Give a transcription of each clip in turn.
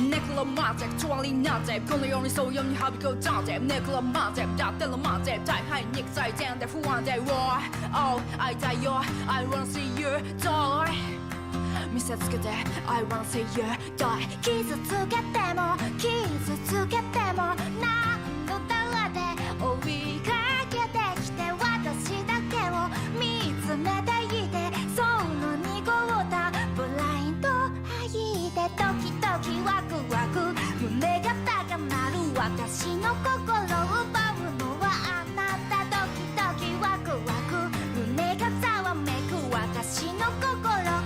Necromancer, actually not it. この世にそういうにはびこったんで Necromancer, だってロマンテ大敗肉体点で不安で War, oh, 会いたいよ I wanna see you die 見せつけて I wanna see you die 傷つけても傷つけても何度だって追いかけてきて私だけを見つめていてその濁ったブラインド吐いてドキドキワクワク胸が高鳴る私の心を奪うのはあなたドキドキワクワク胸がざわめく私の心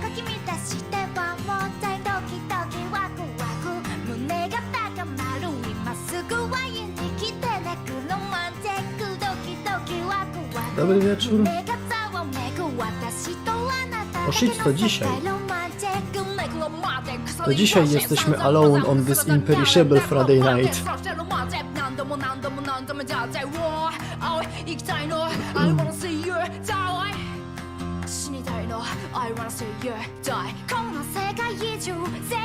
かき乱してはもったいドキドキワクワク胸が高鳴る今すぐワインに来てねクロマンチックドキドキワクワク Dobry wieczór. 胸がざわめく私とあなただ O け shit, の to 世 dzisiaj. 界ロマンチックメクロマンチック To dzisiaj jesteśmy alone on this imperishable Friday night. 何度も何度も何度もだって行きたいの I wanna see you die 死にたいの I wanna see you die この世界中全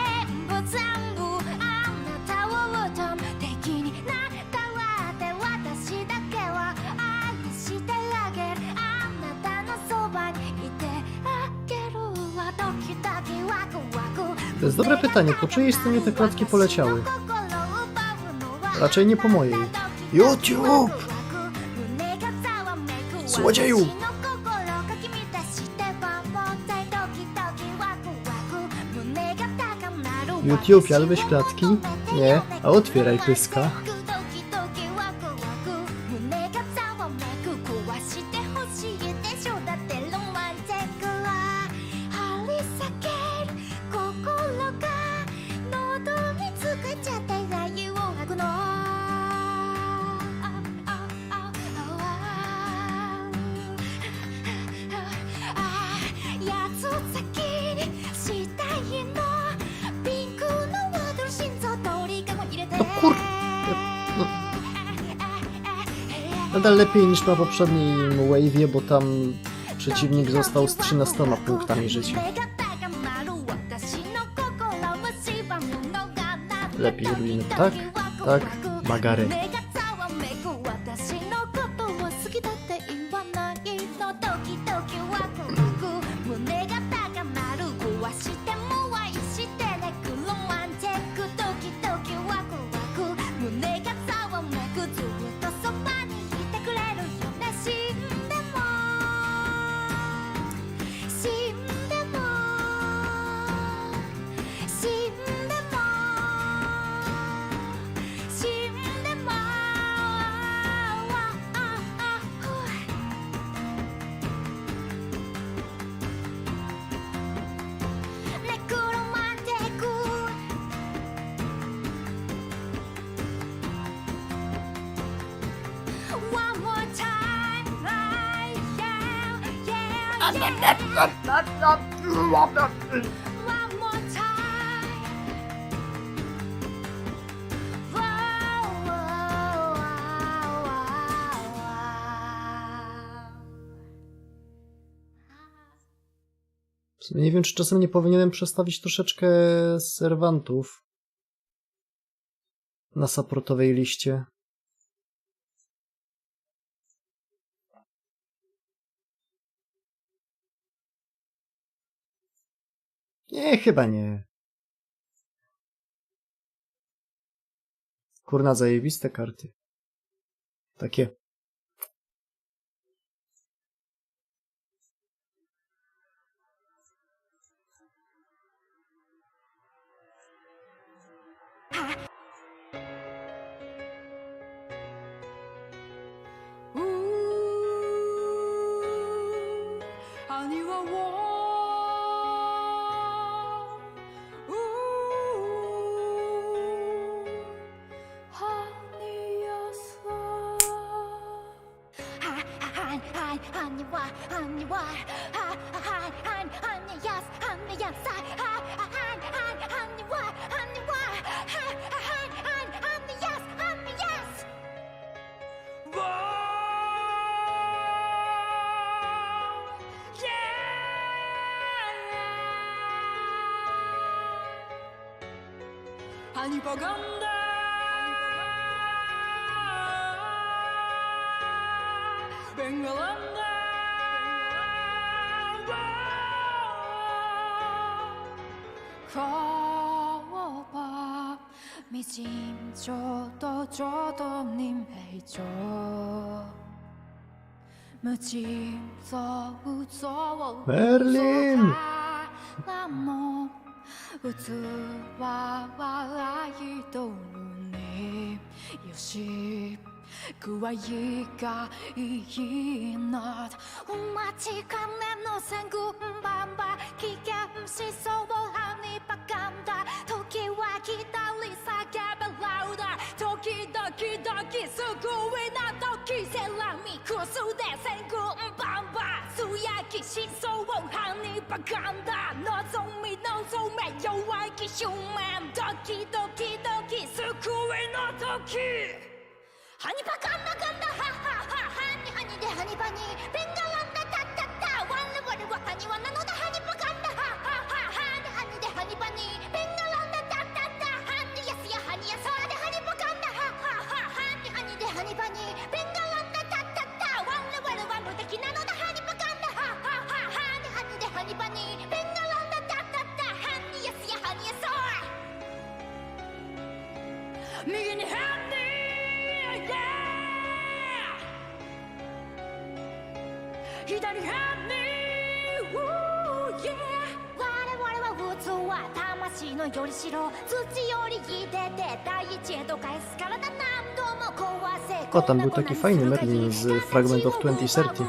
部あなたを疎む敵になったわって私だけは愛してあげるあなたのそばにいてあげるわドキドキワクワク To jest dobre pytanie, po czyjej stronie te klatki poleciały? Raczej nie po mojej. YouTube! Złodzieju! YouTube, jadłeś klatki? Nie, a otwieraj pyska. Nadal lepiej niż na poprzednim wave'ie, bo tam przeciwnik został z 13 punktami życia. Lepiej robimy tak, tak, magary. Nie wiem, czy czasem nie powinienem przestawić troszeczkę serwantów na supportowej liście. Nie, chyba nie. Kurna, zajebiste karty. Takie. 하니 버간다 뱅글한다 커봐 미짐 줘도 님 해줘 무짐서 무서워 Berlin! 나무 우주와 아이돌님 요시 그와 이가 이not 마치간 내 노생구 밤바 기겸시 소보하니 바감다 토끼와 기달리 사개벨라우다 토끼 수구이나 토끼 셀랑미 구수대 생구 밤바 수야기 시소하니 바감다 너송미 여와기 흉만 토끼 수구이나 토끼 하니파 간다 하하하 하니 내 하니파니 뱅갈란다 타타타 완르와르와 하니와 나노다 하니파 간다 하하하 하니 내 하니파니 뱅갈란다 타타타 하니 야스야 하니야 서라데 하니파 간다 하하하 하니 내 하니파니 뱅갈란다 타타타 완르와르와 무대기 나노다 하니파 간다 하하하 하니 내 하니파니 뱅갈란다 타타타 하니 야스야 하니야 서라 미니 하니 기다리 하니我々は器魂のよりしろ土より入れて第一へと返すからだ何度も壊せ O, tam był taki fajny Merlin z Fragment of 2030.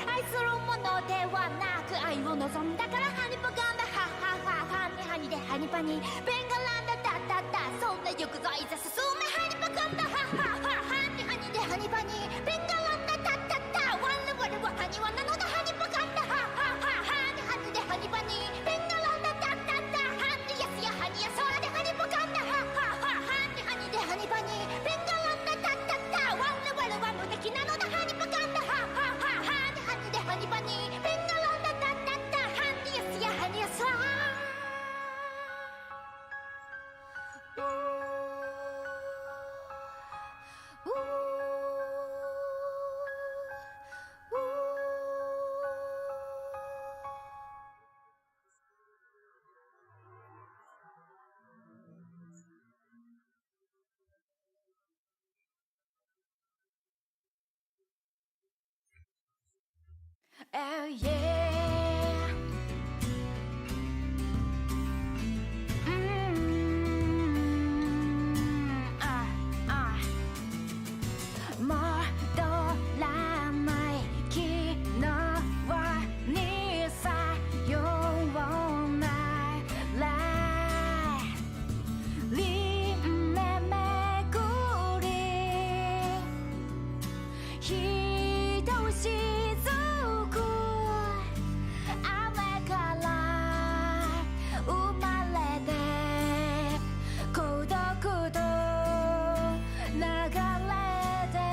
愛するものではなく愛を望んだからハニパガンダハハハハニハニでハニパにベンガランダタタタそんな行くぞいざ進めハニパガンダハハハハニハニでハニパにベンガランダタタタワンワルワハニワなのだハニパガンダハハハハニハニでハニパにベンガランダタタタハニヤスヤハニヤ空でハニパガンダハハハハニハニでハニパにベンガランダタタタワンワルワ無敵なのだハニパガンダハハハハニハニでハニパにベンガランダタタタハニヤスヤハニヤ空Oh yeah. Modolanaj kinowa ni sayonai lai limne meguri hidou shizuku ame kara umarete kodoku to nagarete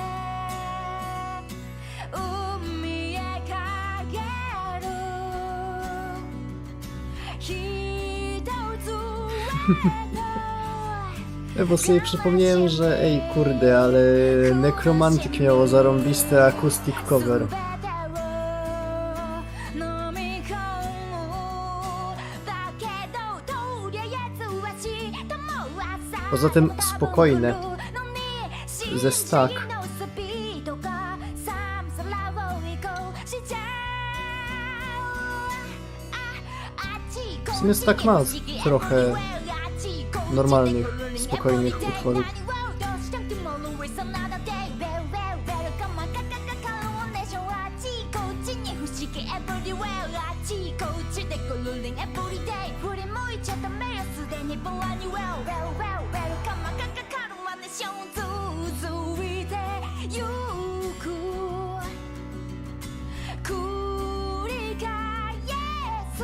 umi e kageru hidou zueto Bo sobie przypomniałem, że ej kurde, ale Necromantic miało zarąbisty acoustic cover. Poza tym spokojne. Ze stack. W sumie stack ma trochę normalnych, spokojnych utworów.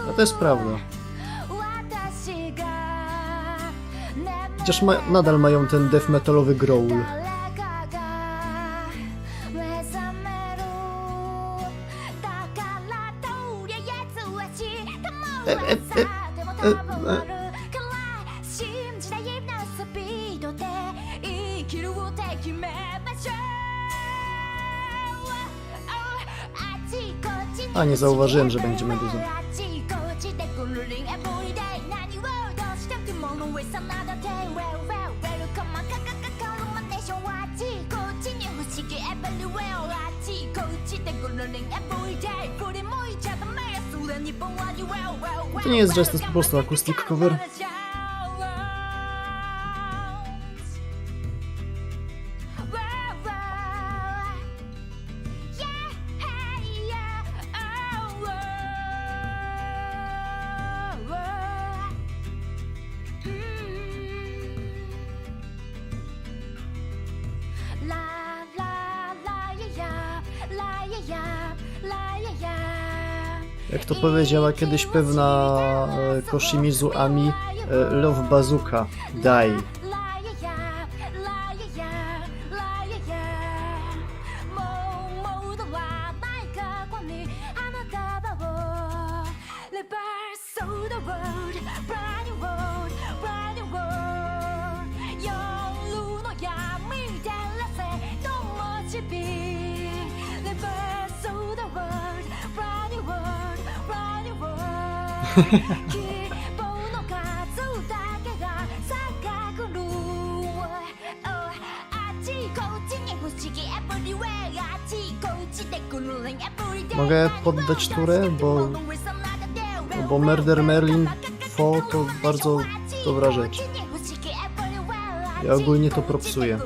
No to jest prawda. Chociaż nadal mają ten death metalowy growl. A, nie zauważyłem, że będzie meduza. To nie jest jazz, to jest po prostu acoustic cover. Jak to powiedziała kiedyś pewna Koshimizu Ami, Love Bazooka, die. Mogę poddać turę, bo Murder Merlin Fo to bardzo dobra rzecz. Ja ogólnie to propsuję.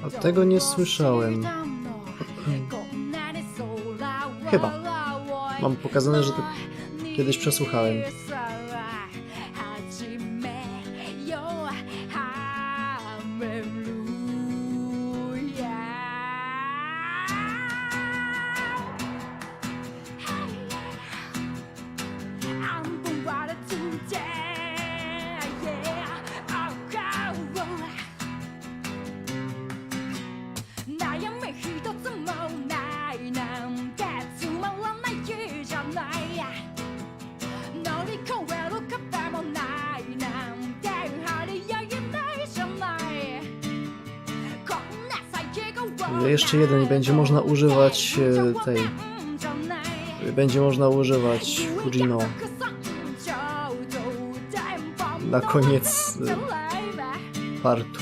A tego nie słyszałem. Chyba. Mam pokazane, że to kiedyś przesłuchałem. Jeszcze jeden i będzie można używać tej. Będzie można używać Fujino. Na koniec partu.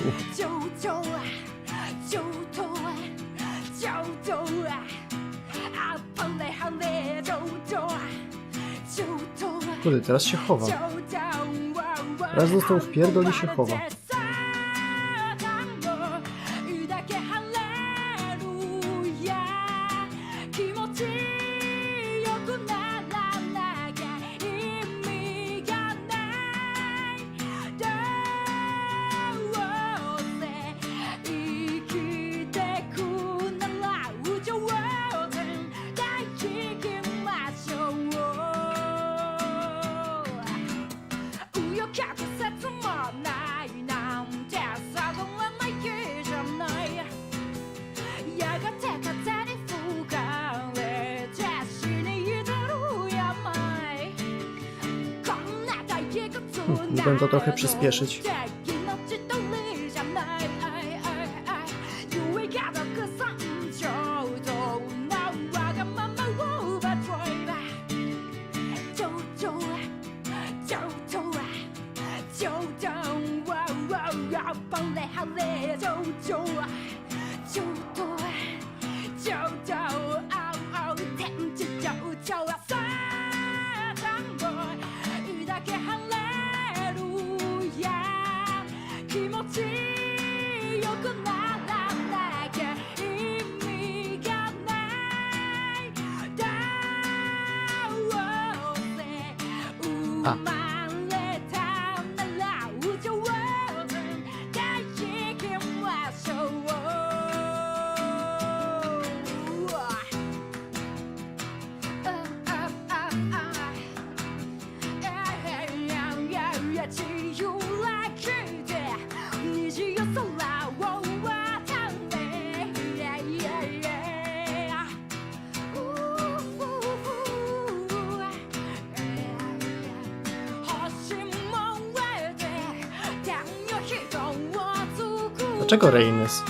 Kurde, teraz się chowa. Raz dostał w pierdol i się chowa. Mógłbym to trochę przyspieszyć. A. Dlaczego Reines?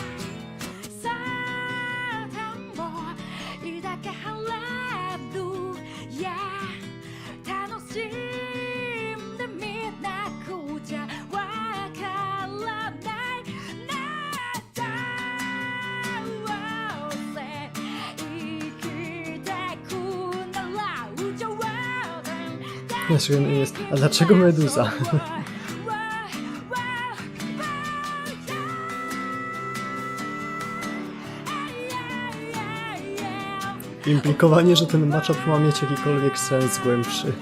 Jest. A dlaczego meduza? Implikowanie, że ten matchup ma mieć jakikolwiek sens głębszy.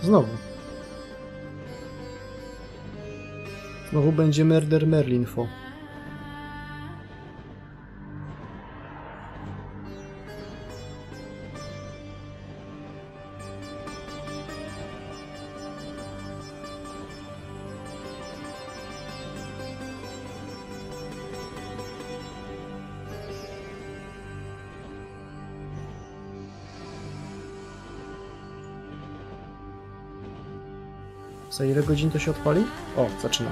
Znowu. Znowu będzie Murder Merlinfo. Za ile godzin to się odpali? O, zaczyna.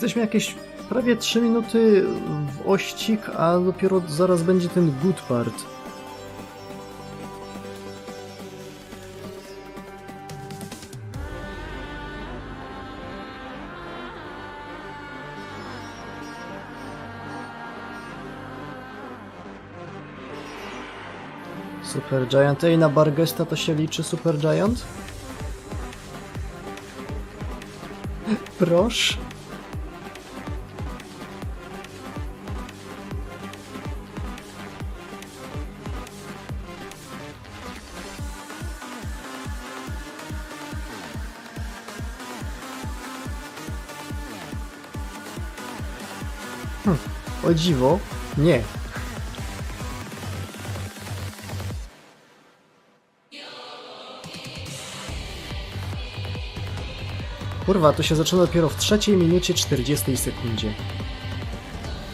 Jesteśmy jakieś prawie 3 minuty w ościg, a dopiero zaraz będzie ten good part. Super Giant. Ej, na Bargesta to się liczy Super Giant? Proszę. O dziwo, nie. Kurwa, to się zaczyna dopiero w 3 minucie 40 sekundzie.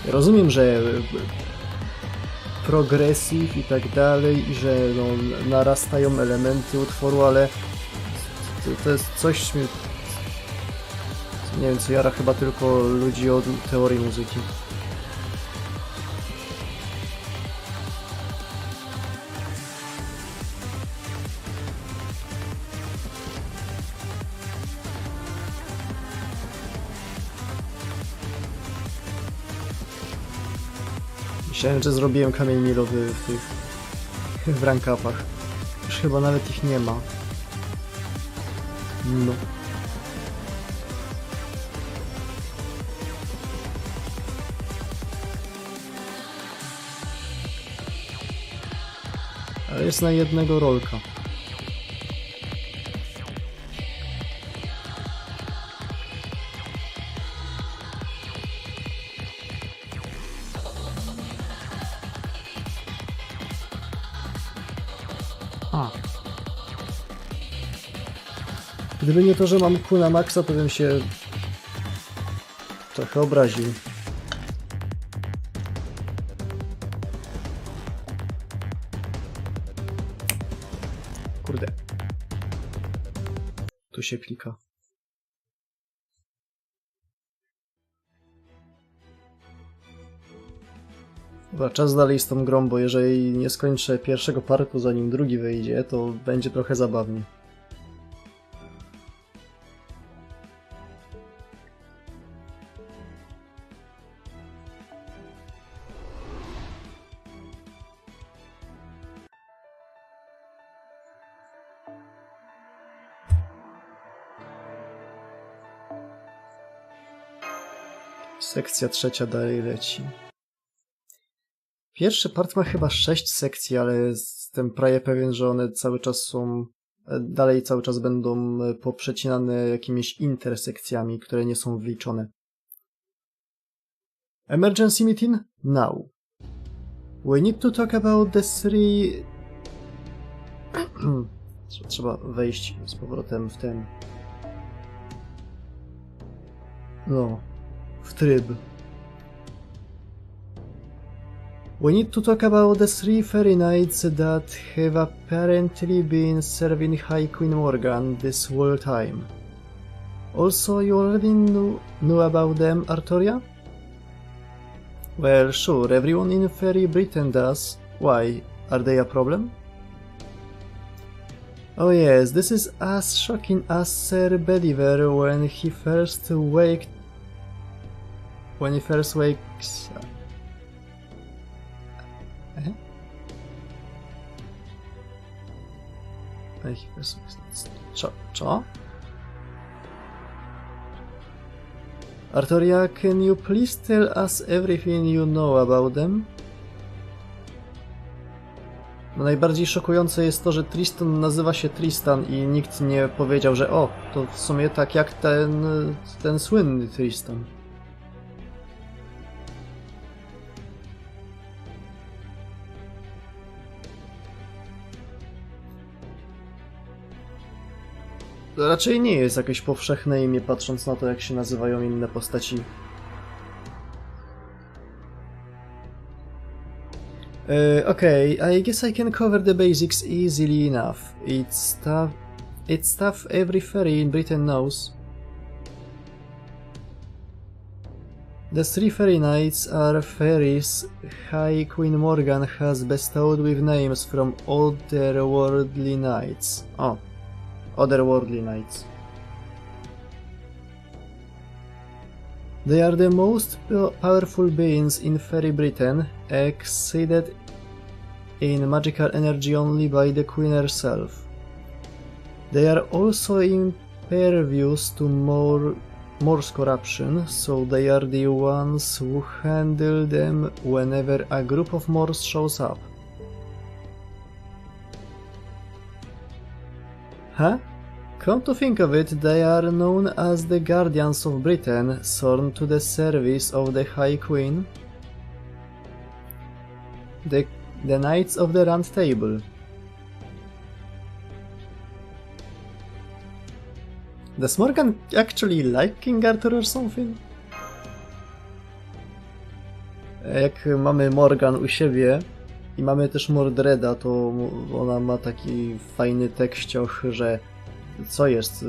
Rozumiem, że progresiv i tak dalej, i że no, narastają elementy utworu, ale to jest coś, nie wiem, co jara chyba tylko ludzi od teorii muzyki. Myślałem, że zrobiłem kamień milowy w tych... w rankapach. Już chyba nawet ich nie ma. No. Ale jest na jednego rolka. A. Gdyby nie to, że mam Q na maksa, to bym się trochę obraził. Kurde. Tu się klika. Dobra, czas dalej z tą grą, bo jeżeli nie skończę pierwszego partu, zanim drugi wyjdzie, to będzie trochę zabawnie. Sekcja trzecia dalej leci. Pierwszy part ma chyba 6 sekcji, ale jestem prawie pewien, że one cały czas są... dalej cały czas będą poprzecinane jakimiś intersekcjami, które nie są wliczone. Emergency meeting? Now. We need to talk about the three... Trzeba wejść z powrotem w ten... No... w tryb. We need to talk about the three fairy knights that have apparently been serving High Queen Morgan this whole time. Also, you already knew about them, Artoria? Well, sure, everyone in Fairy Britain does. Why? Are they a problem? Oh yes, this is as shocking as Sir Bedivere when he first wakes Co? Artoria, can you please tell us everything you know about them? No najbardziej szokujące jest to, że Tristan nazywa się Tristan i nikt nie powiedział, że o, to w sumie tak jak ten słynny Tristan. To raczej nie jest jakieś powszechne imię, patrząc na to, jak się nazywają inne postaci. Okay, I guess I can cover the basics easily enough. It's stuff every fairy in Britain knows. The three fairy knights are fairies High Queen Morgan has bestowed with names from otherworldly knights. Oh. Otherworldly knights. They are the most powerful beings in Fairy Britain, exceeded in magical energy only by the Queen herself. They are also impervious to Morse corruption, so they are the ones who handle them whenever a group of Morse shows up. Huh? Come to think of it, they are known as the Guardians of Britain, sworn to the service of the High Queen. The Knights of the Round Table. Does Morgan actually like King Arthur or something? Jak mamy Morgan u siebie i mamy też Mordreda, to ona ma taki fajny tekścioch, że co jest?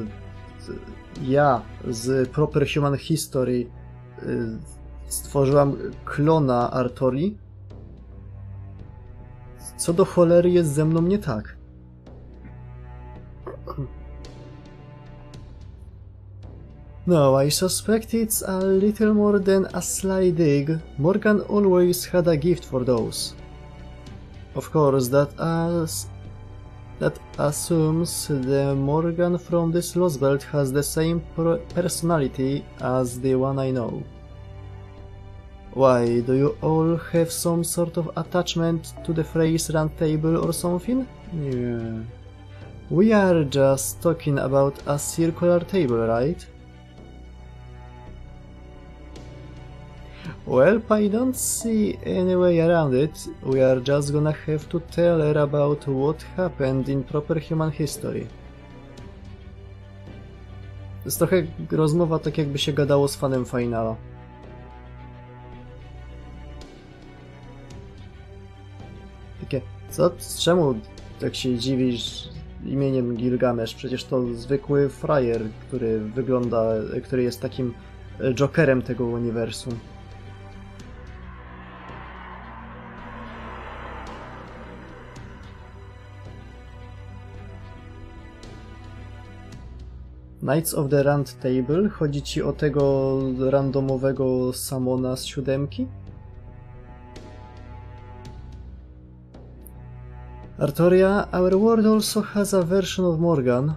Ja z Proper Human History stworzyłam klona Artorii? Co do cholery jest ze mną nie tak? No, I suspect it's a little more than a sly dig. Morgan always had a gift for those. Of course, that assumes the Morgan from this Lostbelt has the same personality as the one I know. Why, do you all have some sort of attachment to the phrase round table or something? Yeah. We are just talking about a circular table, right? Well, I don't see any way around it. We are just gonna have to tell her about what happened in proper human history. To jest trochę rozmowa tak jakby się gadało z fanem finala. Takie, co? Czemu tak się dziwisz imieniem Gilgamesz? Przecież to zwykły frajer, który jest takim Jokerem tego uniwersum. Knights of the Round Table? Chodzi ci o tego randomowego samona z 7? Artoria, our world also has a version of Morgan.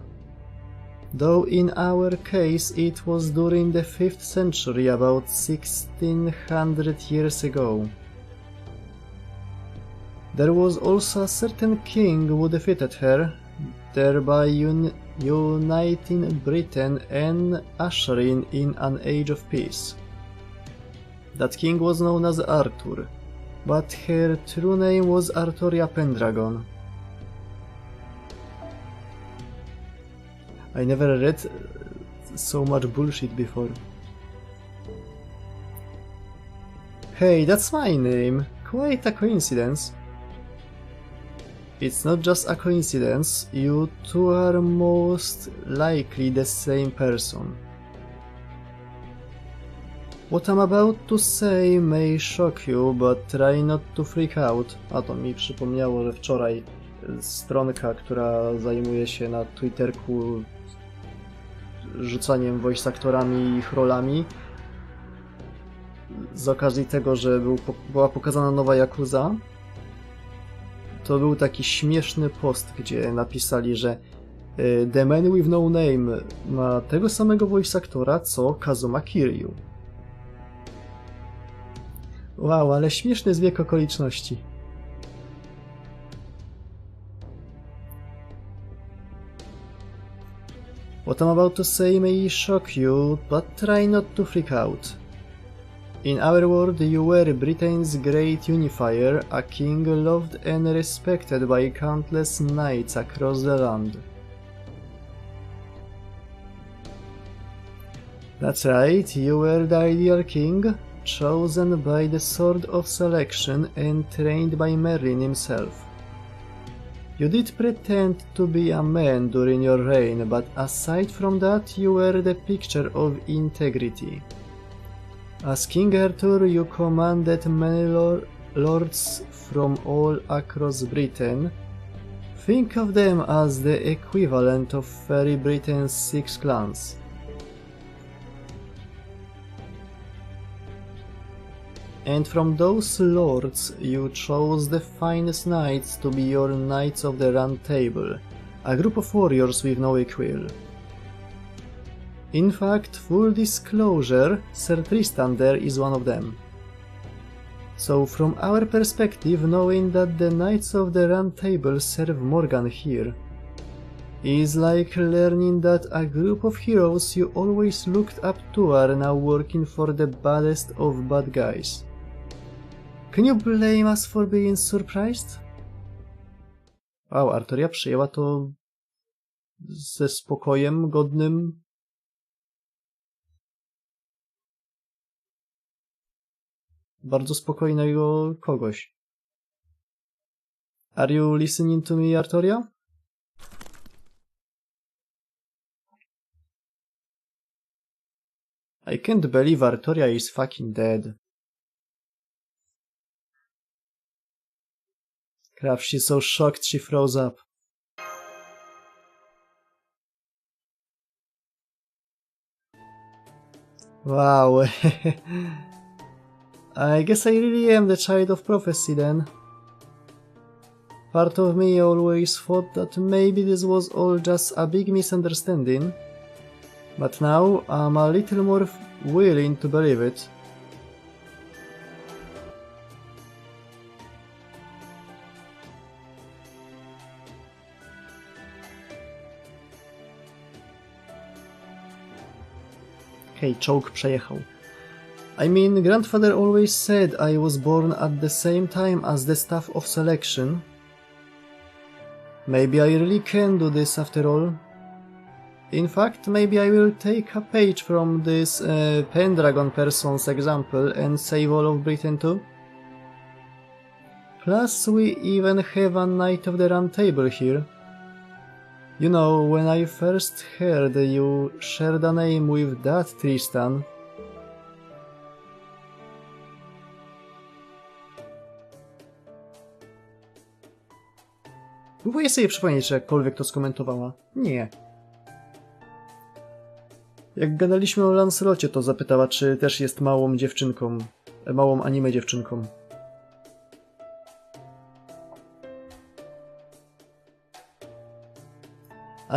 Though in our case it was during the 5th century, about 1600 years ago. There was also a certain king who defeated her, thereby uniting Britain and ushering in an age of peace. That king was known as Arthur, but her true name was Artoria Pendragon. I never read so much bullshit before. Hey, that's my name. Quite a coincidence. It's not just a coincidence, you two are most likely the same person. What I'm about to say may shock you, but try not to freak out. A to mi przypomniało, że wczoraj stronka, która zajmuje się na Twitterku rzucaniem voice aktorami i ich rolami, z okazji tego, że była pokazana nowa Yakuza, to był taki śmieszny post, gdzie napisali, że The Man with No Name ma tego samego voice aktora, co Kazuma Kiryu. Wow, ale śmieszny zbieg okoliczności. What I'm about to say may shock you, but try not to freak out. In our world, you were Britain's great unifier, a king loved and respected by countless knights across the land. That's right, you were the ideal king, chosen by the Sword of Selection and trained by Merlin himself. You did pretend to be a man during your reign, but aside from that, you were the picture of integrity. As King Arthur, you commanded many lords from all across Britain. Think of them as the equivalent of Fairy Britain's 6 clans. And from those lords, you chose the finest knights to be your Knights of the Round Table, a group of warriors with no equal. In fact, full disclosure, Sir Tristan there is one of them. So from our perspective, knowing that the Knights of the Round Table serve Morgan here is like learning that a group of heroes you always looked up to are now working for the baddest of bad guys. Can you blame us for being surprised? Wow, Artoria przyjęła to ze spokojem godnym bardzo spokojnego kogoś. Are you listening to me, Artoria? I can't believe Artoria is fucking dead. Crap, she's so shocked she froze up. Wow. I guess I really am the child of prophecy then. Part of me always thought that maybe this was all just a big misunderstanding, but now I'm a little more willing to believe it. Hej, czołg przejechał. I mean, grandfather always said I was born at the same time as the staff of selection. Maybe I really can do this after all. In fact, maybe I will take a page from this Pendragon person's example and save all of Britain too. Plus, we even have a Knight of the Round Table here. You know, when I first heard you shared a name with that Tristan. Próbuję sobie przypomnieć, czy jakkolwiek to skomentowała. Nie. Jak gadaliśmy o Lancelocie, to zapytała, czy też jest małą dziewczynką. Małą anime dziewczynką.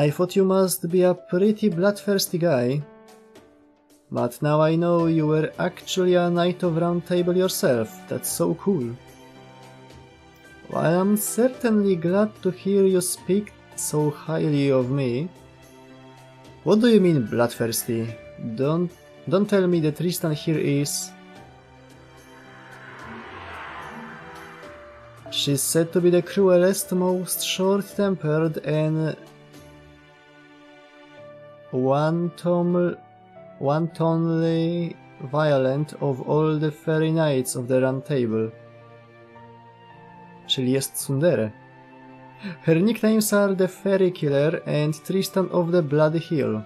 I thought you must be a pretty bloodthirsty guy. But now I know you were actually a Knight of Round Table yourself. That's so cool. While I'm certainly glad to hear you speak so highly of me. What do you mean bloodthirsty? Don't tell me that Tristan here is... She's said to be the cruelest, most short-tempered and wantonly violent of all the fairy knights of the Round Table. Czyli jest tsundere. Her nicknames are the Fairy Killer and Tristan of the Bloody Hill.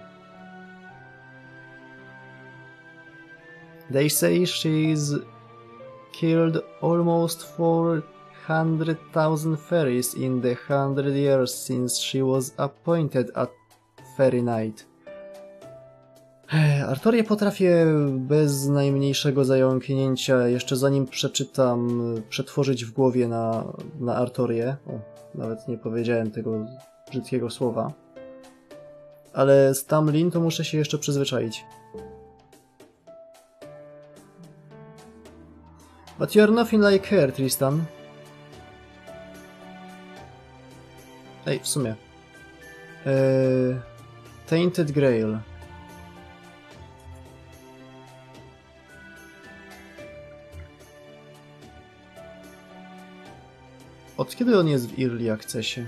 They say she's killed almost 400,000 fairies in the 100 years since she was appointed a Fairy Knight. Artorię potrafię bez najmniejszego zająknięcia, jeszcze zanim przeczytam, przetworzyć w głowie na Artorię. O, nawet nie powiedziałem tego brzydkiego słowa. Ale z Tamlin to muszę się jeszcze przyzwyczaić. But you are nothing like her, Tristan. Ej, w sumie. Tainted Grail. Od kiedy on jest w Early Accessie?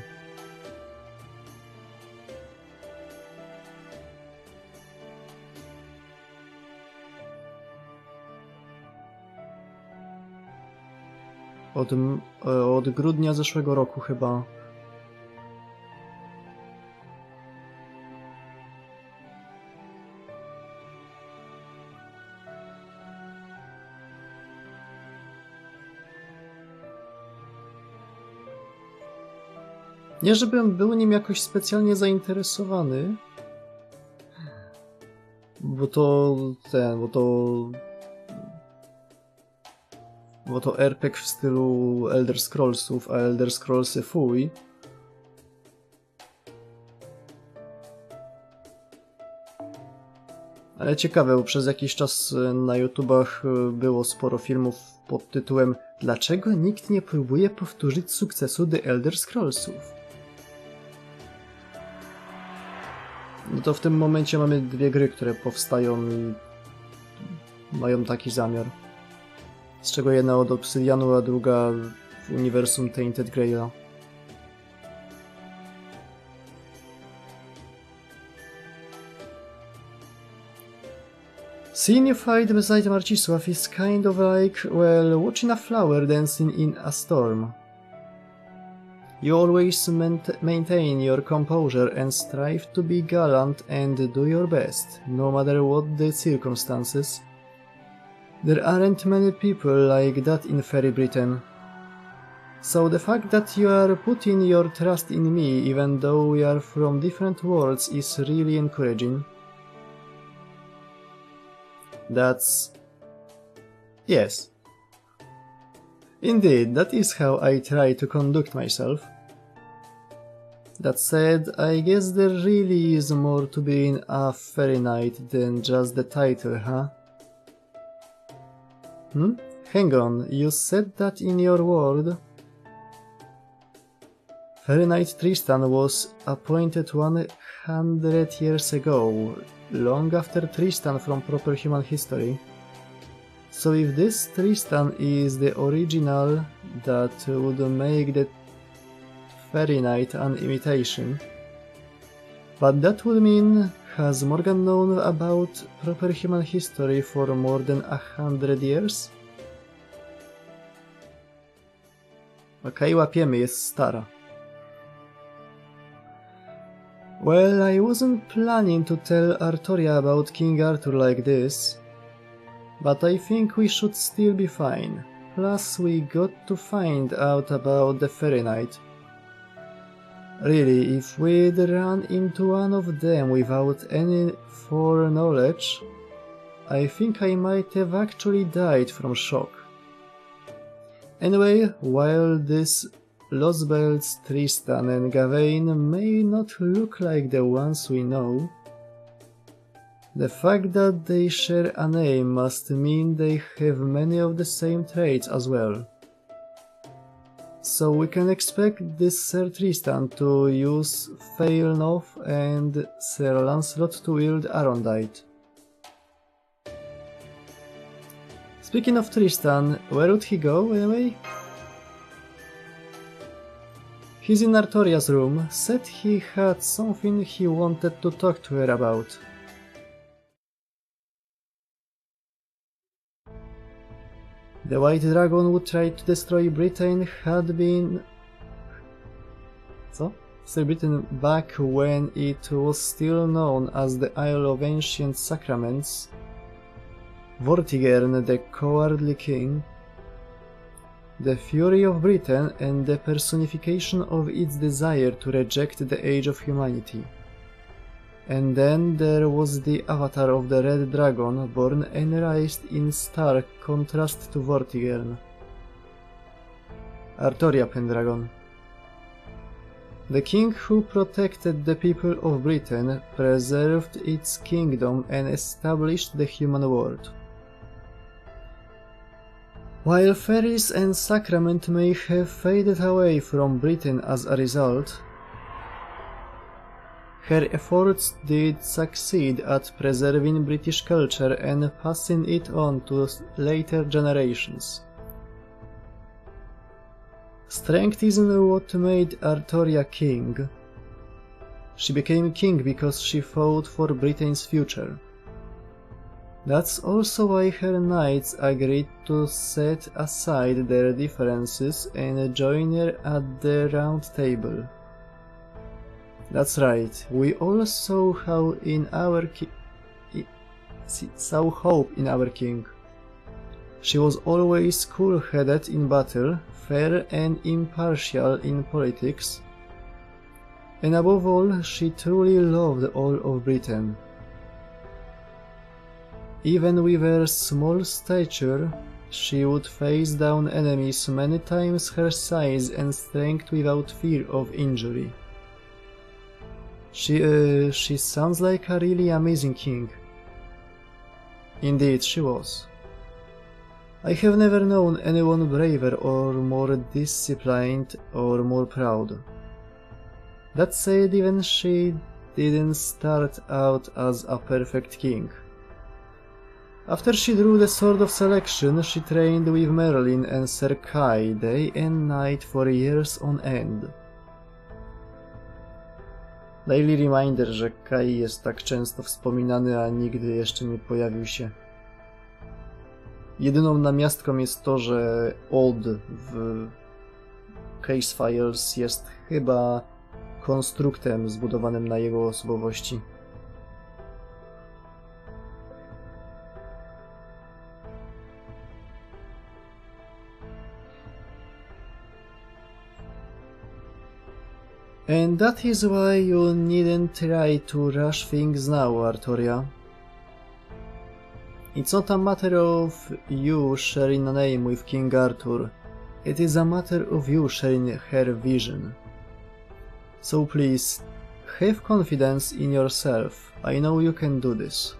Od grudnia zeszłego roku chyba. Nie żebym był nim jakoś specjalnie zainteresowany, bo to RPG w stylu Elder Scrollsów, a Elder Scrollsy fuj. Ale ciekawe, bo przez jakiś czas na YouTubach było sporo filmów pod tytułem "Dlaczego nikt nie próbuje powtórzyć sukcesu The Elder Scrollsów?" No to w tym momencie mamy dwie gry, które powstają i mają taki zamiar. Z czego jedna od Obsydianu, a druga w uniwersum Tainted Graila. Seeing you fight beside Marcisław is kind of like, well, watching a flower dancing in a storm. You always maintain your composure and strive to be gallant and do your best, no matter what the circumstances. There aren't many people like that in Fairy Britain. So the fact that you are putting your trust in me even though we are from different worlds is really encouraging. That's... yes. Indeed, that is how I try to conduct myself. That said, I guess there really is more to being a fairy knight than just the title, huh? Hang on, you said that in your world? Fairy Knight Tristan was appointed 100 years ago, long after Tristan from proper human history. So if this Tristan is the original, that would make the Fairy Knight an imitation. But that would mean, has Morgan known about proper human history for more than 100 years? Okej, łapiemy, jest stara. Well, I wasn't planning to tell Artoria about King Arthur like this, but I think we should still be fine. Plus, we got to find out about the Fairy Knight. Really, if we'd run into one of them without any foreknowledge, I think I might have actually died from shock. Anyway, while this Lostbelt's Tristan and Gawain may not look like the ones we know, the fact that they share a name must mean they have many of the same traits as well. So we can expect this Sir Tristan to use Failnoth and Sir Lancelot to wield Arondite. Speaking of Tristan, where would he go anyway? He's in Artoria's room, said he had something he wanted to talk to her about. The White Dragon who tried to destroy Britain had been... Britain back when it was still known as the Isle of Ancient Sacraments. Vortigern, the cowardly king. The fury of Britain and the personification of its desire to reject the age of humanity. And then there was the avatar of the Red Dragon, born and raised in stark contrast to Vortigern. Artoria Pendragon. The king who protected the people of Britain, preserved its kingdom and established the human world. While fairies and sacrament may have faded away from Britain as a result, her efforts did succeed at preserving British culture and passing it on to later generations. Strength isn't what made Artoria king. She became king because she fought for Britain's future. That's also why her knights agreed to set aside their differences and join her at the Round Table. That's right, we all saw hope in our king. She was always cool-headed in battle, fair and impartial in politics, and above all, she truly loved all of Britain. Even with her small stature, she would face down enemies many times her size and strength without fear of injury. She sounds like a really amazing king. Indeed, she was. I have never known anyone braver or more disciplined or more proud. That said, even she didn't start out as a perfect king. After she drew the Sword of Selection, she trained with Merlin and Sir Kai day and night for years on end. Daily reminder, że Kai jest tak często wspominany, a nigdy jeszcze nie pojawił się. Jedyną namiastką jest to, że Old w Case Files jest chyba konstruktem zbudowanym na jego osobowości. And that is why you needn't try to rush things now, Artoria. It's not a matter of you sharing a name with King Arthur. It is a matter of you sharing her vision. So please, have confidence in yourself. I know you can do this.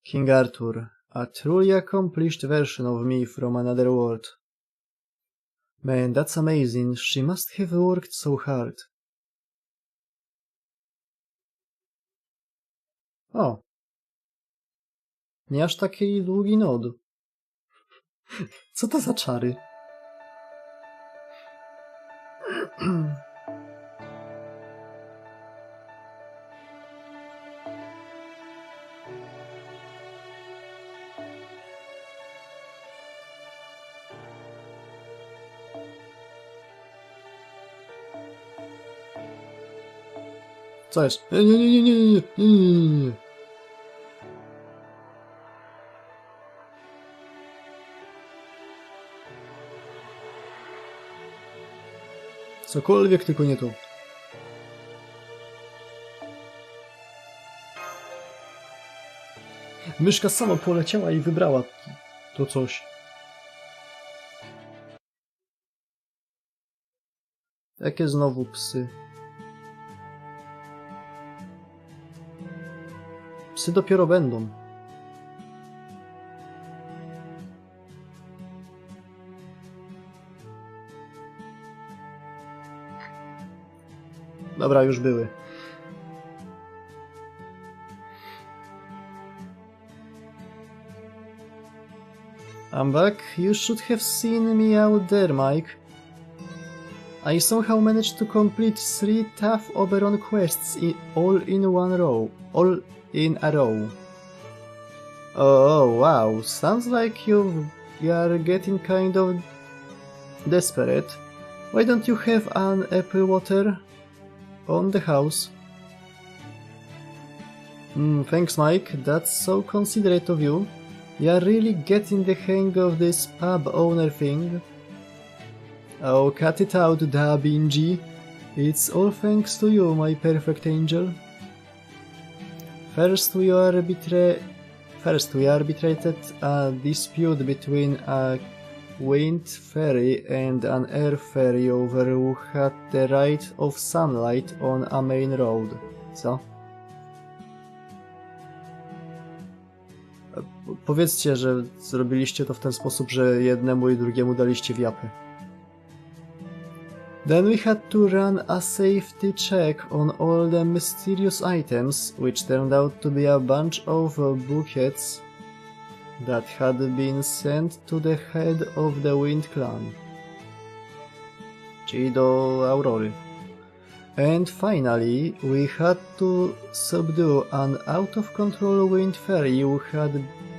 King Arthur, a truly accomplished version of me from another world. Man, that's amazing. She must have worked so hard. O. Nie aż taki długi nod. Co to za czary? Co jest? Nie. Cokolwiek, tylko nie to. Myszka sama poleciała i wybrała to coś. Jakie znowu psy? Psy dopiero będą. Dobra, już były. I'm back. You should have seen me out there, Mike. I somehow managed to complete 3 tough Oberon quests all in a row. Oh, wow. Sounds like you are getting kind of desperate. Why don't you have an apple water on the house? Thanks, Mike. That's so considerate of you. You're really getting the hang of this pub owner thing. Oh, cut it out, Da Vinci. It's all thanks to you, my perfect angel. First, we arbitrated a dispute between a wind fairy and an air fairy over who had the right of sunlight on a main road. Co? Powiedzcie, że zrobiliście to w ten sposób, że jednemu i drugiemu daliście w japy. Then we had to run a safety check on all the mysterious items, which turned out to be a bunch of bouquets that had been sent to the head of the Wind Clan. Czyli do Aurory. And finally, we had to subdue an out-of-control wind fairy who had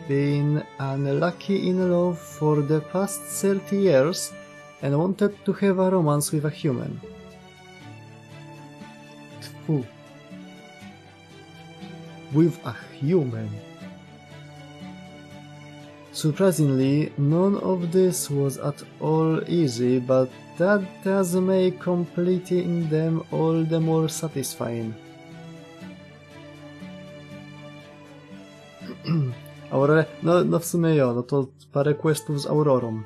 been unlucky in love for the past 30 years and wanted to have a romance with a human. Tfu. With a human. Surprisingly, none of this was at all easy, but that does make completing them all the more satisfying. Aurora, no w sumie no to parę questów z Aurorą.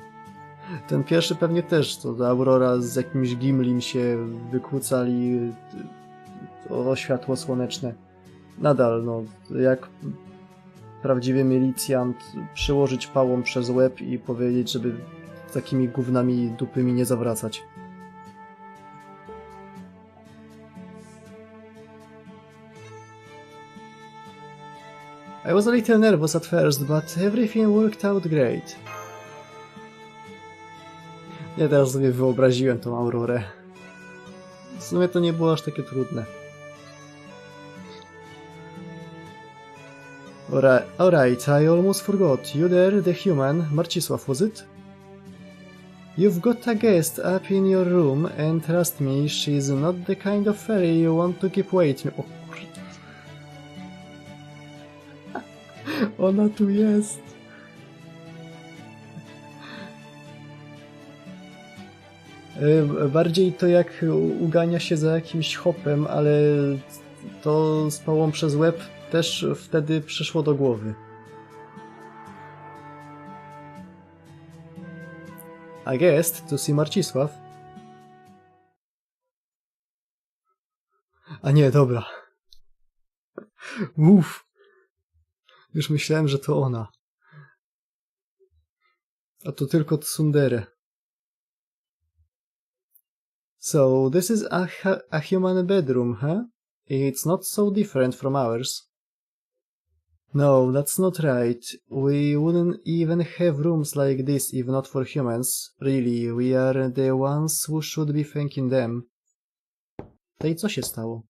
Ten pierwszy pewnie też, to Aurora z jakimś Gimlim się wykłócali o światło słoneczne. Nadal, no, jak prawdziwy milicjant przyłożyć pałą przez łeb i powiedzieć, żeby takimi gównami dupymi nie zawracać. I was a little nervous at first, but everything worked out great. Ja teraz sobie wyobraziłem tą Aurorę. W sumie to nie było aż takie trudne. Alright, I almost forgot. You there, the human, Marcisław, was it? You've got a guest up in your room, and trust me, she's not the kind of fairy you want to keep waiting. O kurde. Ona tu jest. Bardziej to jak ugania się za jakimś hopem, ale to z pałą przez łeb też wtedy przyszło do głowy. A guest to see Marcisław. A nie, dobra. Uff. Już myślałem, że to ona. A to tylko tsundere. So, this is a human bedroom, huh? It's not so different from ours. No, that's not right. We wouldn't even have rooms like this if not for humans. Really, we are the ones who should be thanking them. To i co się stało?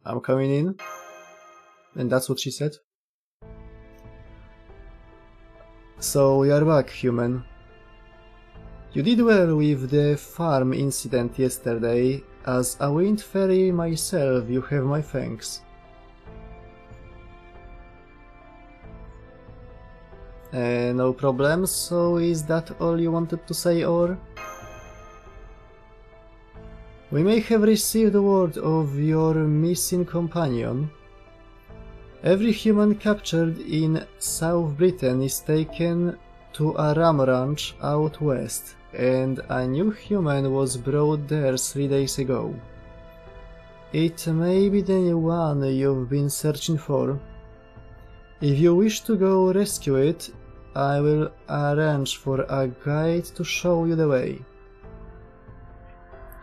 I'm coming in. And that's what she said. So, you're back, human. You did well with the farm incident yesterday. As a wind fairy myself, you have my thanks. No problem, so is that all you wanted to say, or? We may have received word of your missing companion. Every human captured in South Britain is taken to a ram ranch out west, and a new human was brought there 3 days ago. It may be the one you've been searching for. If you wish to go rescue it, I will arrange for a guide to show you the way.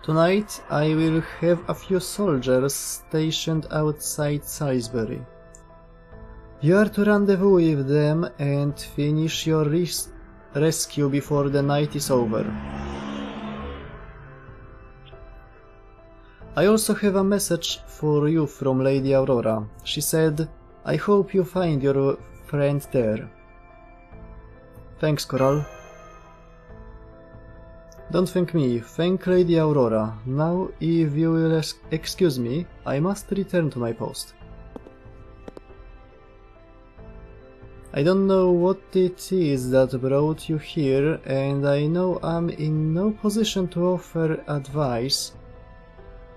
Tonight I will have a few soldiers stationed outside Salisbury. You are to rendezvous with them and finish your rescue before the night is over. I also have a message for you from Lady Aurora. She said, I hope you find your friend there. Thanks, Coral. Don't thank me, thank Lady Aurora. Now, if you will excuse me, I must return to my post. I don't know what it is that brought you here, and I know I'm in no position to offer advice,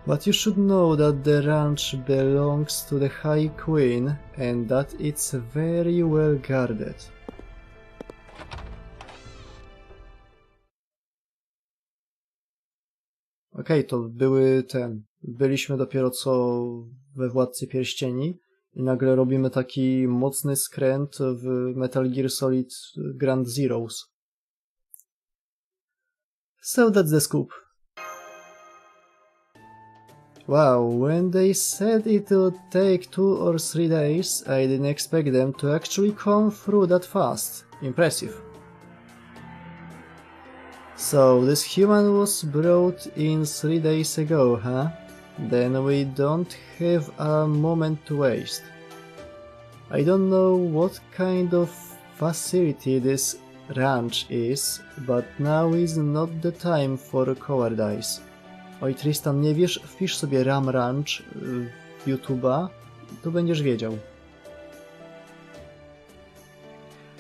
but you should know that the ranch belongs to the High Queen, and that it's very well guarded. Okej, to byliśmy dopiero co we Władcy Pierścieni i nagle robimy taki mocny skręt w Metal Gear Solid Ground Zeroes. So that's the scoop. Wow, when they said it would take 2 or 3 days, I didn't expect them to actually come through that fast. Impressive. So, this human was brought in 3 days ago, huh? Then we don't have a moment to waste. I don't know what kind of facility this ranch is, but now is not the time for cowardice. Oj Tristan, nie wiesz? Wpisz sobie Ram Ranch w YouTube'a, to będziesz wiedział.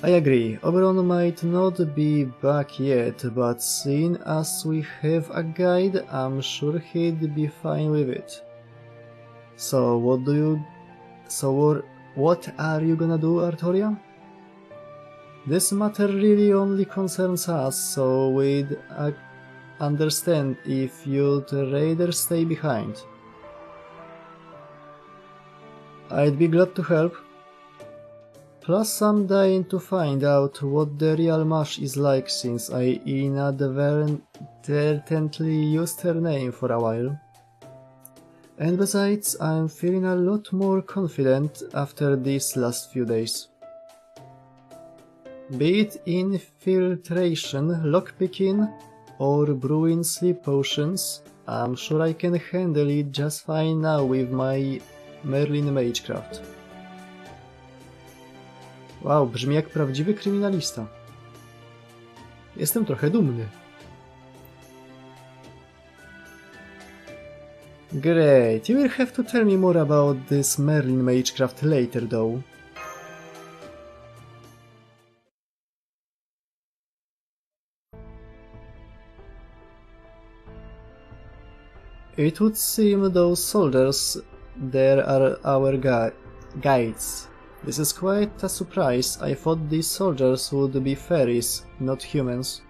I agree, Avalon might not be back yet, but seeing as we have a guide, I'm sure he'd be fine with it. So what are you gonna do, Artoria? This matter really only concerns us, so we'd understand if you'd rather stay behind. I'd be glad to help. Plus, I'm dying to find out what the real Mash is like since I inadvertently used her name for a while. And besides, I'm feeling a lot more confident after these last few days. Be it infiltration, lockpicking, or brewing sleep potions, I'm sure I can handle it just fine now with my Merlin Magecraft. Wow, brzmi jak prawdziwy kryminalista. Jestem trochę dumny. Great, you will have to tell me more about this Merlin Magecraft later though. It would seem those soldiers there are our guides. This is quite a surprise. I thought these soldiers would be fairies, not humans.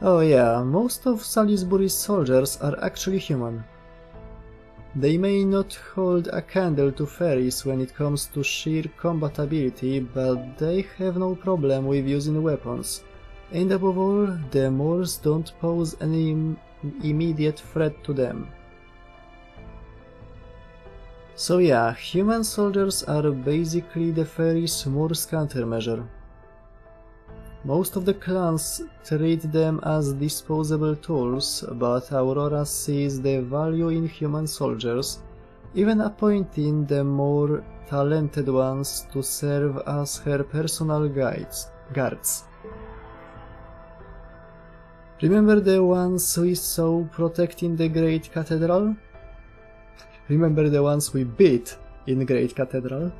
Oh yeah, most of Salisbury's soldiers are actually human. They may not hold a candle to fairies when it comes to sheer combat ability, but they have no problem with using weapons. And above all, the Moors don't pose any immediate threat to them. So yeah, human soldiers are basically the fairies' Moors countermeasure. Most of the clans treat them as disposable tools, but Aurora sees the value in human soldiers, even appointing the more talented ones to serve as her personal guards. Remember the ones we saw protecting the Great Cathedral? Remember the ones we beat in Great Cathedral?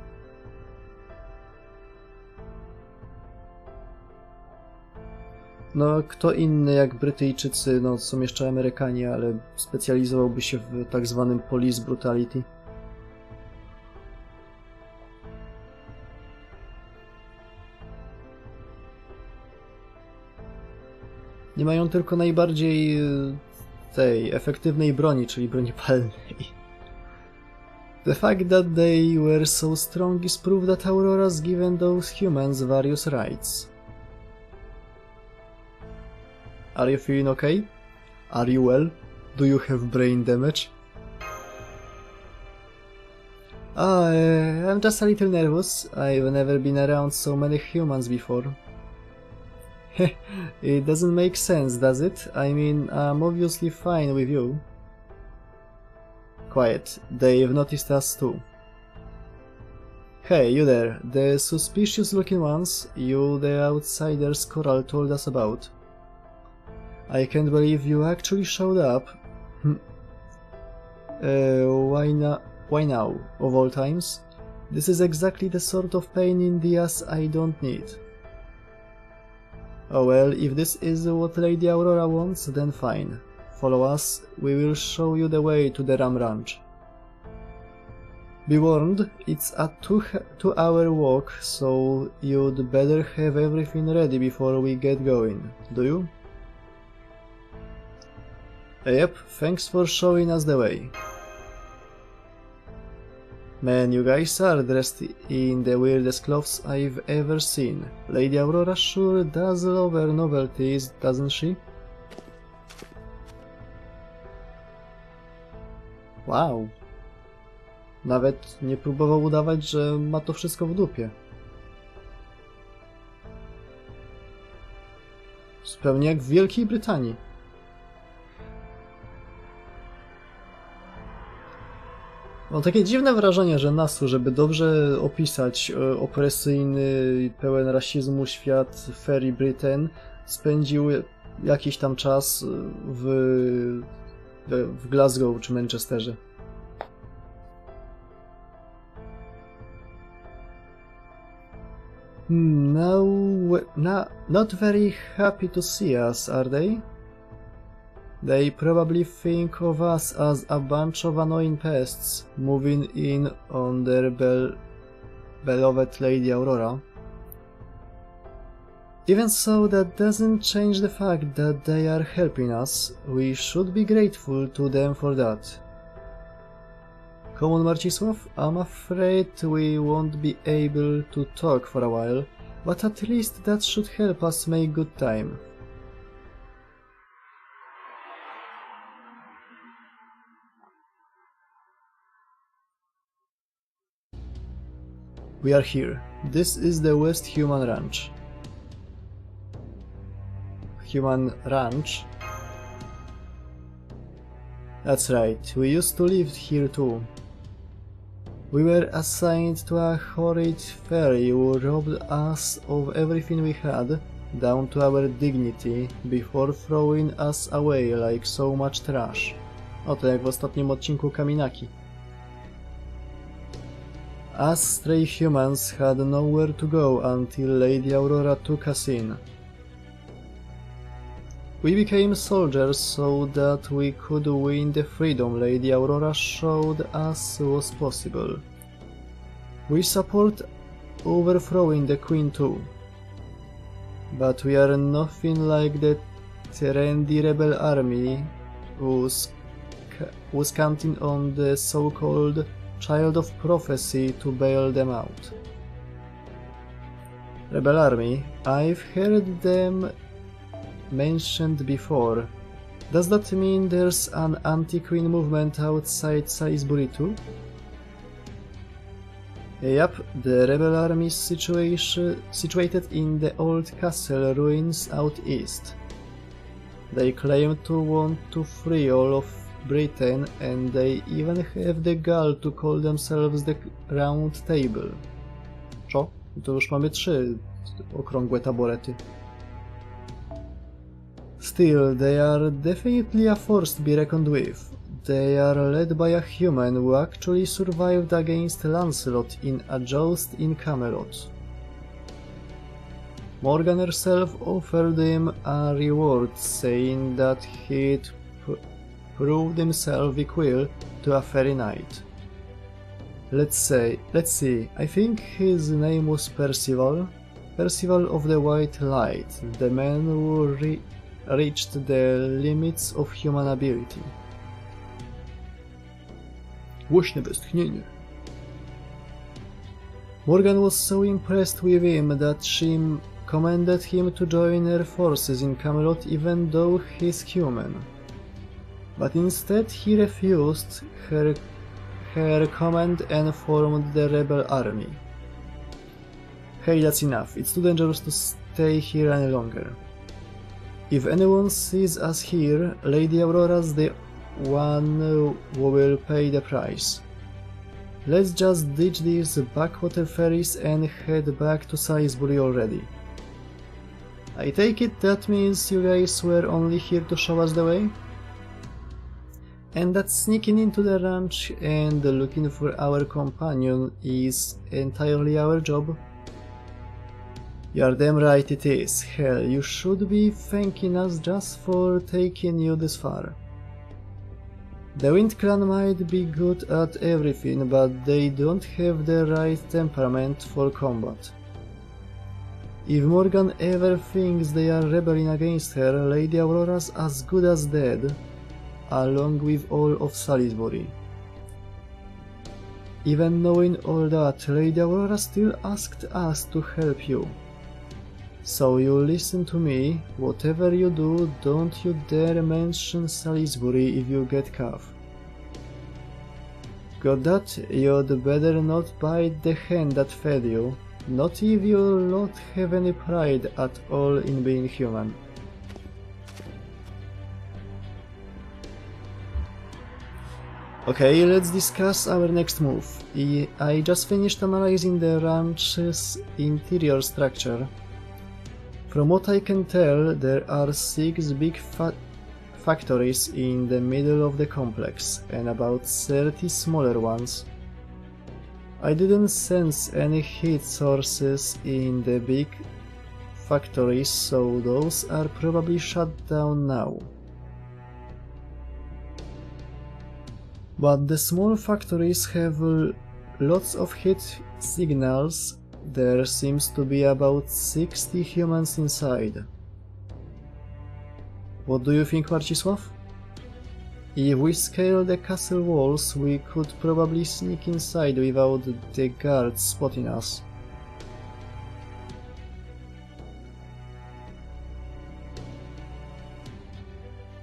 No, kto inny jak Brytyjczycy, no są jeszcze Amerykanie, ale specjalizowałby się w tak zwanym police brutality. Nie mają tylko najbardziej tej efektywnej broni, czyli broni palnej. The fact that they were so strong is proof that Aurora's given those humans various rights. Are you feeling okay? Are you well? Do you have brain damage? I'm just a little nervous. I've never been around so many humans before. It doesn't make sense, does it? I mean, I'm obviously fine with you. Quiet. They've noticed us too. Hey, you there. The suspicious looking ones you the outsiders Coral told us about. I can't believe you actually showed up. Why now, of all times? This is exactly the sort of pain in the ass I don't need. Oh well, if this is what Lady Aurora wants, then fine. Follow us, we will show you the way to the Ram Ranch. Be warned, it's a 2-hour walk, so you'd better have everything ready before we get going, do you? Yep, thanks for showing us the way. Man, you guys are dressed in the weirdest clothes I've ever seen. Lady Aurora sure does love her novelties, doesn't she? Wow. Nawet nie próbował udawać, że ma to wszystko w dupie. Zupełnie jak w Wielkiej Brytanii. Mam takie dziwne wrażenie, że Nasu, żeby dobrze opisać opresyjny, pełen rasizmu świat Fairy Britain, spędził jakiś tam czas w Glasgow czy Manchesterze. Not very happy to see us, are they? They probably think of us as a bunch of annoying pests moving in on their beloved Lady Aurora. Even so, that doesn't change the fact that they are helping us. We should be grateful to them for that. Come on, Marcisław, I'm afraid we won't be able to talk for a while, but at least that should help us make good time. We are here. This is the West Human Ranch. Human Ranch? That's right, we used to live here too. We were assigned to a horrid fairy who robbed us of everything we had, down to our dignity, before throwing us away like so much trash. Oto jak w ostatnim odcinku Kaminaki. Us stray humans had nowhere to go until Lady Aurora took us in. We became soldiers so that we could win the freedom Lady Aurora showed us was possible. We support overthrowing the Queen too. But we are nothing like the trendy rebel army who's counting on the so-called Child of Prophecy to bail them out. Rebel army? I've heard them mentioned before. Does that mean there's an anti-Queen movement outside Salisbury too? Yep, the rebel army is situated in the old castle ruins out east. They claim to want to free all of Britain, and they even have the gall to call themselves the Round Table. Co? To już mamy 3 okrągłe taborety. Still, they are definitely a force to be reckoned with. They are led by a human who actually survived against Lancelot in a joust in Camelot. Morgan herself offered him a reward, saying that he'd proved himself equal to a fairy knight. Let's see, I think his name was Percival? Percival of the White Light, the man who reached the limits of human ability. Głośne westchnienie. Morgan was so impressed with him that she commanded him to join her forces in Camelot even though he's human. But instead he refused her command and formed the rebel army. Hey, that's enough. It's too dangerous to stay here any longer. If anyone sees us here, Lady Aurora's the one who will pay the price. Let's just ditch these backwater ferries and head back to Salisbury already. I take it that means you guys were only here to show us the way? And that sneaking into the ranch and looking for our companion is entirely our job? You're damn right it is. Hell, you should be thanking us just for taking you this far. The Wind Clan might be good at everything, but they don't have the right temperament for combat. If Morgan ever thinks they are rebelling against her, Lady Aurora's as good as dead, along with all of Salisbury. Even knowing all that, Lady Aurora still asked us to help you. So you listen to me, whatever you do, don't you dare mention Salisbury if you get caught. Got that? You'd better not bite the hand that fed you, not if you don't have any pride at all in being human. Okay, let's discuss our next move. I just finished analyzing the ranch's interior structure. From what I can tell, there are 6 big factories in the middle of the complex, and about 30 smaller ones. I didn't sense any heat sources in the big factories, so those are probably shut down now. But the small factories have lots of heat signals. There seems to be about 60 humans inside. What do you think, Marcisław? If we scale the castle walls, we could probably sneak inside without the guards spotting us.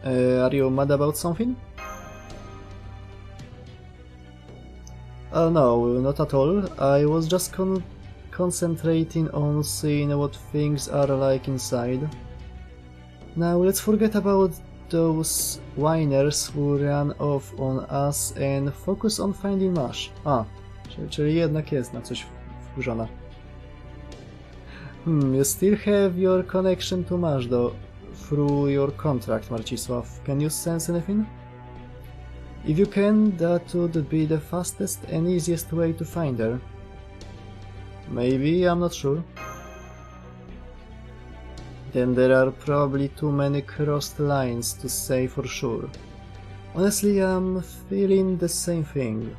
Are you mad about something? No, not at all. I was just concentrating on seeing what things are like inside. Now let's forget about those whiners who ran off on us and focus on finding Mash. Czyli jednak jest na coś wkurzona. You still have your connection to Mash though, through your contract, Marcisław. Can you sense anything? If you can, that would be the fastest and easiest way to find her. Maybe, I'm not sure. Then there are probably too many crossed lines to say for sure. Honestly, I'm feeling the same thing.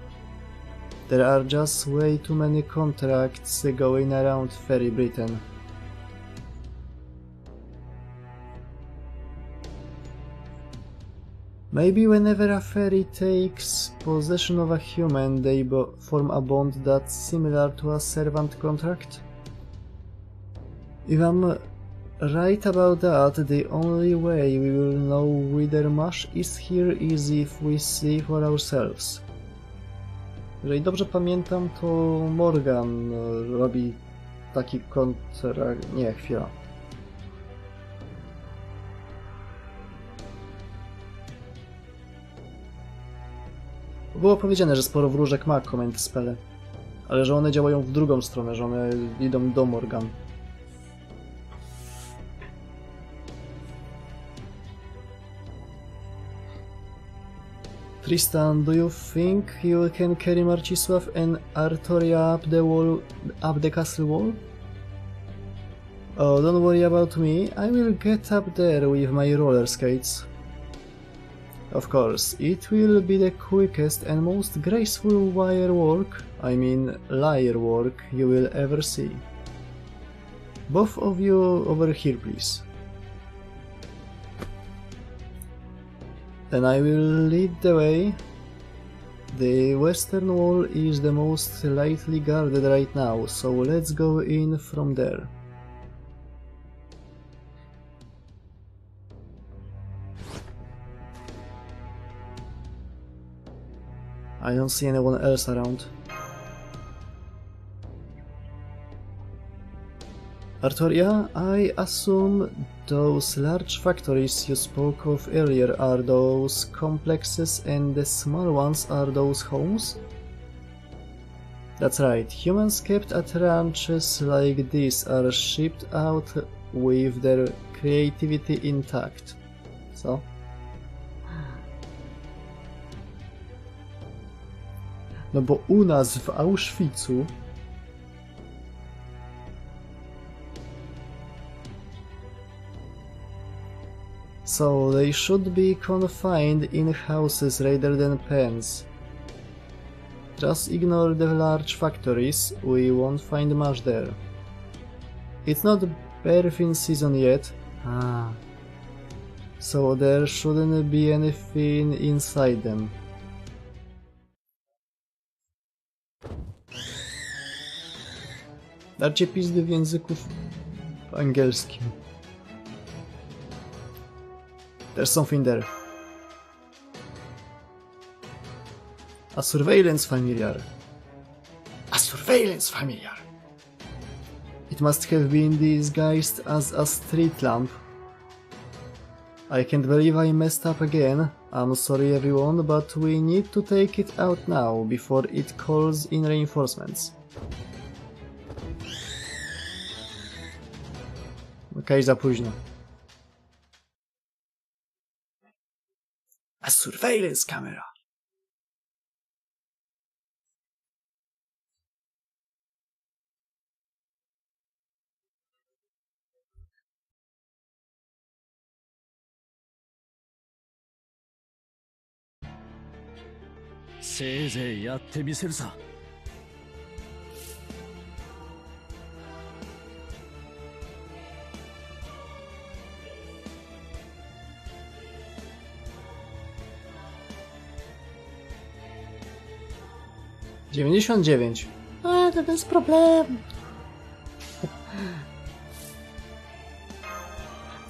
There are just way too many contracts going around Ferry Britain. Maybe whenever a fairy takes possession of a human, they form a bond that's similar to a servant contract? If I'm right about that, the only way we will know whether Mash is here is if we see for ourselves. Jeżeli dobrze pamiętam, to Morgan robi taki kontrakt... Nie, chwila. Było powiedziane, że sporo wróżek ma command spele, ale że one działają w drugą stronę, że one idą do Morgan. Tristan, do you think you can carry Marcisław and Artoria up the castle wall? Oh, don't worry about me, I will get up there with my roller skates. Of course, it will be the quickest and most graceful liar work you will ever see. Both of you over here, please. Then I will lead the way. The western wall is the most lightly guarded right now, so let's go in from there. I don't see anyone else around. Artoria, I assume those large factories you spoke of earlier are those complexes and the small ones are those homes? That's right, humans kept at ranches like this are shipped out with their creativity intact. So? No bo u nas w Auschwitzu so they should be confined in houses rather than pens. Just ignore the large factories, we won't find much there. It's not birthing season yet, so there shouldn't be anything inside them. Darcie pizdy w języku angielskim. There's something there. A surveillance familiar. A surveillance familiar. It must have been disguised as a street lamp. I can't believe I messed up again. I'm sorry everyone, but we need to take it out now before it calls in reinforcements. Okej, za późno. A surveillance camera. Seいぜいやってみせるさ。$99. To bez problemu.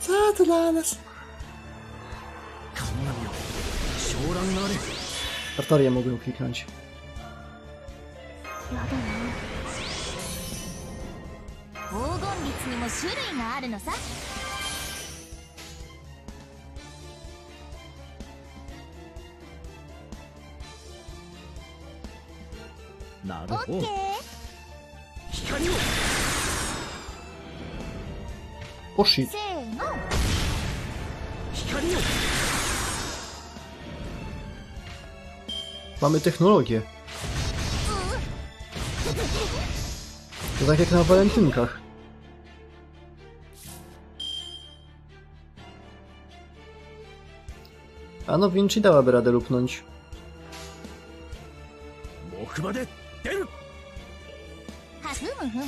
Co to dla nas? Artorię mogłem kliknąć. O shit. Mamy technologię. To tak jak na walentynkach. A no, Vinci dałaby radę lupnąć. 木馬で出る。ふむふむ。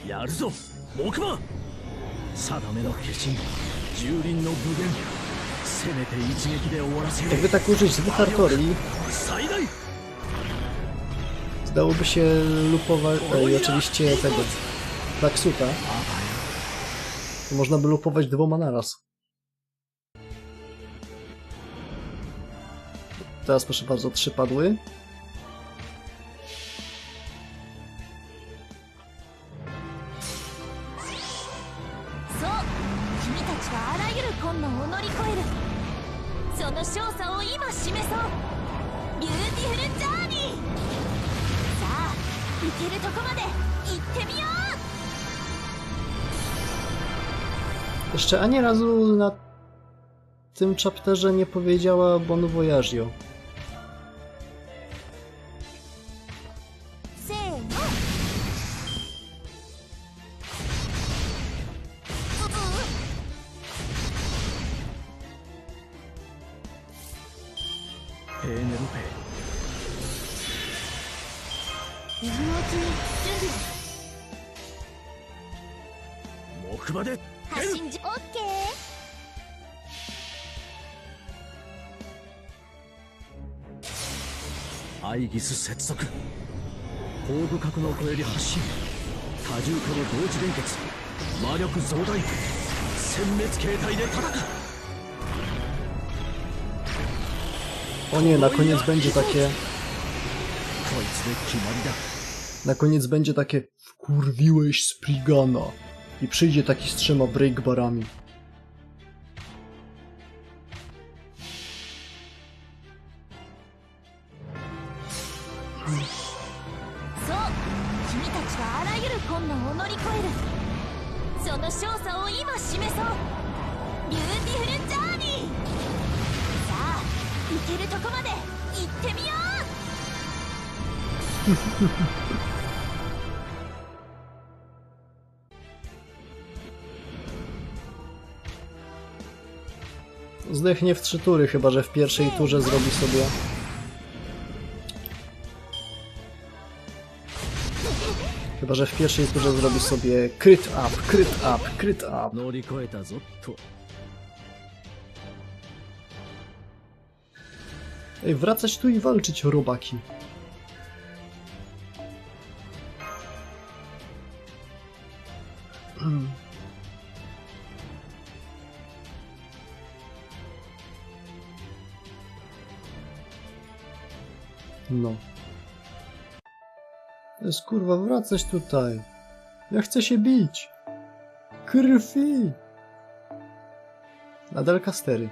やるぞ木馬。定めの化身蹂躙の無限、せめて一撃で終わらせる。 Jakby tak użyć dwóch artorii, 最大。 dałoby się lupować... i oczywiście tego... Daxuta. Można by lupować dwoma naraz. Teraz proszę bardzo, 3 padły. Jeszcze ani razu na tym chapterze nie powiedziała Bon Voyagio.アイギス接続、後部核の超えり発進、多重化の同時連結、魔力増大、殲滅形態で叩く。 O nie, na koniec będzie takie... こいつで決まりだ。 Na koniec będzie takie... Wkurwiłeś Sprigana. I przyjdzie taki z 3 breakbarami. Zdechnie w 3 tury, chyba że w pierwszej turze zrobi sobie... Chyba że w pierwszej turze zrobi sobie crit up, crit up, crit up. 乗り越えたぞと。 Ej, wracać tu i walczyć, robaki. No. To jest kurwa, wracać tutaj. Ja chcę się bić. Krwi. Nadal kastery.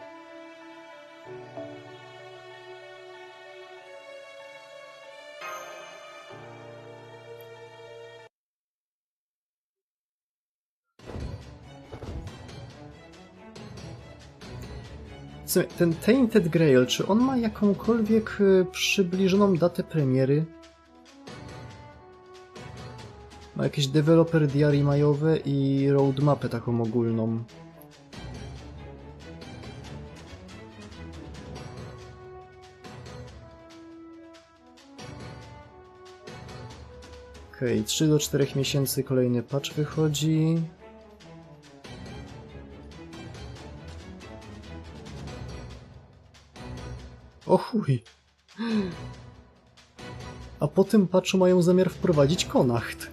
Ten Tainted Grail, czy on ma jakąkolwiek przybliżoną datę premiery? Ma jakieś developer diary majowe i roadmapę taką ogólną. Okej, 3 do 4 miesięcy kolejny patch wychodzi. O chuj! A po tym patchu mają zamiar wprowadzić Konacht.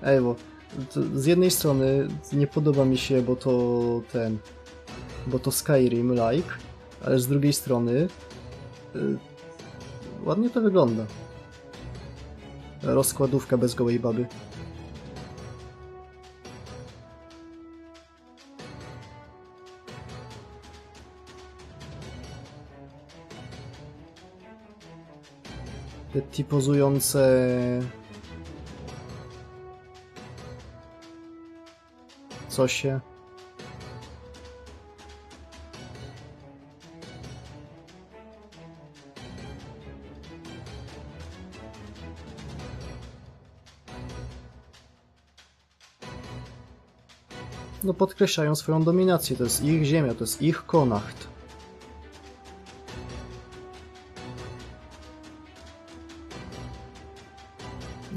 Ej, bo z jednej strony nie podoba mi się, bo to Skyrim-like, ale z drugiej strony ładnie to wygląda. Rozkładówka bez gołej baby. Te pozujące... Cosie. no podkreślają swoją dominację. To jest ich ziemia, to jest ich Konacht.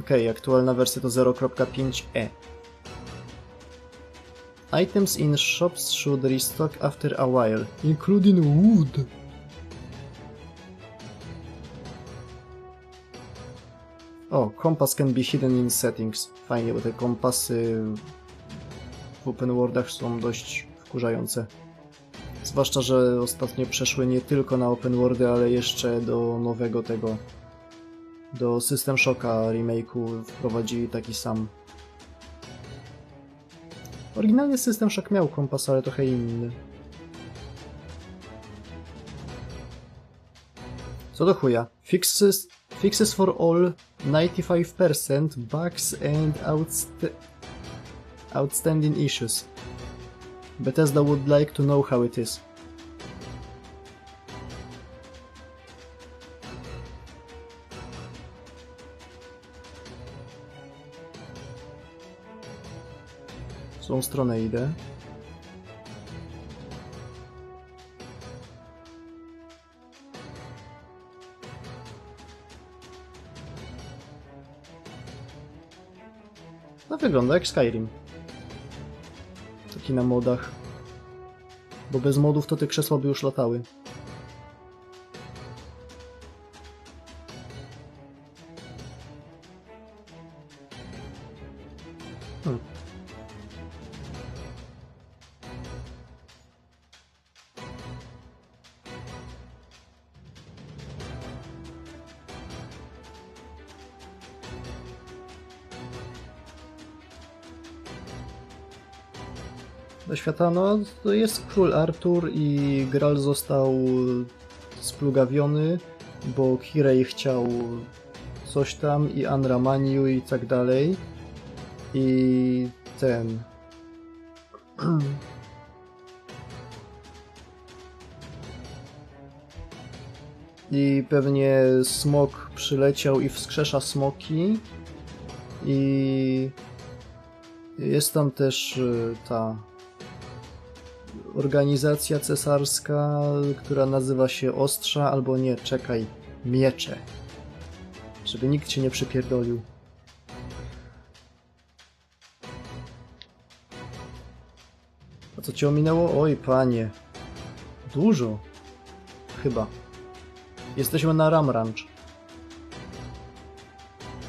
Okej, aktualna wersja to 0.5e. Items in shops should restock after a while, including wood. O, compass can be hidden in settings. Fajnie, bo te kompasy w open worldach są dość wkurzające. Zwłaszcza, że ostatnio przeszły nie tylko na open worldy, ale jeszcze do nowego tego, do System Shocka remake'u wprowadzili taki sam. Oryginalnie System Shock miał kompas, ale trochę inny. Co do chuja? Fixes for all 95% bugs and outstanding issues. Bethesda would like to know how it is. W tą stronę idę. No wygląda jak Skyrim. Taki na modach. Bo bez modów to te krzesła by już latały. Do świata, no to jest król Artur i Graal został splugawiony, bo Kirej chciał coś tam i Anramaniu i tak dalej. I ten... I pewnie smok przyleciał i wskrzesza smoki. I jest tam też ta organizacja cesarska, która nazywa się Ostrza, albo nie, czekaj, Miecze. Żeby nikt się nie przypierdolił. A co cię ominęło? Oj, panie. Dużo. Chyba. Jesteśmy na Ram Ranch.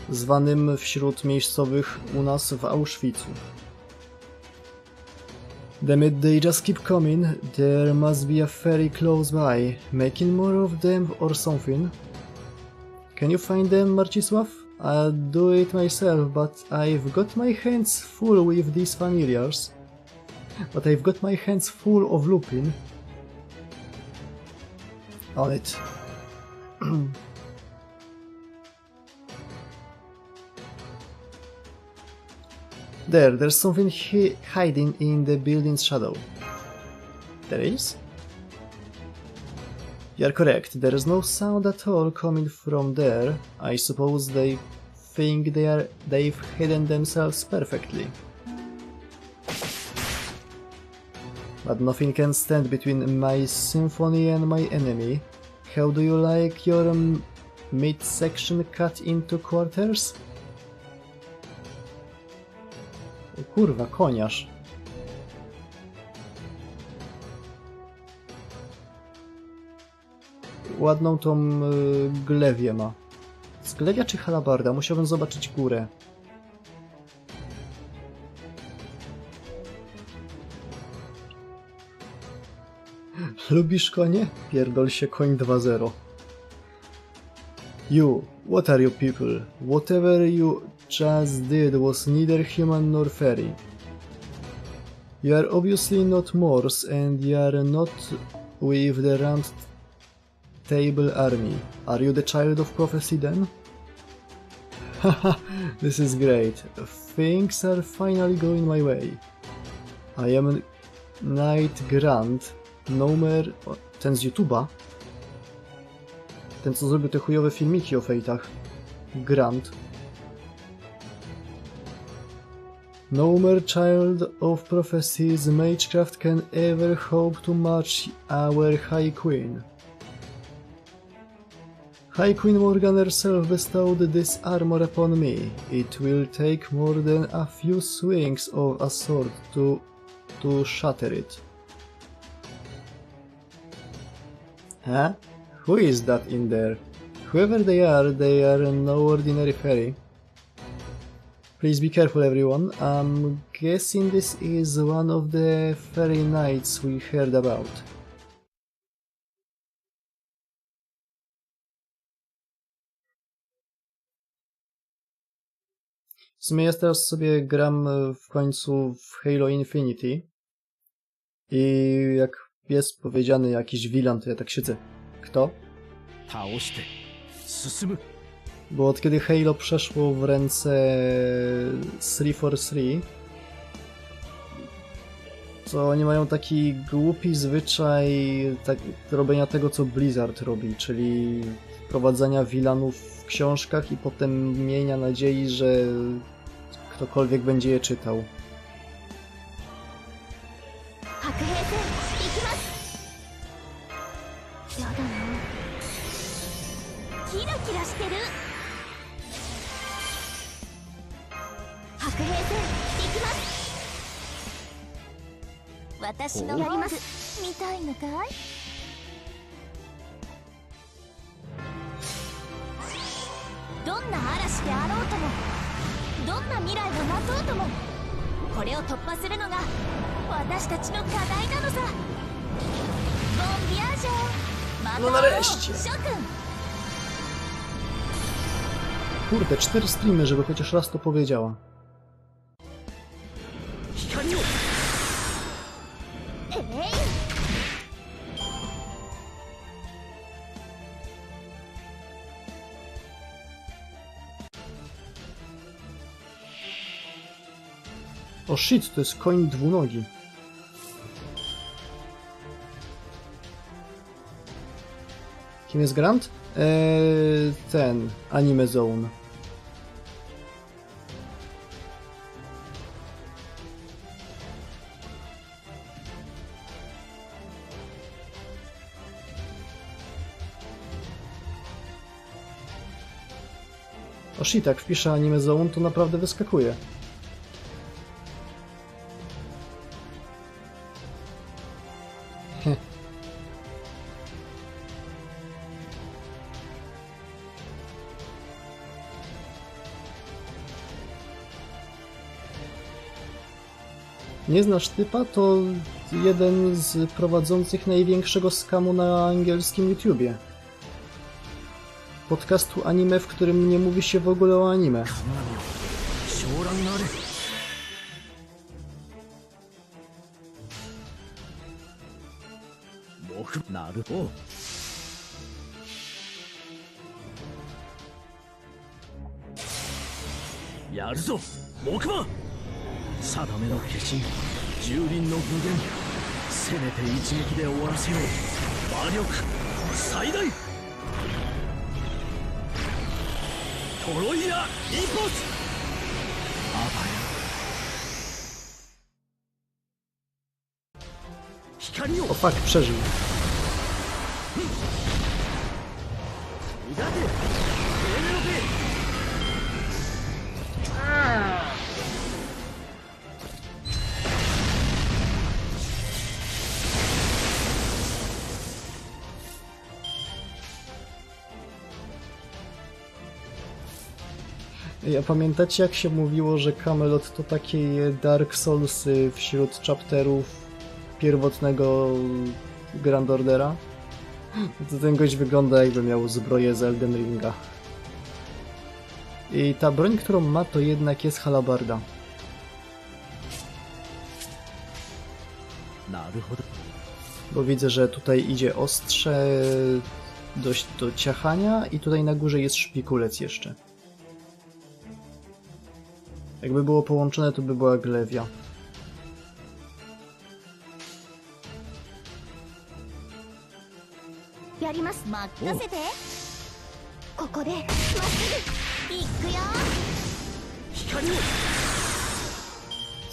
Zwanym wśród miejscowych u nas w Auschwitzu. Damn it, they just keep coming. There must be a ferry close by. Making more of them or something. Can you find them, Marcisław? I'll do it myself, but I've got my hands full with these familiars. But I've got my hands full of Lupin. On it. There's something hiding in the building's shadow. There is? You are correct. There is no sound at all coming from there. I suppose they think they've hidden themselves perfectly. But nothing can stand between my symphony and my enemy. How do you like your midsection cut into quarters? O kurwa, koniarz. Ładną tą glewię ma. Zglewia czy halabarda? Musiałbym zobaczyć górę. Lubisz konie? Pierdol się, koń 2-0. You, what are you people? Whatever you just did was neither human nor fairy. You are obviously not Morse and you are not with the Round Table Army. Are you the child of prophecy then? Haha, this is great. Things are finally going my way. I am Knight Grant. Nomer... Ten z YouTube'a? Ten, co zrobił te chujowe filmiki o fejtach. Grant. No mere child of prophecy's magecraft can ever hope to match our High Queen. High Queen Morgan herself bestowed this armor upon me. It will take more than a few swings of a sword to shatter it. Huh? Who is that in there? Whoever they are no ordinary fairy. Please be careful, everyone. I'm guessing this is one of the fairy knights we heard about. W sumie ja teraz sobie gram w końcu w Halo Infinity i jak jest powiedziany jakiś villain, to ja tak siedzę. Kto? Bo od kiedy Halo przeszło w ręce 343, to oni mają taki głupi zwyczaj robienia tego, co Blizzard robi, czyli wprowadzania villanów w książkach i potem mienia nadziei, że ktokolwiek będzie je czytał. No nareszcie! Kurde, 4 streamy, żeby chociaż raz to powiedziała. O shit, to jest koń dwunogi. Kim jest Grant? Ten, Anime Zone. O shit, jak wpiszę Anime Zone, to naprawdę wyskakuje. Nie znasz typa? To jeden z prowadzących największego skamu na angielskim YouTubie. Podcastu anime, w którym nie mówi się w ogóle o anime. O fuck, przeżył. Ja pamiętacie, jak się mówiło, że Camelot to takie Dark Soulsy wśród chapterów pierwotnego Grand Ordera? To ten gość wygląda, jakby miał zbroję z Elden Ringa. I ta broń, którą ma, to jednak jest halabarda. Bo widzę, że tutaj idzie ostrze dość do ciachania i tutaj na górze jest szpikulec jeszcze. Jakby było połączone, to by była glewia.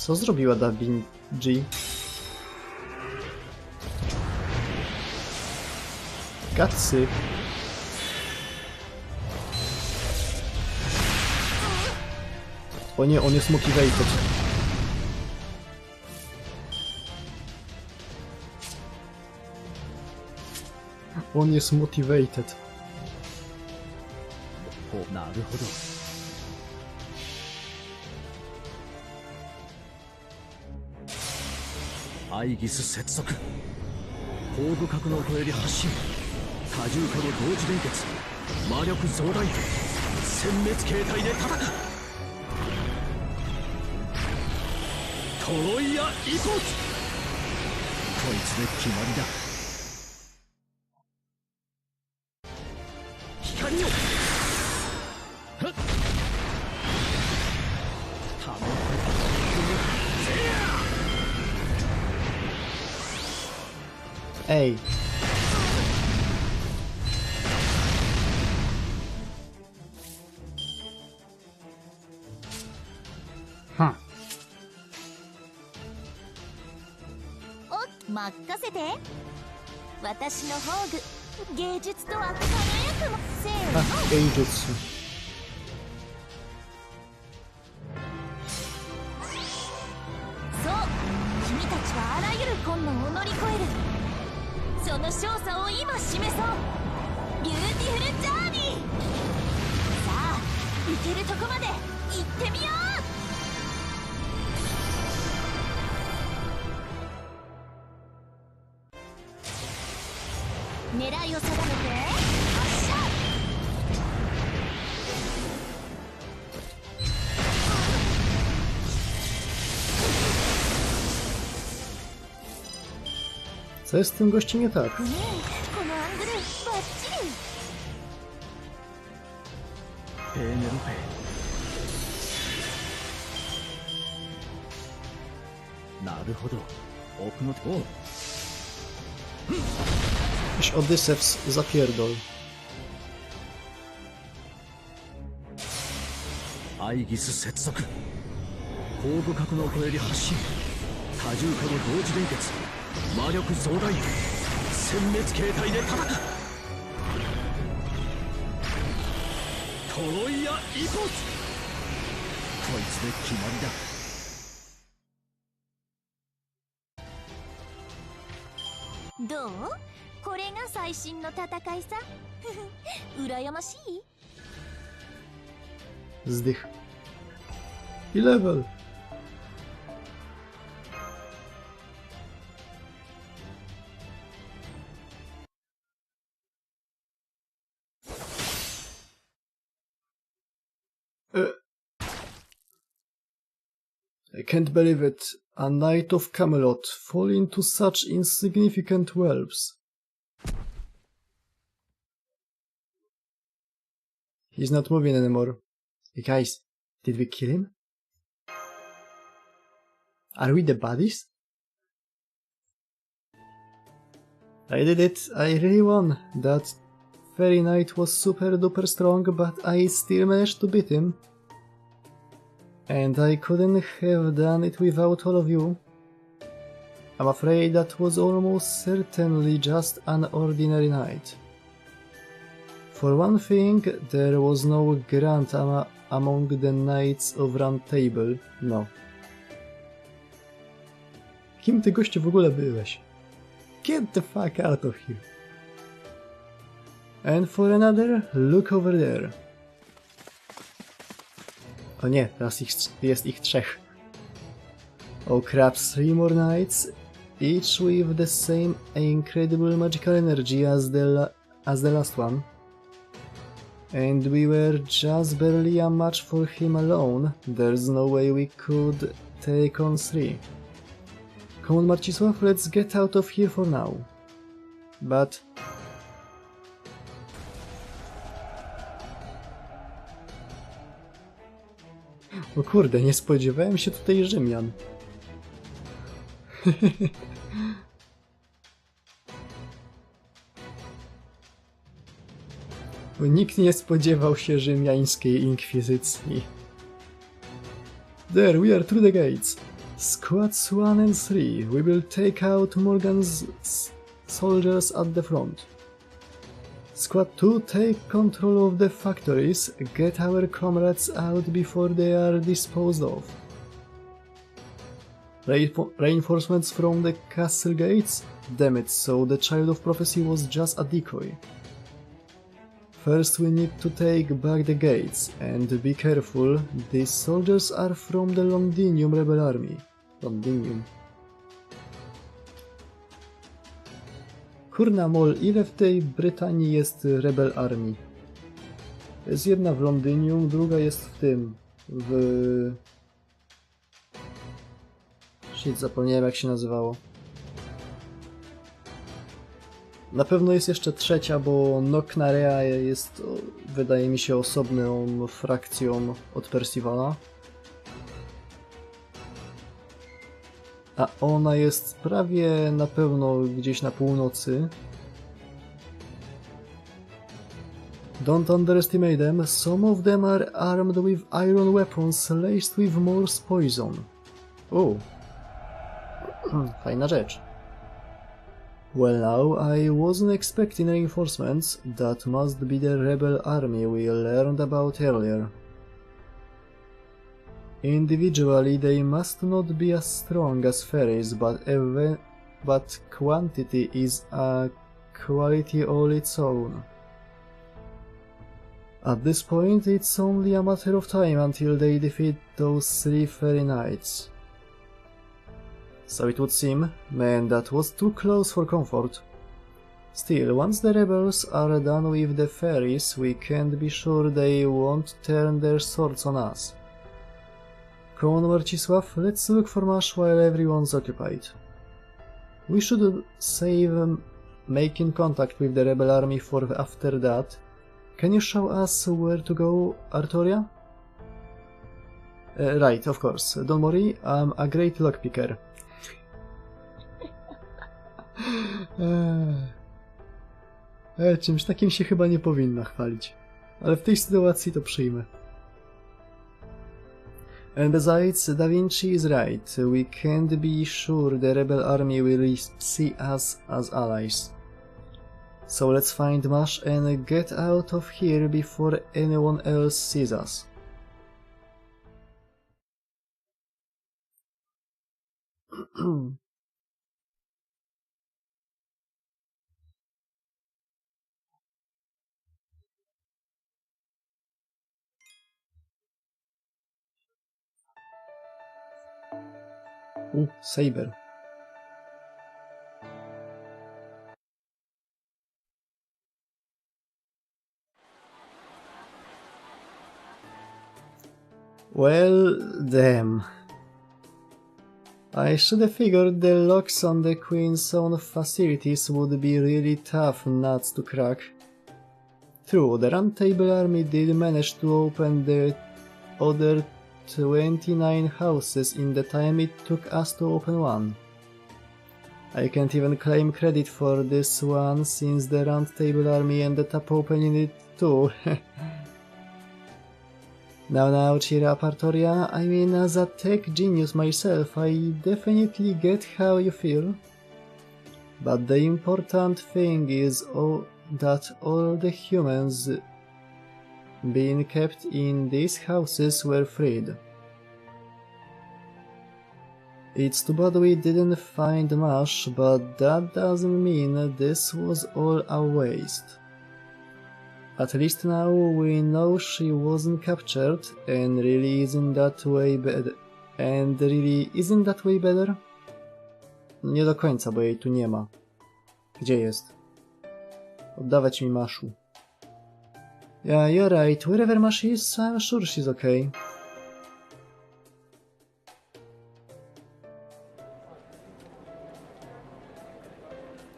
Co zrobiła Da Vinci? Kacy. O nie, on jest motivated. On jest motivated. なるほど。アイギス接続。高部格納庫より発進。多重化の同時連結。魔力増大。殲滅形態で叩く。トロイヤイコーツ。こいつで決まりだ。光を。Ej.お、任せて。私の宝具、芸術とは輝くも。せーの。Geijutsu. そう、君たちはあらゆる困難を乗り越える。その勝者を今示そう。ビューティフルジャーニー。さあ、行けるとこまで行ってみよう。狙いを定めて発射。Co jest z tym gościem nie tak? このアングルバッチリ。ペーネロペ。なるほど。奥のお。Jakiś Odysews zapierdol. アイギス接続。高部格納庫より発進。多重化の同時連結。魔力増大。殲滅形態で叩く。トロイヤイコーツ。こいつで決まりだ。どう？これが最新の戦いさ。羨ましい。 Zdych. I level. I can't believe it. A knight of Camelot fall into such insignificant whelps. He's not moving anymore. Hey guys, did we kill him? Are we the baddies? I did it, I really won. That fairy knight was super duper strong, but I still managed to beat him. And I couldn't have done it without all of you. I'm afraid that was almost certainly just an ordinary night. For one thing, there was no grant among the Knights of Round Table. No. Kim ty gościu w ogóle byłeś? Get the fuck out of here. And for another, look over there. O nie, teraz jest ich trzech. Oh crap, 3 more knights, each with the same incredible magical energy as the last one. And we were just barely a match for him alone. There's no way we could take on 3. Come on, Marcisław, let's get out of here for now. But... O kurde, nie spodziewałem się tutaj Rzymian. Bo nikt nie spodziewał się rzymiańskiej inkwizycji. There, we are through the gates. Squads 1 and 3, we will take out Morgan's soldiers at the front. Squad 2, take control of the factories, get our comrades out before they are disposed of. Reinforcements from the castle gates? Damn it, so the Child of Prophecy was just a decoy. First we need to take back the gates, and be careful, these soldiers are from the Londinium rebel army. Londinium. Kurna mol, ile w tej Brytanii jest rebel army? Jest jedna w Londynium, druga jest w tym, Shit, zapomniałem jak się nazywało. Na pewno jest jeszcze trzecia, bo Noknarea jest, wydaje mi się, osobną frakcją od Percivala. A ona jest prawie na pewno gdzieś na północy. Don't underestimate them. Some of them are armed with iron weapons laced with Morse poison. Fajna rzecz. Well now, I wasn't expecting reinforcements. That must be the rebel army we learned about earlier. Individually, they must not be as strong as fairies, but quantity is a quality all its own. At this point, it's only a matter of time until they defeat those 3 fairy knights. So it would seem, man, that was too close for comfort. Still, once the rebels are done with the fairies, we can't be sure they won't turn their swords on us. Come on, Marcisław, let's look for Mash while everyone's occupied. We should save making contact with the rebel army for after that. Can you show us where to go, Artoria? Right, of course. Don't worry, I'm a great lockpicker. Czymś takim się chyba nie powinna chwalić. Ale w tej sytuacji to przyjmę. And besides, Da Vinci is right. We can't be sure the rebel army will see us as allies. So let's find Mash and get out of here before anyone else sees us. Saber. Well, damn. I should have figured the locks on the Queen's own facilities would be really tough nuts to crack. True, the Round Table army did manage to open the other 29 houses in the time it took us to open one. I can't even claim credit for this one since the Round Table army ended up opening it too. Now, cheer up, Artoria. I mean, as a tech genius myself, I definitely get how you feel. But the important thing is that all the humans being kept in these houses were freed. It's too bad we didn't find Mash, but that doesn't mean this was all a waste. At least now we know she wasn't captured, and really isn't that way better. Nie do końca, bo jej tu nie ma. Gdzie jest? Oddawać mi Maszu. Yeah, you're right. Wherever Mash is, I'm sure she's okay.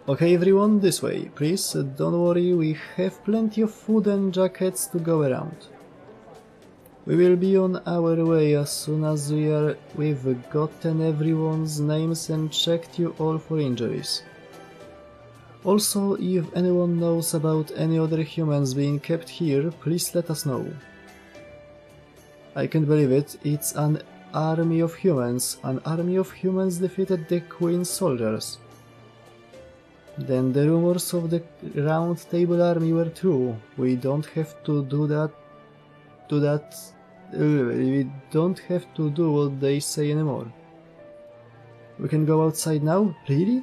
Okay, everyone, this way, please. Don't worry, we have plenty of food and jackets to go around. We will be on our way as soon as we've gotten everyone's names and checked you all for injuries. Also, if anyone knows about any other humans being kept here, please let us know. I can't believe it, it's an army of humans. An army of humans defeated the Queen's soldiers. Then the rumors of the Round Table Army were true. We don't have to do we don't have to do what they say anymore. We can go outside now? Really?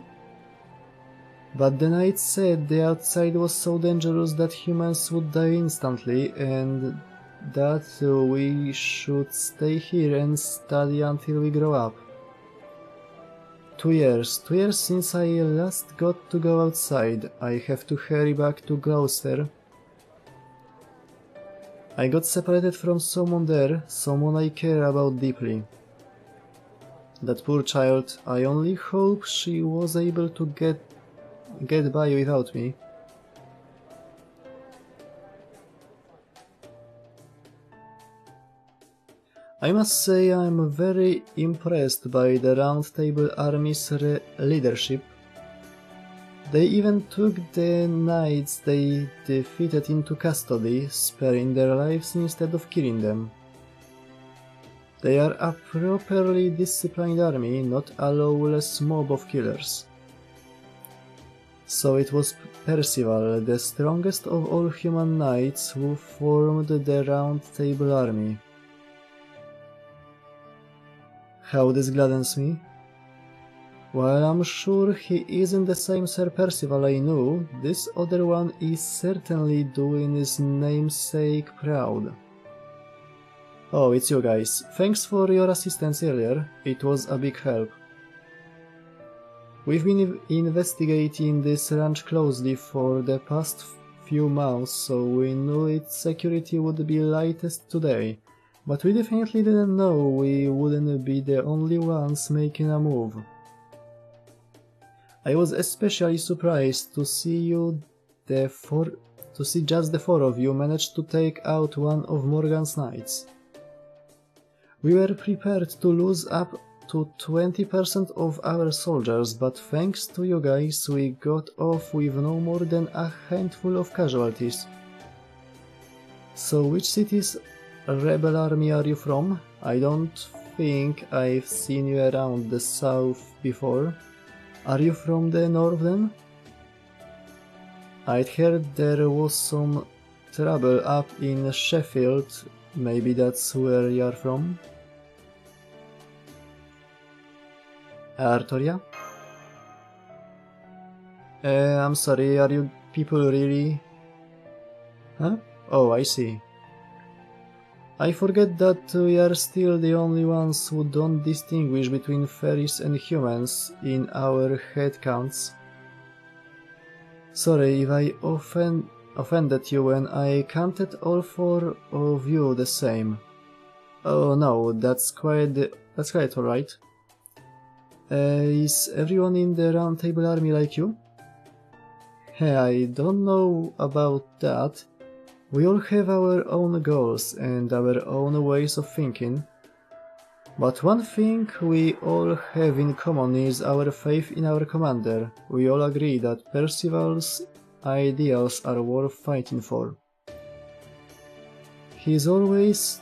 But the knight said the outside was so dangerous that humans would die instantly, and that we should stay here and study until we grow up. 2 years. 2 years since I last got to go outside. I have to hurry back to Gloucester. I got separated from someone there, someone I care about deeply. That poor child, I only hope she was able to get by without me. I must say I'm very impressed by the Round Table Army's leadership. They even took the knights they defeated into custody, sparing their lives instead of killing them. They are a properly disciplined army, not a lawless mob of killers. So it was Percival, the strongest of all human knights, who formed the Round Table Army. How this gladdens me. While I'm sure he isn't the same Sir Percival I knew, this other one is certainly doing his namesake proud. Oh, it's you guys. Thanks for your assistance earlier, it was a big help. We've been investigating this ranch closely for the past few months, so we knew its security would be lightest today. But we definitely didn't know we wouldn't be the only ones making a move. I was especially surprised to see just the 4 of you manage to take out one of Morgan's knights. We were prepared to lose up to 20% of our soldiers, but thanks to you guys we got off with no more than a handful of casualties. So which city's rebel army are you from? I don't think I've seen you around the south before. Are you from the north then? I'd heard there was some trouble up in Sheffield, maybe that's where you're from? Artoria? I'm sorry, are you people really... Huh? Oh, I see. I forget that we are still the only ones who don't distinguish between fairies and humans in our head counts. Sorry if I offended you when I counted all 4 of you the same. Oh no, that's quite alright. Is everyone in the Round Table Army like you? I don't know about that. We all have our own goals and our own ways of thinking. But one thing we all have in common is our faith in our commander. We all agree that Percival's ideals are worth fighting for. He's always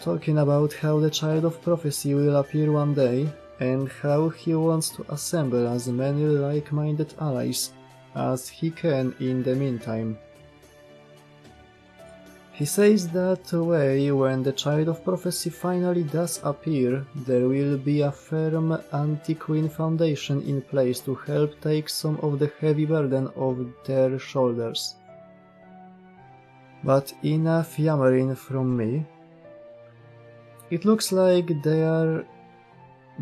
talking about how the Child of Prophecy will appear one day, and how he wants to assemble as many like-minded allies as he can in the meantime. He says that way when the Child of Prophecy finally does appear, there will be a firm anti-Queen foundation in place to help take some of the heavy burden off their shoulders. But enough yammering from me. It looks like they are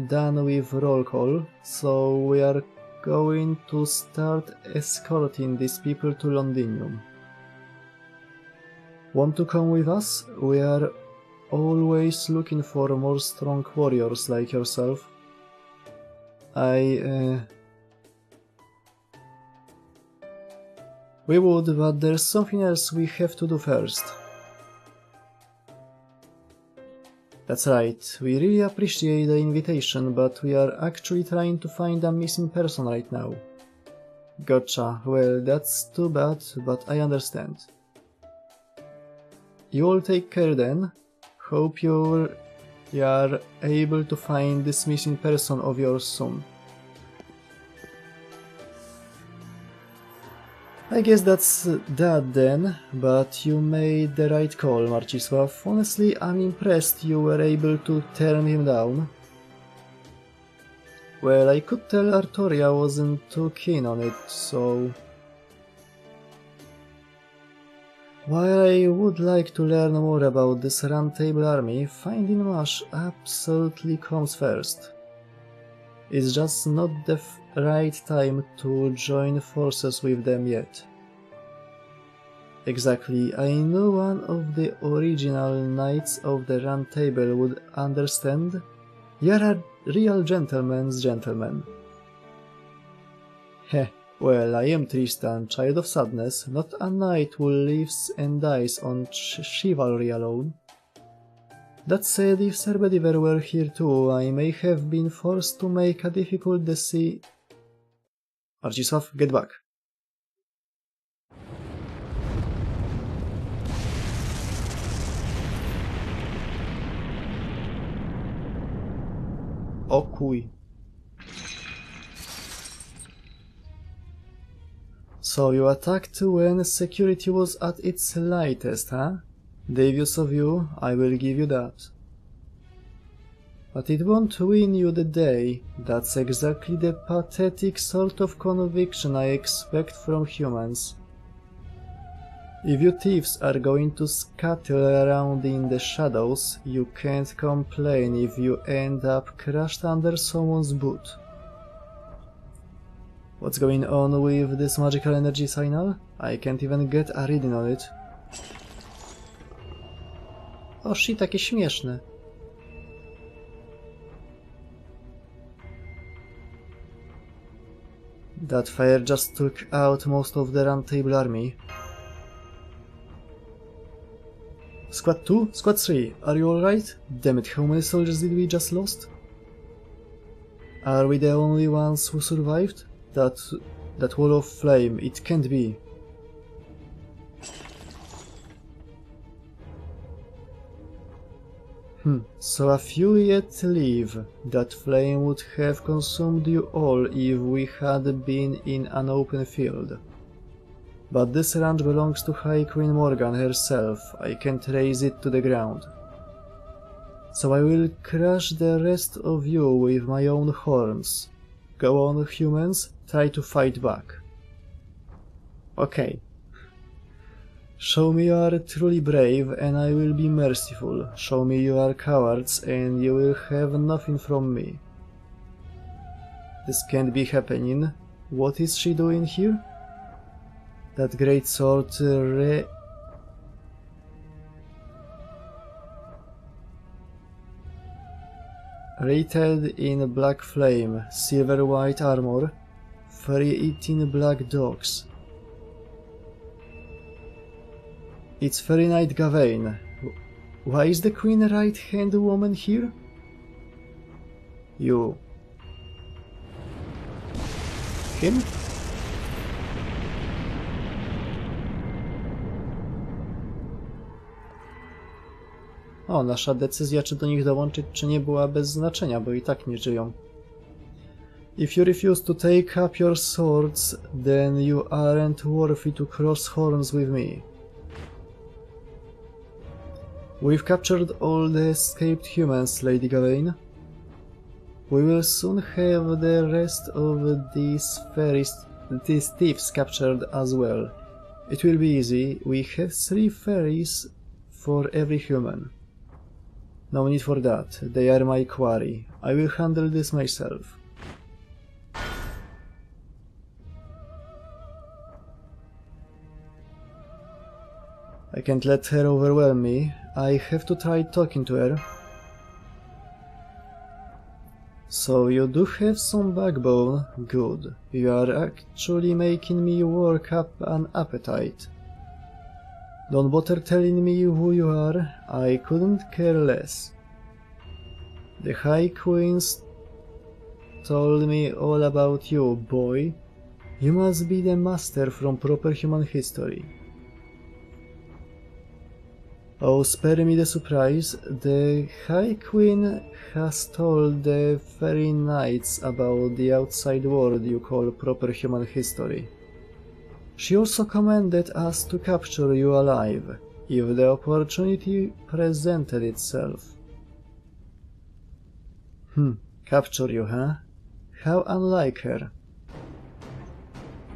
done with roll call, so we are going to start escorting these people to Londinium. Want to come with us? We are always looking for more strong warriors like yourself. We would, but there's something else we have to do first. That's right, we really appreciate the invitation, but we are actually trying to find a missing person right now. Gotcha, well that's too bad, but I understand. You all take care then. Hope you're you are able to find this missing person of yours soon. I guess that's that then, but you made the right call, Marcisław. Honestly, I'm impressed you were able to turn him down. Well, I could tell Artoria wasn't too keen on it, so... While I would like to learn more about this Roundtable army, finding Mash absolutely comes first. It's just not the right time to join forces with them yet. Exactly, I know one of the original Knights of the Round Table would understand. You're a real gentleman's gentleman. Heh, well, I am Tristan, Child of Sadness, not a knight who lives and dies on chivalry alone. That said, if Sir Bediver were here too, I may have been forced to make a difficult decision. Marcisław, get back. O kuj. So you attacked when security was at its lightest, huh? Devious of you, I will give you that. But it won't win you the day. That's exactly the pathetic sort of conviction I expect from humans. If you thieves are going to scuttle around in the shadows, you can't complain if you end up crushed under someone's boot. What's going on with this magical energy signal? I can't even get a reading on it. O shit, takie śmieszne. That fire just took out most of the Roundtable army. Squad 2? Squad 3, are you alright? Damn it, how many soldiers did we just lost? Are we the only ones who survived? That wall of flame, it can't be. So a few yet live. That flame would have consumed you all if we had been in an open field. But this ranch belongs to High Queen Morgan herself. I can't raze it to the ground. So I will crush the rest of you with my own horns. Go on, humans, try to fight back. Okay. Show me you are truly brave and I will be merciful. Show me you are cowards and you will have nothing from me. This can't be happening. What is she doing here? That great sword rated in black flame, silver white armor, 318 black dogs. It's Fairy Knight Gawain. Why is the Queen right-hand woman here? You. Him? O, nasza decyzja, czy do nich dołączyć, czy nie, była bez znaczenia, bo i tak nie żyją. If you refuse to take up your swords, then you aren't worthy to cross horns with me. We've captured all the escaped humans, Lady Gawain. We will soon have the rest of these thieves captured as well. It will be easy. We have 3 fairies for every human. No need for that. They are my quarry. I will handle this myself. I can't let her overwhelm me. I have to try talking to her. So you do have some backbone. Good. You are actually making me work up an appetite. Don't bother telling me who you are. I couldn't care less. The High Queens told me all about you, boy. You must be the master from proper human history. Oh, spare me the surprise. The High Queen has told the fairy knights about the outside world you call proper human history. She also commanded us to capture you alive, if the opportunity presented itself. Capture you, huh? How unlike her.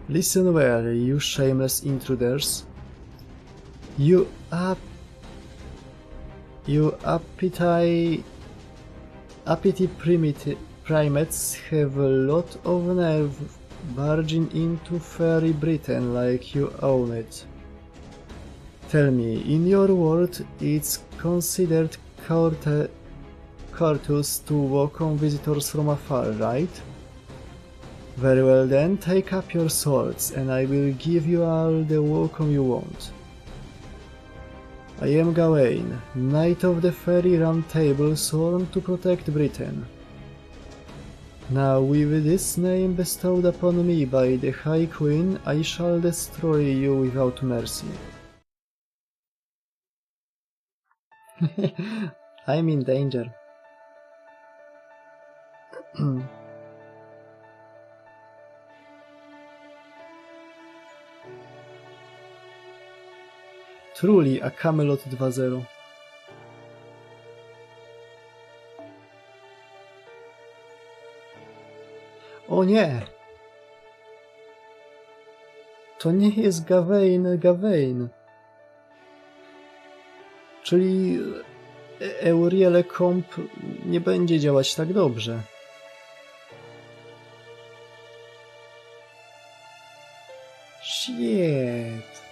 Listen well, you shameless intruders. You appetite primates have a lot of nerve barging into fairy Britain like you own it. Tell me, in your world it's considered courteous to welcome visitors from afar, right? Very well then, take up your swords and I will give you all the welcome you want. I am Gawain, Knight of the Fairy Round Table sworn to protect Britain. Now, with this name bestowed upon me by the High Queen, I shall destroy you without mercy. I'm in danger. Truly a Camelot 2.0. O nie! To nie jest Gawain. Czyli Euriele Comp nie będzie działać tak dobrze. Shit.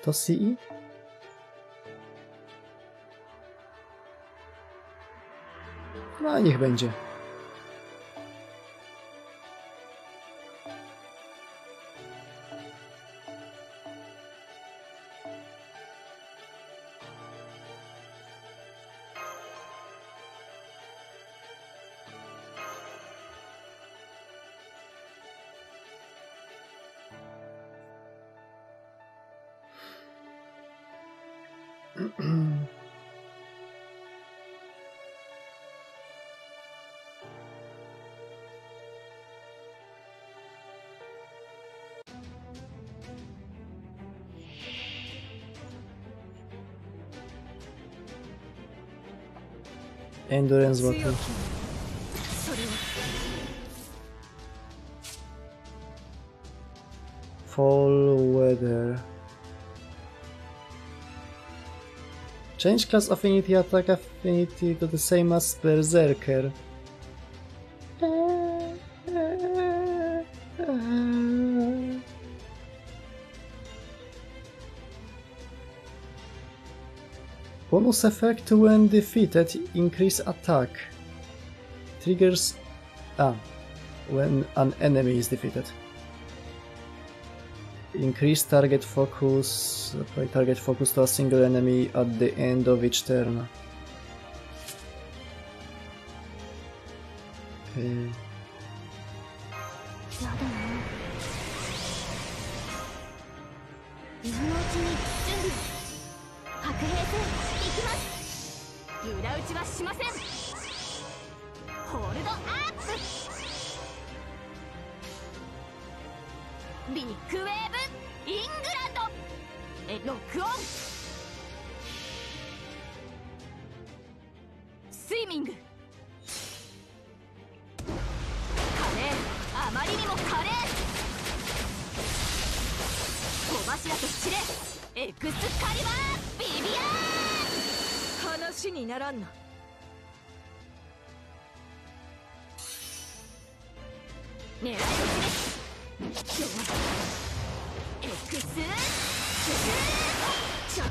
To CE? No, niech będzie. Endurance battle. Fall weather. Change class affinity attack affinity to the same as Berserker. Bonus effect when defeated, increase attack. Triggers... when an enemy is defeated. Increase target focus... apply target focus to a single enemy at the end of each turn. Okay.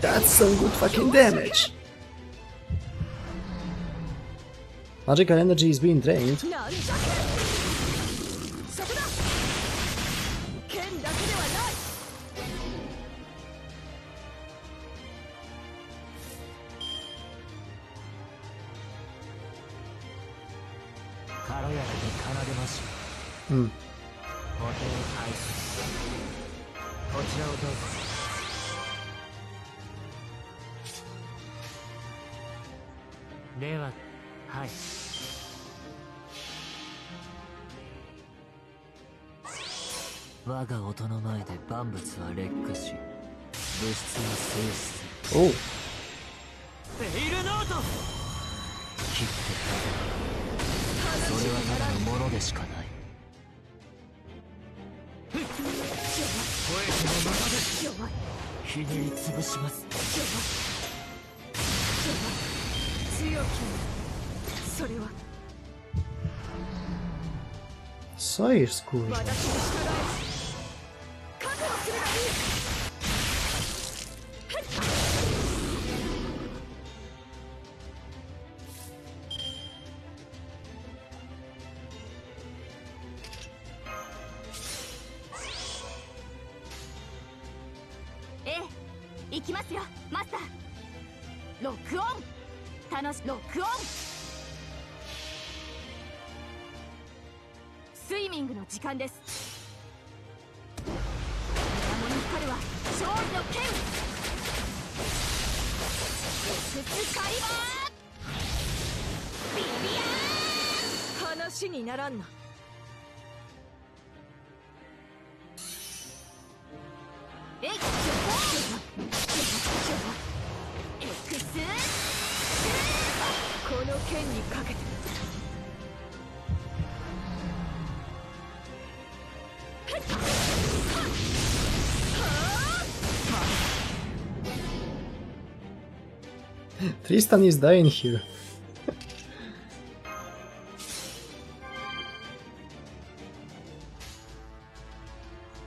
That's some good fucking damage! Magical energy is being drained. うん。お手を拝借。こちらをどうぞ。では、はい。我が音の前で万物は劣化し、物質が静止する。おう。フェイルノート。切って立てば、それはただのものでしかない。声の中でひねり潰します。強きそれは Sai scusa. 私に従え覚悟するがいい。行きますよマスター。ロックオン。楽しロックオン。スイミングの時間です。水面に光るは勝利の剣。エクスカリバービビアー。話にならんな。エクスこの剣にかけてTristan is dying here.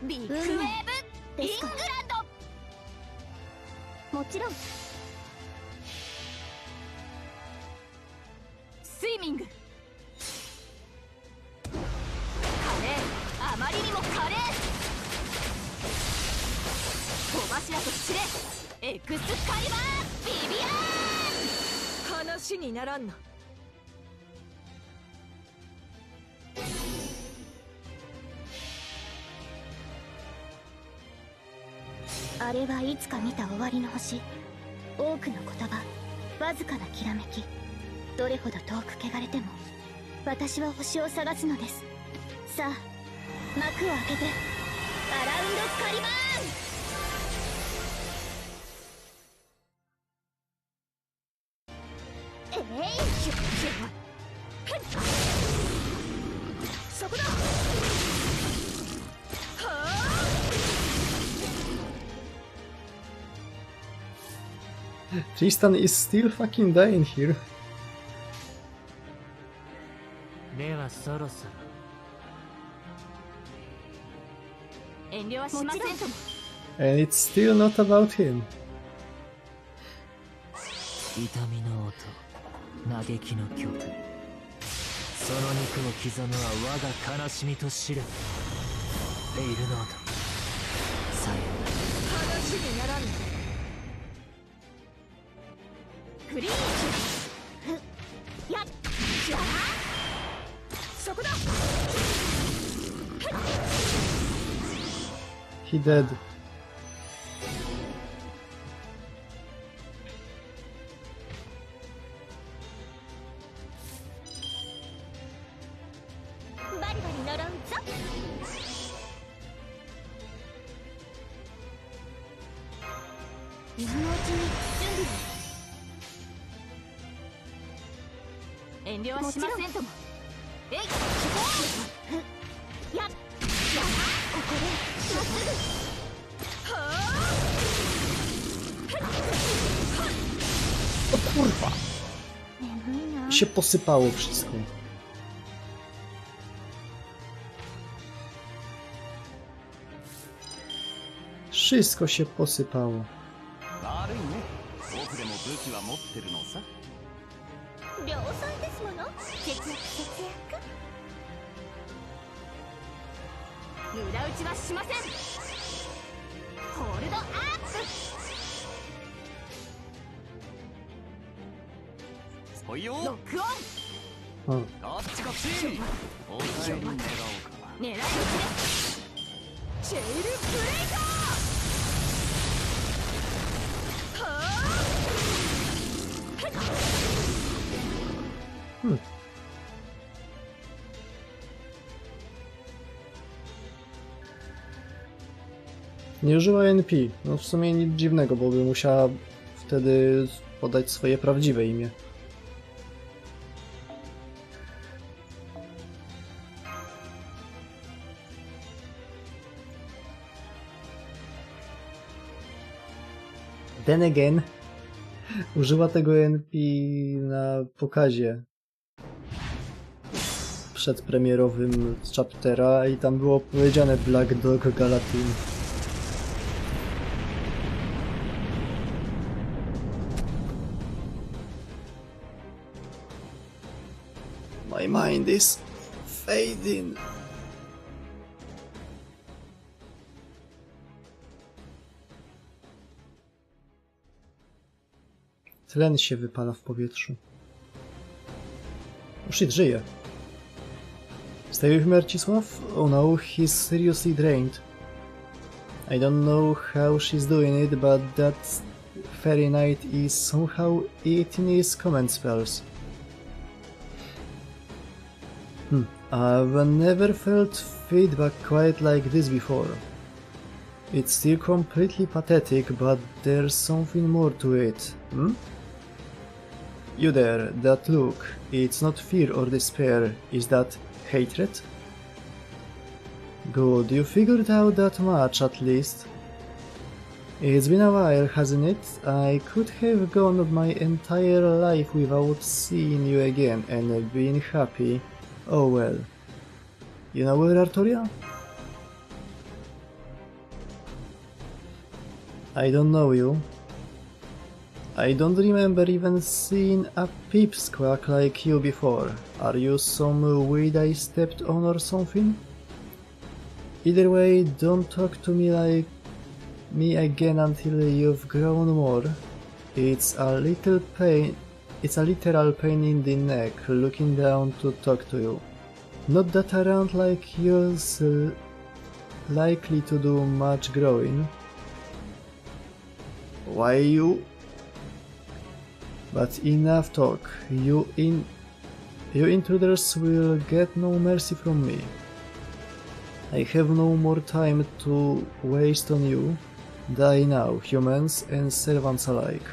ビッグウェーブイングランド。もちろんスイミング。華麗、あまりにも華麗。小柱と知れエクスカリバービビアーン。話にならんな。あれはいつか見た終わりの星。多くの言葉、わずかなきらめき。どれほど遠く汚れても私は星を探すのです。さあ幕を開けてアラウンドカリバーン。そこだ。 Tristan is still fucking dying here. ではそろそろ。遠慮はしませんとも。 And it's still not about him. 痛みの音、嘆きの曲。その肉を刻むは我が悲しみと知れ。フェイルノート。さよ話にならんな。フリーやっそこだ。 He dead. バリバリ呪うぞ。今のうちに準備を。遠慮はしませんとも。えい、やっ、ここでまっすぐ。 O kurwa! 眠いな。 się posypało wszystko. Wszystko się posypało. 悪いね。僕でも武器は持ってるのさ。量産ですもの。節約節約。裏打ちはしません。ホールドアップ。ほいよ。ロックオン。うん。こっちこっち。お互いに狙おうか。狙い撃ちね。シェイルブレイカー。はあ。Nie użyła NP. No w sumie nic dziwnego, bo by musiała wtedy podać swoje prawdziwe imię. Then again, użyła tego NP na pokazie przedpremierowym chaptera i tam było powiedziane Black Dog Galatin. My mind is fading. Tlen się wypala w powietrzu. Oh shit, żyje. Stay with Marcisław? Oh no, he's seriously drained. I don't know how she's doing it, but that fairy knight is somehow eating his command spells. I've never felt feedback quite like this before. It's still completely pathetic, but there's something more to it, You there, that look, it's not fear or despair, is that hatred? Good, you figured out that much at least. It's been a while, hasn't it? I could have gone my entire life without seeing you again and being happy. Oh well. You know where, Artoria? I don't know you. I don't remember even seeing a pipsqueak like you before. Are you some weed I stepped on or something? Either way, don't talk to me like me again until you've grown more. It's a little pain. It's a literal pain in the neck looking down to talk to you. Not that around like yours likely to do much growing. Why you? But enough talk. You intruders will get no mercy from me. I have no more time to waste on you. Die now, humans and servants alike.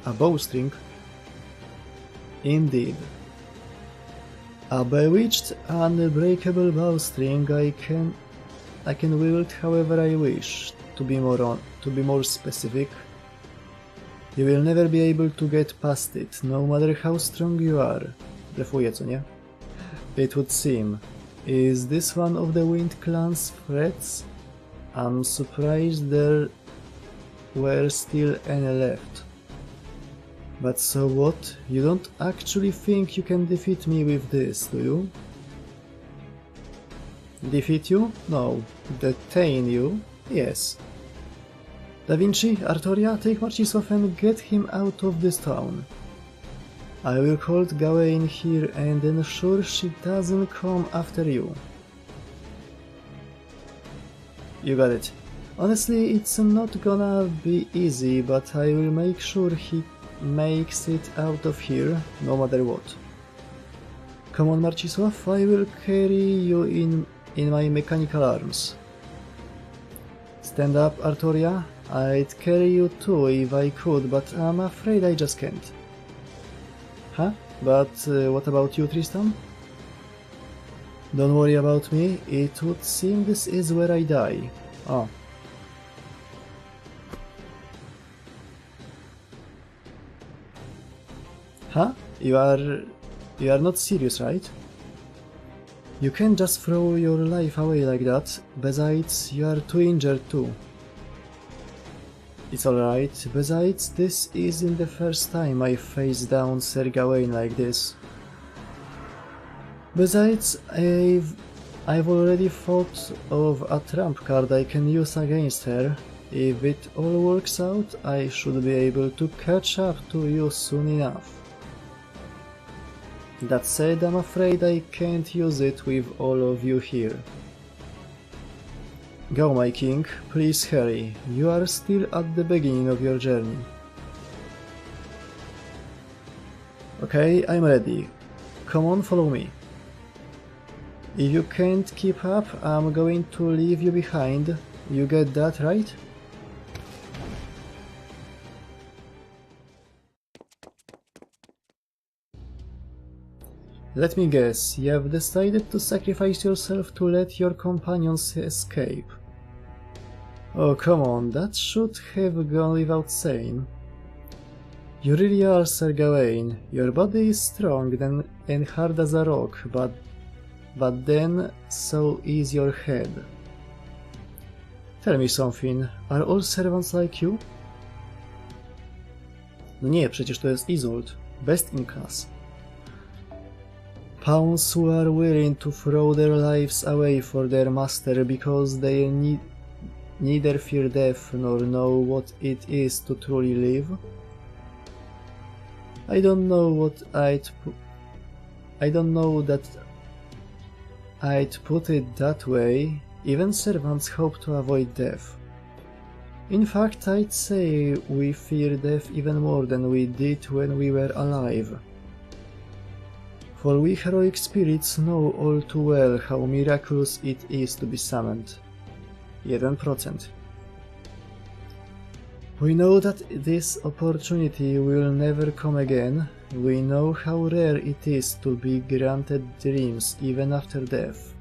A bowstring? Indeed. A bewitched, unbreakable bowstring I can wield however I wish. To be more specific, you will never be able to get past it, no matter how strong you are. Blefuję, co nie? It would seem. Is this one of the Wind Clan's threats? I'm surprised there were still any left. But so what? You don't actually think you can defeat me with this, do you? Defeat you? No. Detain you? Yes. Da Vinci, Artoria, take Marcisław and get him out of this town. I will hold Gawain here and ensure she doesn't come after you. You got it. Honestly, it's not gonna be easy, but I will make sure he makes it out of here, no matter what. Come on, Marcisław, I will carry you in my mechanical arms. Stand up, Artoria. I'd carry you too if I could, but I'm afraid I just can't. Huh? But what about you, Tristan? Don't worry about me. It would seem this is where I die. Oh. Huh? You are not serious, right? You can't just throw your life away like that. Besides, you are too injured too. It's alright. Besides, this isn't the first time I face down Sir Gawain like this. Besides, I've already thought of a trump card I can use against her. If it all works out, I should be able to catch up to you soon enough. That said, I'm afraid I can't use it with all of you here. Go, my king, please hurry. You are still at the beginning of your journey. Okay, I'm ready. Come on, follow me. If you can't keep up, I'm going to leave you behind. You get that, right? Let me guess, you have decided to sacrifice yourself to let your companions escape. Oh, come on, that should have gone without saying. You really are, Sir Gawain. Your body is strong and hard as a rock, but then so is your head. Tell me something, are all servants like you? No nie, przecież to jest Isolde, best in class. Pawns who are willing to throw their lives away for their master because they neither fear death nor know what it is to truly live? I don't know that I'd put it that way. Even servants hope to avoid death. In fact, I'd say we fear death even more than we did when we were alive. For we heroic spirits know all too well how miraculous it is to be summoned. 1%. We know that this opportunity will never come again. We know how rare it is to be granted dreams even after death.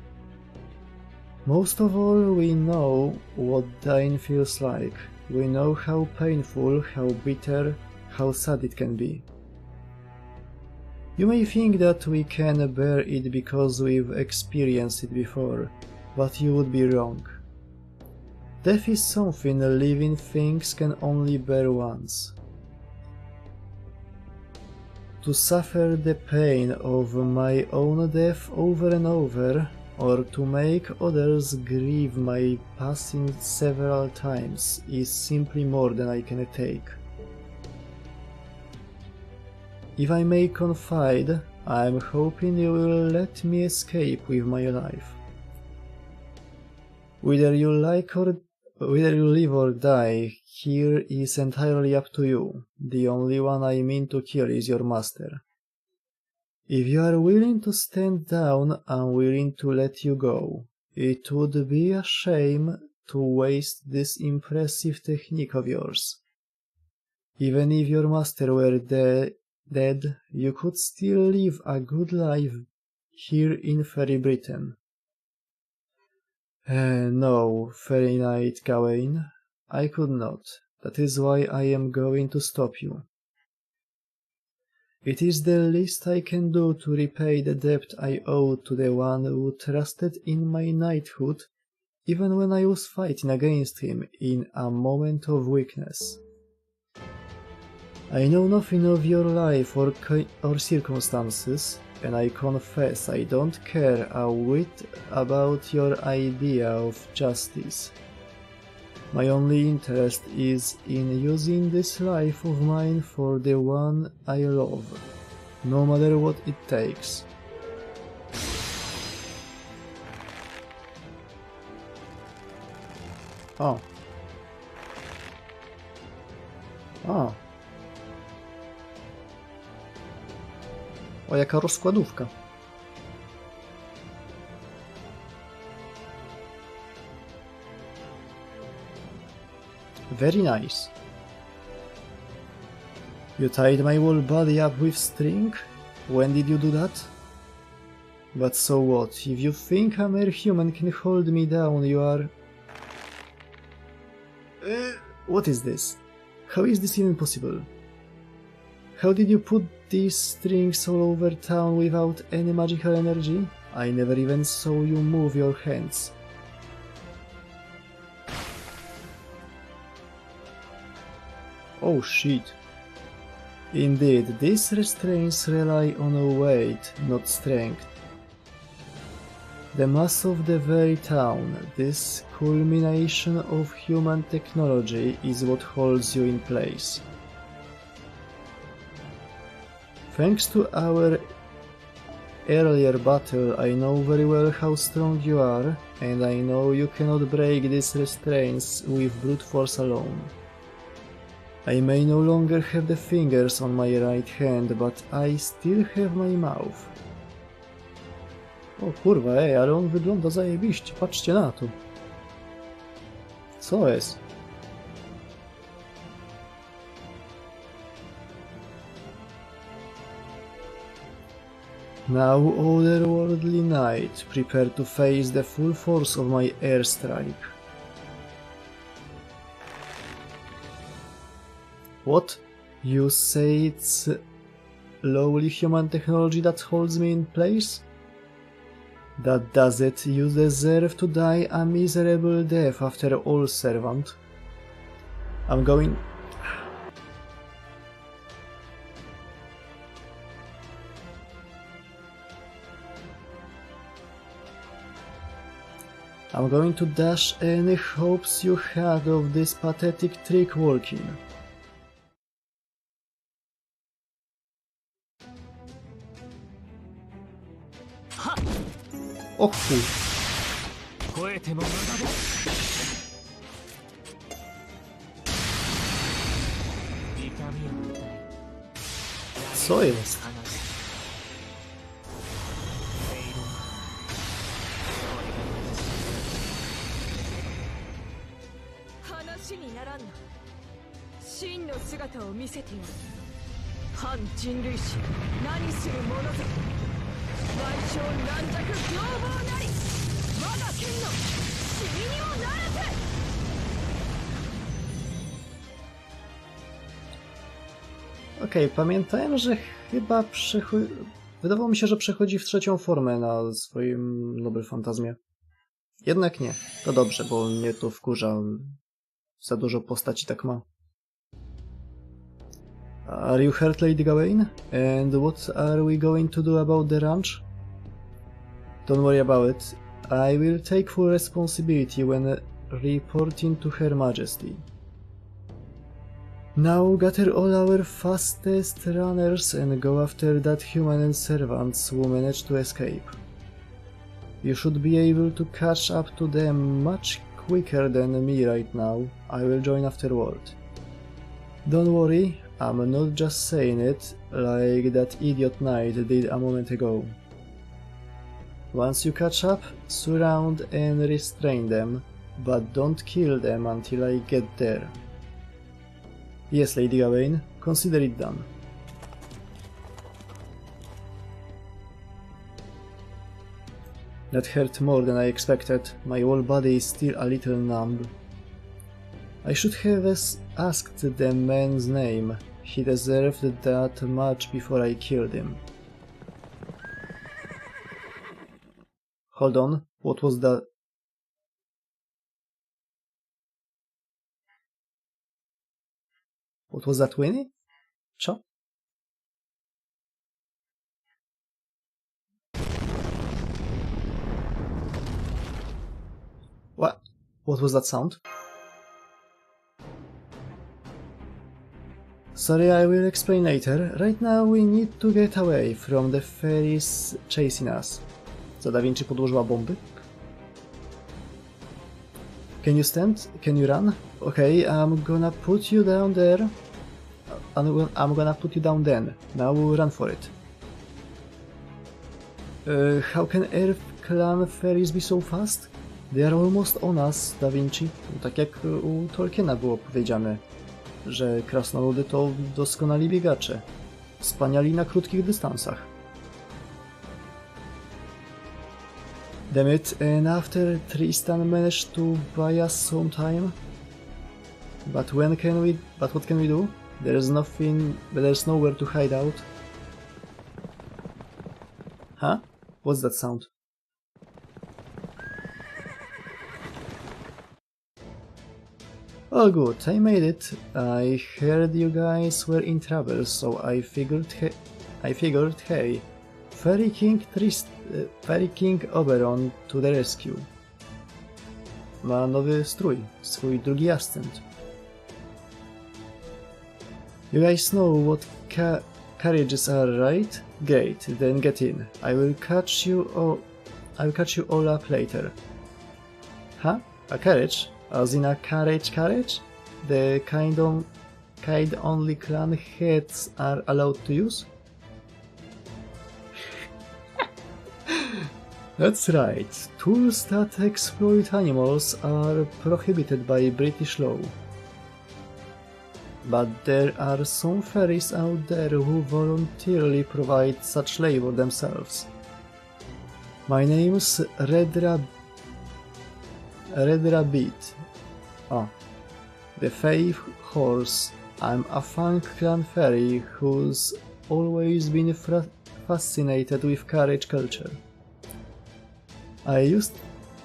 Most of all, we know what dying feels like. We know how painful, how bitter, how sad it can be. You may think that we can bear it because we've experienced it before, but you would be wrong. Death is something living things can only bear once. To suffer the pain of my own death over and over, or to make others grieve my passing several times, is simply more than I can take. If I may confide, I'm hoping you will let me escape with my life. Whether you live or die, here is entirely up to you. The only one I mean to kill is your master. If you are willing to stand down, I'm willing to let you go. It would be a shame to waste this impressive technique of yours. Even if your master were dead, you could still live a good life here in Fairy Britain. No, Fairy Knight Gawain, I could not. That is why I am going to stop you. It is the least I can do to repay the debt I owe to the one who trusted in my knighthood, even when I was fighting against him in a moment of weakness. I know nothing of your life or circumstances, and I confess I don't care a whit about your idea of justice. My only interest is in using this life of mine for the one I love, no matter what it takes. O. O, jaka rozkładówka. Very nice. You tied my whole body up with string? When did you do that? But so what? If you think a mere human can hold me down, you are... What is this? How is this even possible? How did you put these strings all over town without any magical energy? I never even saw you move your hands. Oh shit. Indeed, these restraints rely on weight, not strength. The mass of the very town, this culmination of human technology, is what holds you in place. Thanks to our earlier battle, I know very well how strong you are, and I know you cannot break these restraints with brute force alone. I may no longer have the fingers on my right hand, but I still have my mouth. O kurwa, ale on wygląda zajebiście, patrzcie na to. Co jest? Now, otherworldly knight, prepare to face the full force of my airstrike. What? You say it's lowly human technology that holds me in place? That does it. You deserve to die a miserable death after all, servant. I'm going to dash any hopes you had of this pathetic trick working. O chuj. 超えても無駄だ。痛みを与え Co jest? 離す。フェイルナこれが私だ。話にならんな。真の姿を見せてやる。反人類史何する者ぞ。外傷軟弱凶暴なり我が剣の死にもなれて。 Okej, pamiętałem, że chyba wydawało mi się, że przechodzi w trzecią formę na swoim Noble Fantasmie. Jednak nie. To dobrze, bo mnie to wkurza. Za dużo postaci tak ma. Are you hurt, Lady Gawain? And what are we going to do about the ranch? Don't worry about it. I will take full responsibility when reporting to Her Majesty. Now gather all our fastest runners and go after that human and servants who managed to escape. You should be able to catch up to them much quicker than me right now. I will join afterward. Don't worry, I'm not just saying it like that idiot knight did a moment ago. Once you catch up, surround and restrain them, but don't kill them until I get there. Yes, Lady Gawain, consider it done. That hurt more than I expected. My whole body is still a little numb. I should have asked the man's name. He deserved that much before I killed him. Hold on, what was that? What was that, Winnie? Co? What? What was that sound? Sorry, I will explain later. Right now we need to get away from the fairies chasing us. Co, Da Vinci podłożyła bomby? Can you stand? Can you run? Okay, I'm gonna put you down there. I'm gonna put you down then. Now run for it. How can Earth Clan fairies be so fast? They are almost on us, Da Vinci. Tak jak u Tolkiena było powiedziane, że krasnoludy to doskonali biegacze. Wspaniali na krótkich dystansach. Damn it, and after Tristan managed to buy us some time? But what can we do? There's nowhere to hide out. Huh? What's that sound? Oh good, I made it. I heard you guys were in trouble, so I figured, hey, Fairy King Oberon to the rescue. Ma nowy strój, swój drugi ascent. You guys know carriages are right? Great, then get in. I'll catch you all up later. Huh? A carriage? As in a carriage? The kind only clan heads are allowed to use? That's right. Tools that exploit animals are prohibited by British law. But there are some fairies out there who voluntarily provide such labor themselves. My name's Red Rabbit. The Fae Horse. I'm a Fang Clan fairy who's always been fascinated with carriage culture. I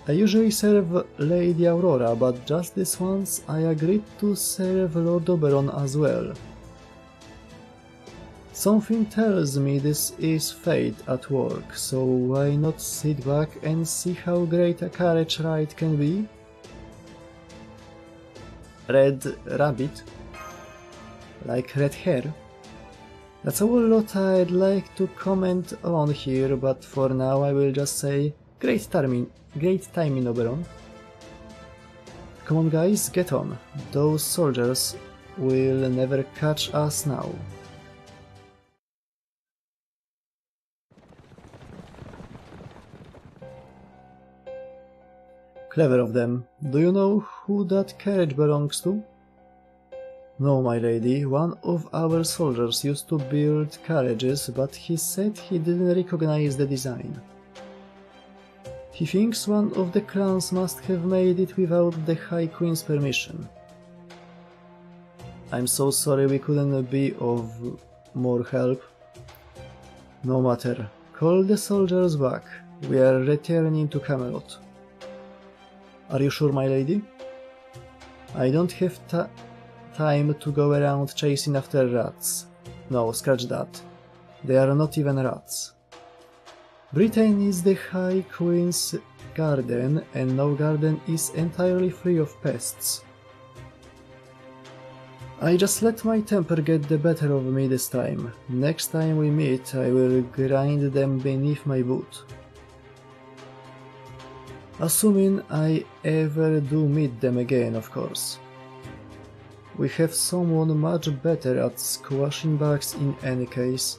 usually serve Lady Aurora, but just this once I agreed to serve Lord Oberon as well. Something tells me this is fate at work, so why not sit back and see how great a carriage ride can be? Red Rabbit? Like red hair? That's a whole lot I'd like to comment on here, but for now I will just say great timing, Oberon. Come on guys, get on. Those soldiers will never catch us now. Clever of them. Do you know who that carriage belongs to? No, my lady. One of our soldiers used to build carriages, but he said he didn't recognize the design. He thinks one of the clans must have made it without the High Queen's permission. I'm so sorry we couldn't be of more help. No matter. Call the soldiers back. We are returning to Camelot. Are you sure, my lady? I don't have time to go around chasing after rats. No, scratch that. They are not even rats. Britain is the High Queen's garden, and no garden is entirely free of pests. I just let my temper get the better of me this time. Next time we meet, I will grind them beneath my boot. Assuming I ever do meet them again, of course. We have someone much better at squashing bugs in any case.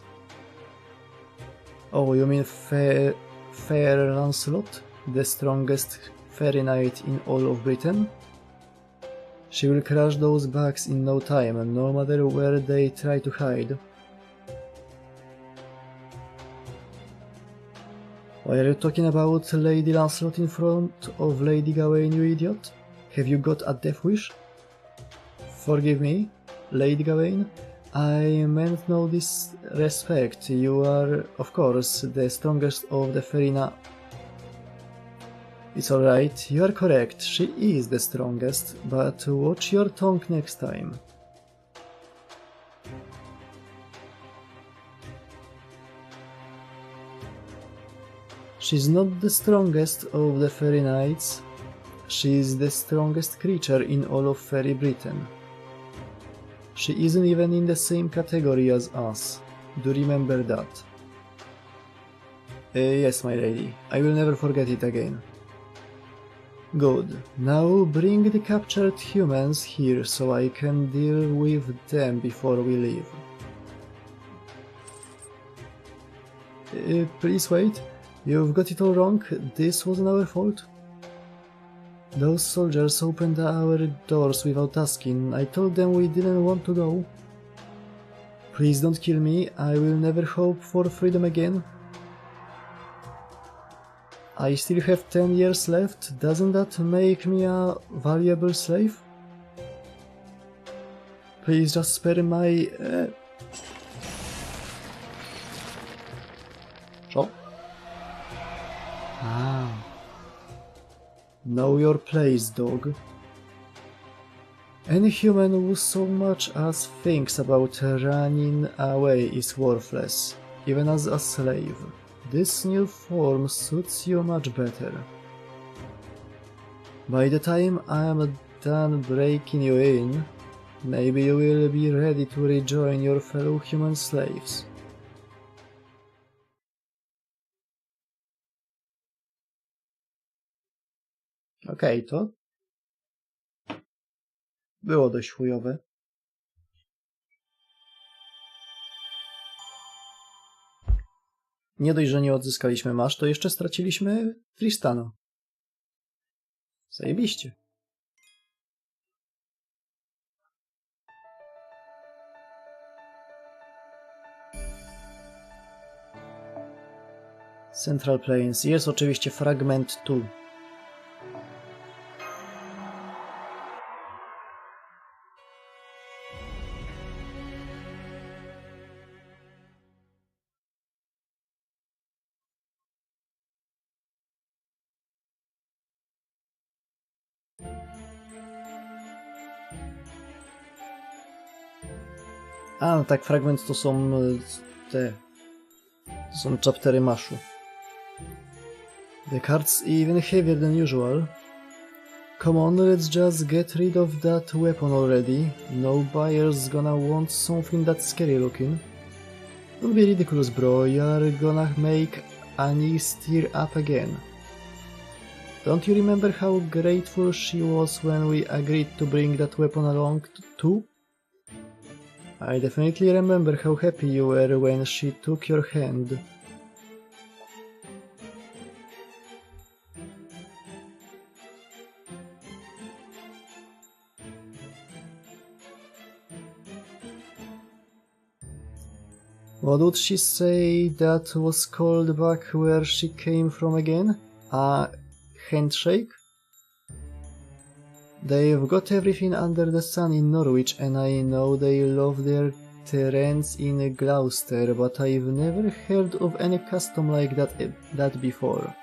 Oh, you mean Fair Lancelot? The strongest fairy knight in all of Britain? She will crush those bugs in no time, no matter where they try to hide. Why are you talking about Lady Lancelot in front of Lady Gawain, you idiot? Have you got a death wish? Forgive me, Lady Gawain. I meant no disrespect. You are, of course, the strongest of the Ferina. It's alright, you are correct, she is the strongest, but watch your tongue next time. She's not the strongest of the fairy knights. She's the strongest creature in all of Fairy Britain. She isn't even in the same category as us. Do remember that. Yes, my lady. I will never forget it again. Good. Now bring the captured humans here so I can deal with them before we leave. Please wait. You've got it all wrong. This wasn't our fault. Those soldiers opened our doors without asking. I told them we didn't want to go. Please don't kill me. I will never hope for freedom again. I still have 10 years left. Doesn't that make me a valuable slave? Please just spare my... Co? Ah. Know your place, dog. Any human who so much as thinks about running away is worthless, even as a slave. This new form suits you much better. By the time I am done breaking you in, Maybe you will be ready to rejoin your fellow human slaves. Okej, to było dość chujowe. Nie dość, że nie odzyskaliśmy masz, to jeszcze straciliśmy Tristana. Zajebiście. Central Plains. Jest oczywiście fragment tu. A, no tak, fragment to są te... To są chaptery maszu. The card's even heavier than usual. Come on, let's just get rid of that weapon already. No buyer's gonna want something that's scary looking. Don't be ridiculous, bro. You're gonna make Annie stir up again. Don't you remember how grateful she was when we agreed to bring that weapon along too? I definitely remember how happy you were when she took your hand. What would she say that was called back where she came from again? A handshake? They've got everything under the sun in Norwich, and I know they love their terrains in Gloucester, but I've never heard of any custom like that before.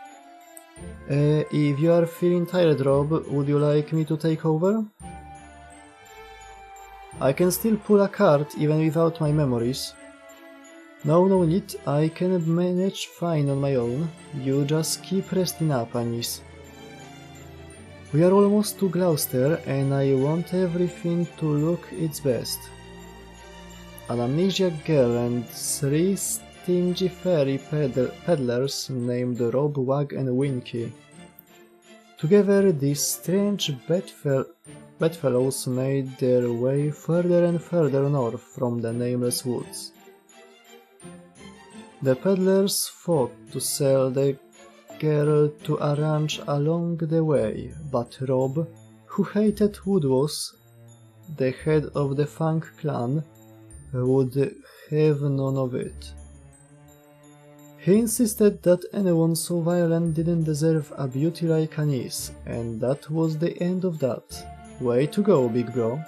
If you are feeling tired, Rob, would you like me to take over? I can still pull a cart even without my memories. No need, I can manage fine on my own. You just keep resting up, Anis. We are almost to Gloucester, and I want everything to look its best. An amnesiac girl and 3 stingy fairy peddlers named Rob, Wag and Winky. Together, these strange bedfellows made their way further and further north from the nameless woods. The peddlers fought to sell the girl to a ranch along the way, but Rob, who hated Woodwas, the head of the Funk clan, would have none of it. He insisted that anyone so violent didn't deserve a beauty like Anis, and that was the end of that. Way to go, big bro.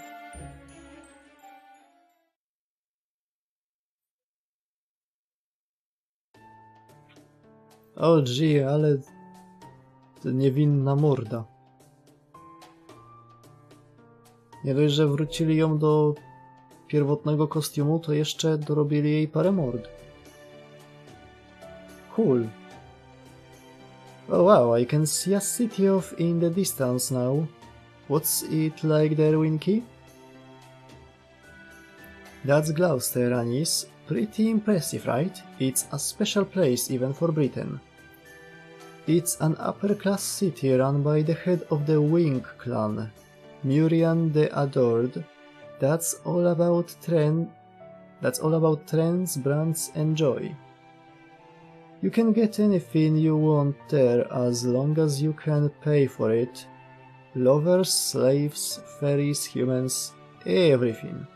O gee, ale niewinna morda. Nie dość, że wrócili ją do pierwotnego kostiumu, to jeszcze dorobili jej parę mord. Cool. Oh wow, I can see a city off in the distance now. What's it like there, Winky? That's Gloucester, Anis. Pretty impressive, right? It's a special place even for Britain. It's an upper-class city run by the head of the Wing clan, Murian the Adored. That's all about trends, brands and joy. You can get anything you want there as long as you can pay for it. Lovers, slaves, fairies, humans, everything.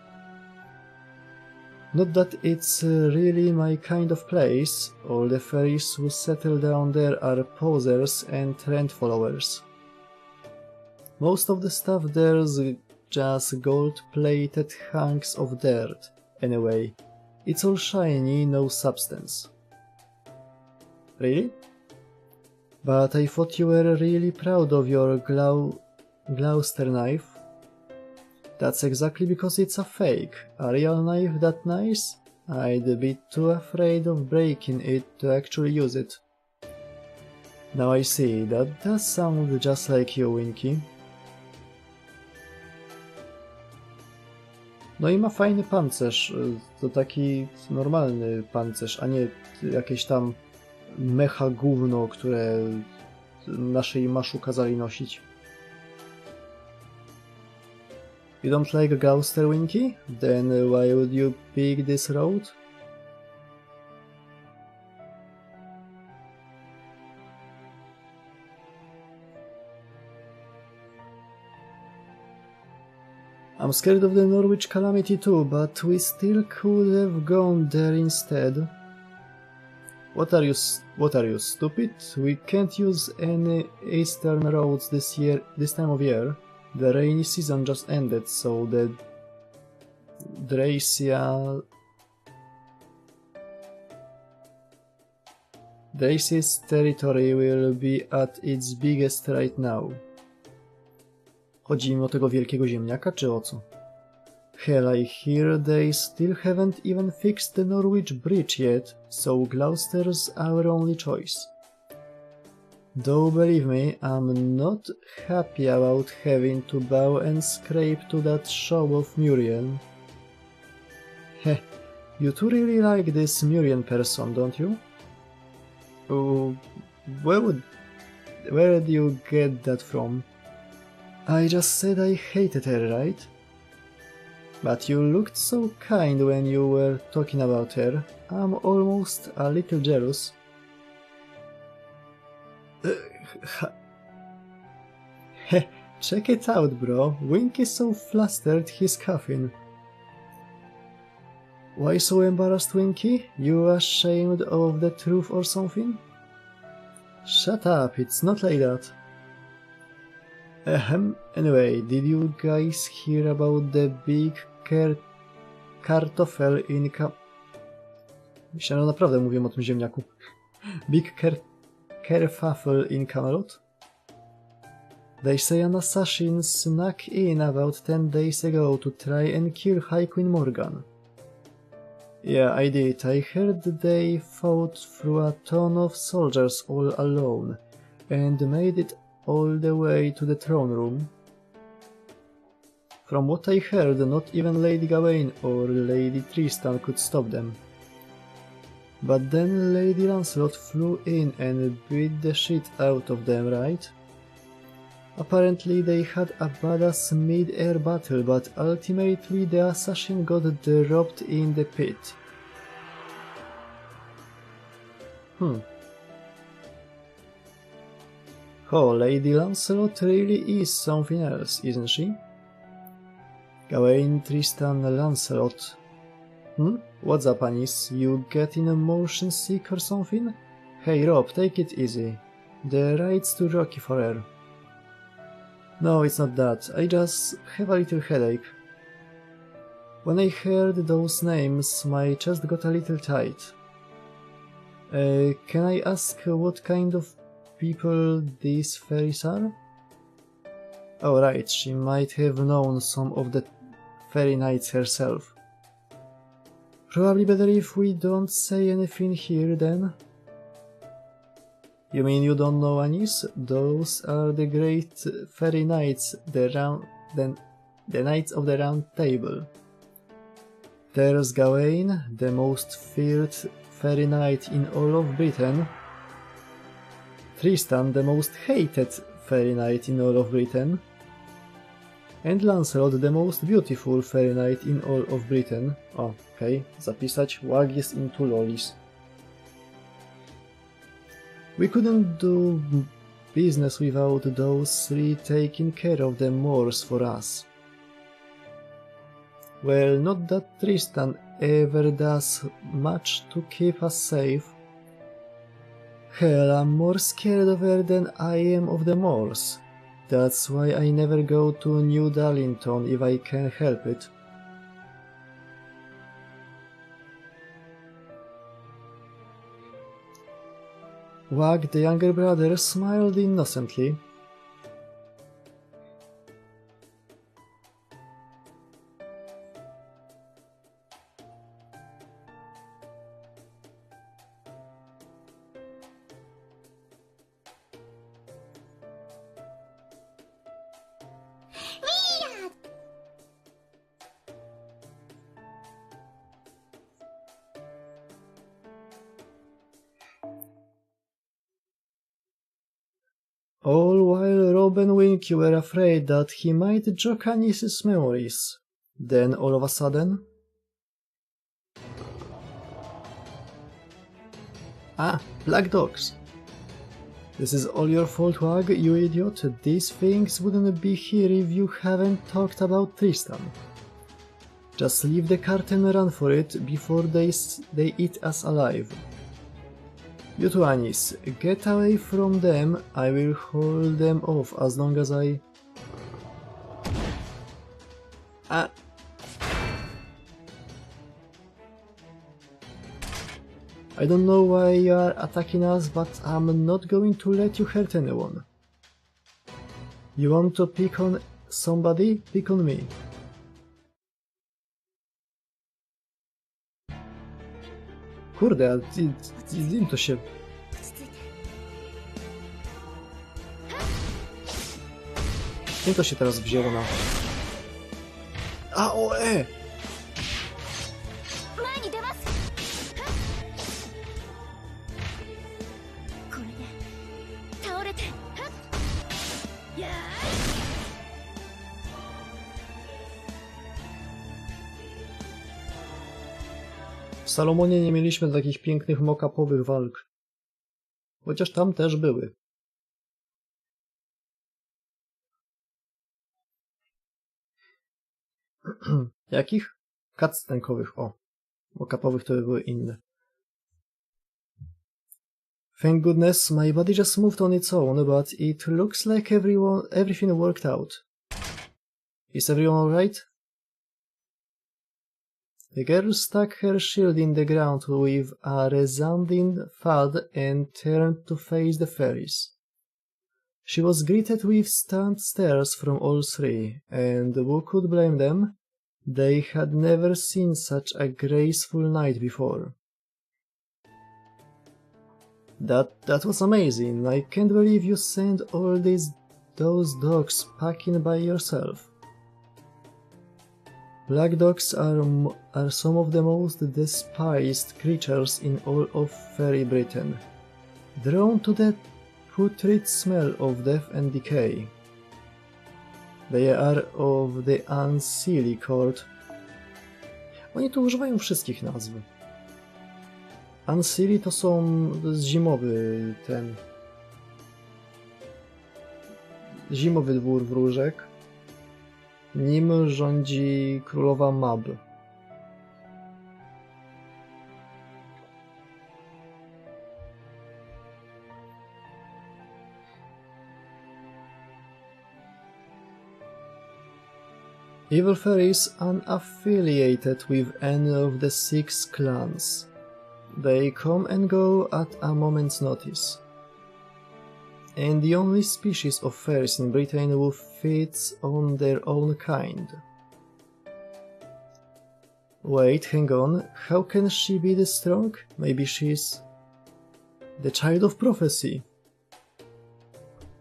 Not that it's really my kind of place. All the fairies who settle down there are posers and trend followers. Most of the stuff there's just gold-plated hunks of dirt. Anyway, it's all shiny, no substance. Really? But I thought you were really proud of your Gloucester knife. That's exactly because it's a fake. A real knife that nice? I'd be too afraid of breaking it to actually use it. Now I see, that does sound just like you, Winky. No i ma fajny pancerz, to taki normalny pancerz, a nie jakieś tam mecha gówno, które naszej maszu kazali nosić. You don't like Gloucester, Winky? Then why would you pick this road? I'm scared of the Norwich Calamity too, but we still could have gone there instead. What are you, stupid? We can't use any eastern roads this time of year. The rainy season just ended, so the Drace's territory will be at its biggest right now. Chodzi im o tego wielkiego ziemniaka, czy o co? Hell, I hear they still haven't even fixed the Norwich Bridge yet, so Gloucester's our only choice. Though believe me, I'm not happy about having to bow and scrape to that show of Muriel. Heh, you two really like this Muriel person, don't you? Oh, where did you get that from? I just said I hated her, right? But you looked so kind when you were talking about her. I'm almost a little jealous. Heh, check it out, bro. Winky's so flustered he's coughing. Why so embarrassed, Winky? You ashamed of the truth or something? Shut up, it's not like that. Anyway, did you guys hear about the big kartoffel in Myślałem, że naprawdę mówiłem o tym ziemniaku. Big kerfuffle in Camelot? They say an assassin snuck in about 10 days ago to try and kill High Queen Morgan. Yeah, I did. I heard they fought through a ton of soldiers all alone, and made it all the way to the throne room. From what I heard, not even Lady Gawain or Lady Tristan could stop them. But then Lady Lancelot flew in and beat the shit out of them, right? Apparently they had a badass mid-air battle, but ultimately the assassin got dropped in the pit. Oh, Lady Lancelot really is something else, isn't she? Gawain, Tristan, Lancelot. What's up, Anis? You getting a motion sick or something? Hey Rob, take it easy. The ride's too rocky for her. No, it's not that. I just have a little headache. When I heard those names, my chest got a little tight. Can I ask what kind of people these fairies are? Oh right, she might have known some of the fairy knights herself. Probably better if we don't say anything here then. You mean you don't know, Anis? Those are the great fairy knights, the knights of the round table. There's Gawain, the most feared fairy knight in all of Britain. Tristan, the most hated fairy knight in all of Britain. And Lancelot, the most beautiful fairy knight in all of Britain. Okej, zapisać Łagis into lolis. We couldn't do business without those three taking care of the moors for us. Well, not that Tristan ever does much to keep us safe. Hell, I'm more scared of her than I am of the moors. That's why I never go to New Darlington if I can help it. Wag, the younger brother, smiled innocently. All while Rob and Winky were afraid that he might jog Anis's memories. Then all of a sudden... Ah, black dogs. This is all your fault, Wag, you idiot. These things wouldn't be here if you haven't talked about Tristan. Just leave the cart and run for it before they eat us alive. You two, Anis, get away from them. I will hold them off as long as I... Ah. I don't know why you are attacking us, but I'm not going to let you hurt anyone. You want to pick on somebody? Pick on me. Kurde, ale im to się... Im to się teraz wzięło na... A, o, e! W Salomonie nie mieliśmy takich pięknych mock-upowych walk. Chociaż tam też były. Jakich? Cutscenkowych, o. Mock-upowych to by były inne. Thank goodness, my body just moved on its own, but it looks like everything worked out. Is everyone alright? The girl stuck her shield in the ground with a resounding thud and turned to face the fairies. She was greeted with stunned stares from all three, and who could blame them? They had never seen such a graceful knight before. That was amazing. I can't believe you sent all those dogs packing by yourself. Black dogs are some of the most despised creatures in all of Fairy Britain, drawn to the putrid smell of death and decay. They are of the unseelie court. Oni tu używają wszystkich nazw. Unseelie to jest zimowy zimowy dwór wróżek. Nim rządzi królowa Mab. Evil fairies unaffiliated with any of the 6 clans. They come and go at a moment's notice. And the only species of fairies in Britain who feeds on their own kind. Wait, hang on, how can she be this strong? Maybe she's... the child of prophecy.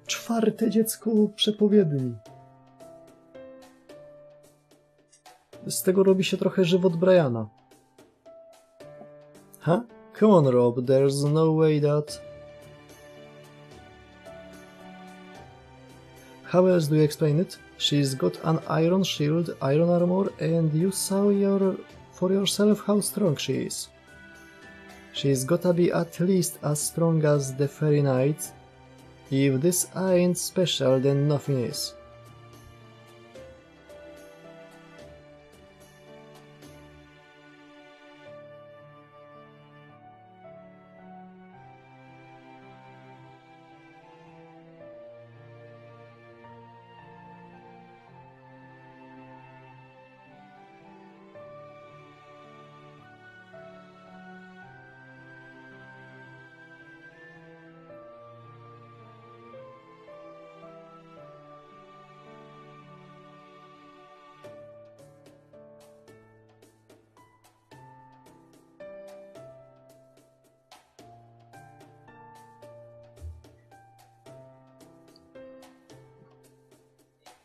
4. dziecko przepowiedni. Z tego robi się trochę żywot Briana. Huh? Come on, Rob, there's no way that... How else do you explain it? She's got an iron shield, iron armor, and you saw for yourself how strong she is. She's gotta be at least as strong as the Fairy Knights. If this ain't special, then nothing is.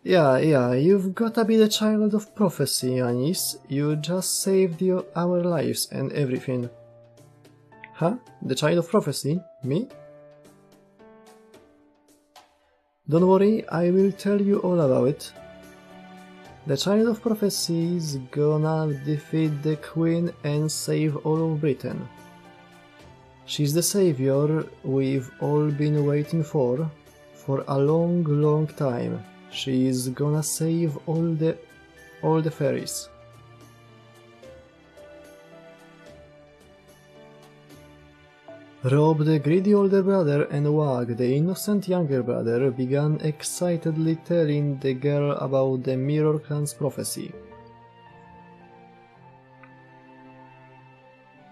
Yeah, you've gotta be the child of prophecy, Anis. You just saved our lives and everything. Huh? The child of prophecy? Me? Don't worry, I will tell you all about it. The Child of Prophecy is gonna defeat the Queen and save all of Britain. She's the savior we've all been waiting for a long, long time. She's gonna save all the fairies. Rob, the greedy older brother, and Wag, the innocent younger brother, began excitedly telling the girl about the Mirror Clan's prophecy.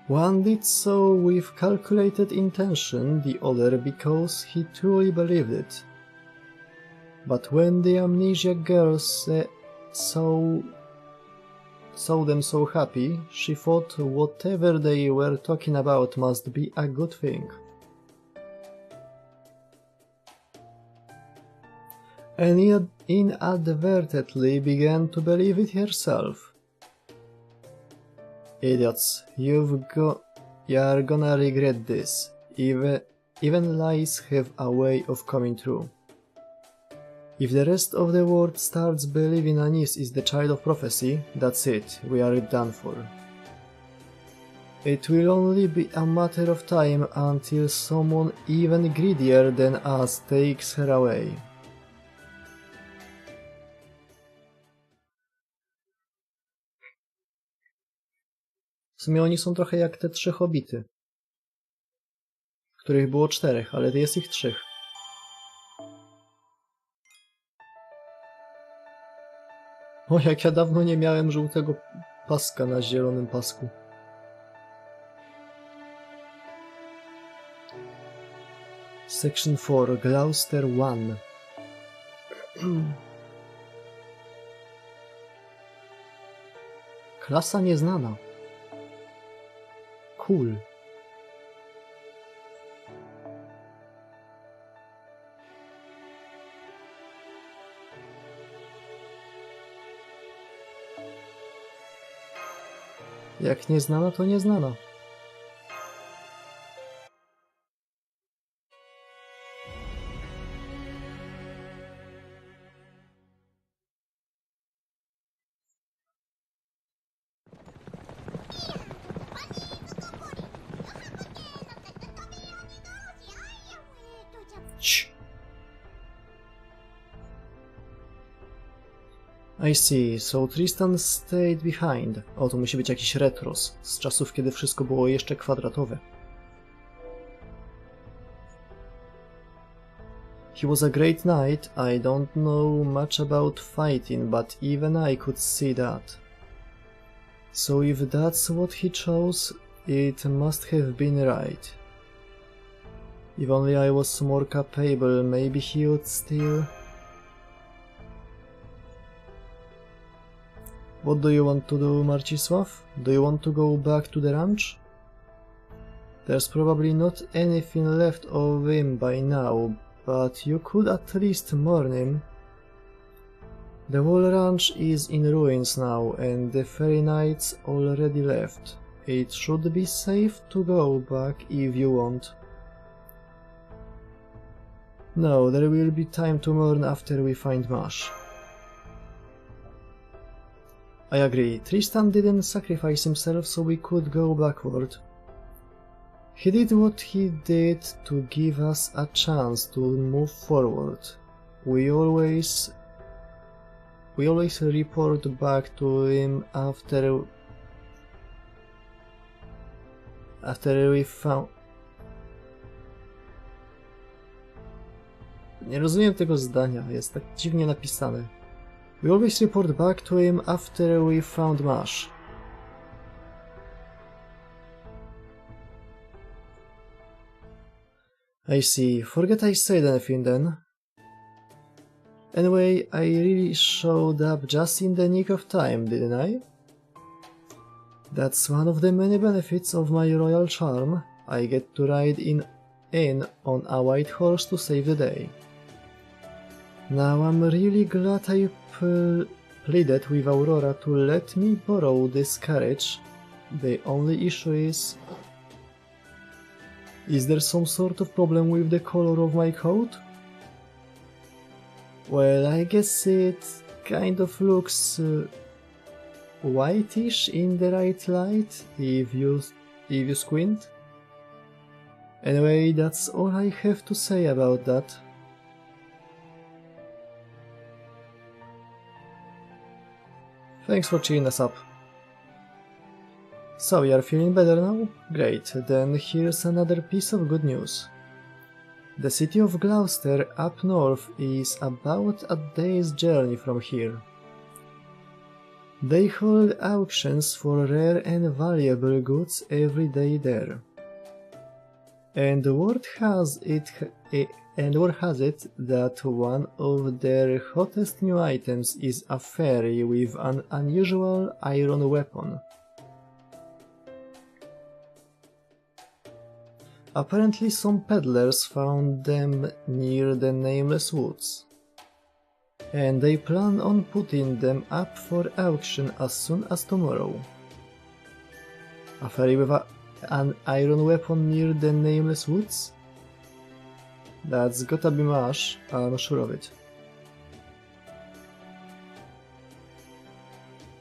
One did so with calculated intention, the other because he truly believed it. But when the amnesiac girl saw them so happy, she thought whatever they were talking about must be a good thing. And inadvertently began to believe it herself. Idiots, you're gonna regret this. Even lies have a way of coming true. If the rest of the world starts believing Anis is the Child of Prophecy, that's it, we are done for. It will only be a matter of time until someone even greedier than us takes her away. W sumie oni są trochę jak te 3 hobity, których było 4, ale jest ich 3. O, jak ja dawno nie miałem żółtego paska na zielonym pasku. Section 4, Gloucester 1. Klasa nieznana. Cool. Jak nieznana, to nieznana. I see, so Tristan stayed behind. O, to musi być jakiś retros, z czasów, kiedy wszystko było jeszcze kwadratowe. He was a great knight. I don't know much about fighting, but even I could see that. So if that's what he chose, it must have been right. If only I was more capable, maybe he would still... What do you want to do, Marcisław? Do you want to go back to the ranch? There's probably not anything left of him by now, but you could at least mourn him. The whole ranch is in ruins now, and the fairy knights already left. It should be safe to go back if you want. No, there will be time to mourn after we find Mash. I agree. Tristan didn't sacrifice himself so we could go backward. He did what he did to give us a chance to move forward. We always report back to him after we found... Nie rozumiem tego zdania, jest tak dziwnie napisane. We always report back to him after we found Mash. I see. Forget I said anything then. Anyway, I really showed up just in the nick of time, didn't I? That's one of the many benefits of my royal charm. I get to ride in on a white horse to save the day. Now I'm really glad I pleaded with Aurora to let me borrow this carriage. The only issue is there some sort of problem with the color of my coat? Well, I guess it kind of looks whitish in the right light if you squint. Anyway, that's all I have to say about that. Thanks for cheering us up. So, you are feeling better now? Great, then here's another piece of good news. The city of Gloucester up north is about a day's journey from here. They hold auctions for rare and valuable goods every day there. And word has it that one of their hottest new items is a fairy with an unusual iron weapon. Apparently some peddlers found them near the Nameless Woods, and they plan on putting them up for auction as soon as tomorrow. A fairy with an iron weapon near the Nameless Woods? That's gotta be Mash, I'm sure of it.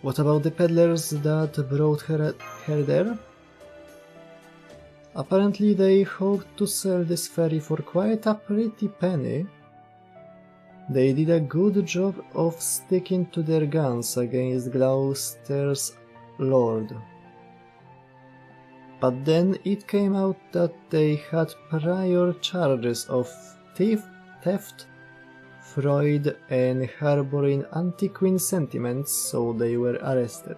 What about the peddlers that brought her there? Apparently they hoped to sell this fairy for quite a pretty penny. They did a good job of sticking to their guns against Gloucester's lord. But then it came out that they had prior charges of theft, fraud, and harboring anti-queen sentiments, so they were arrested.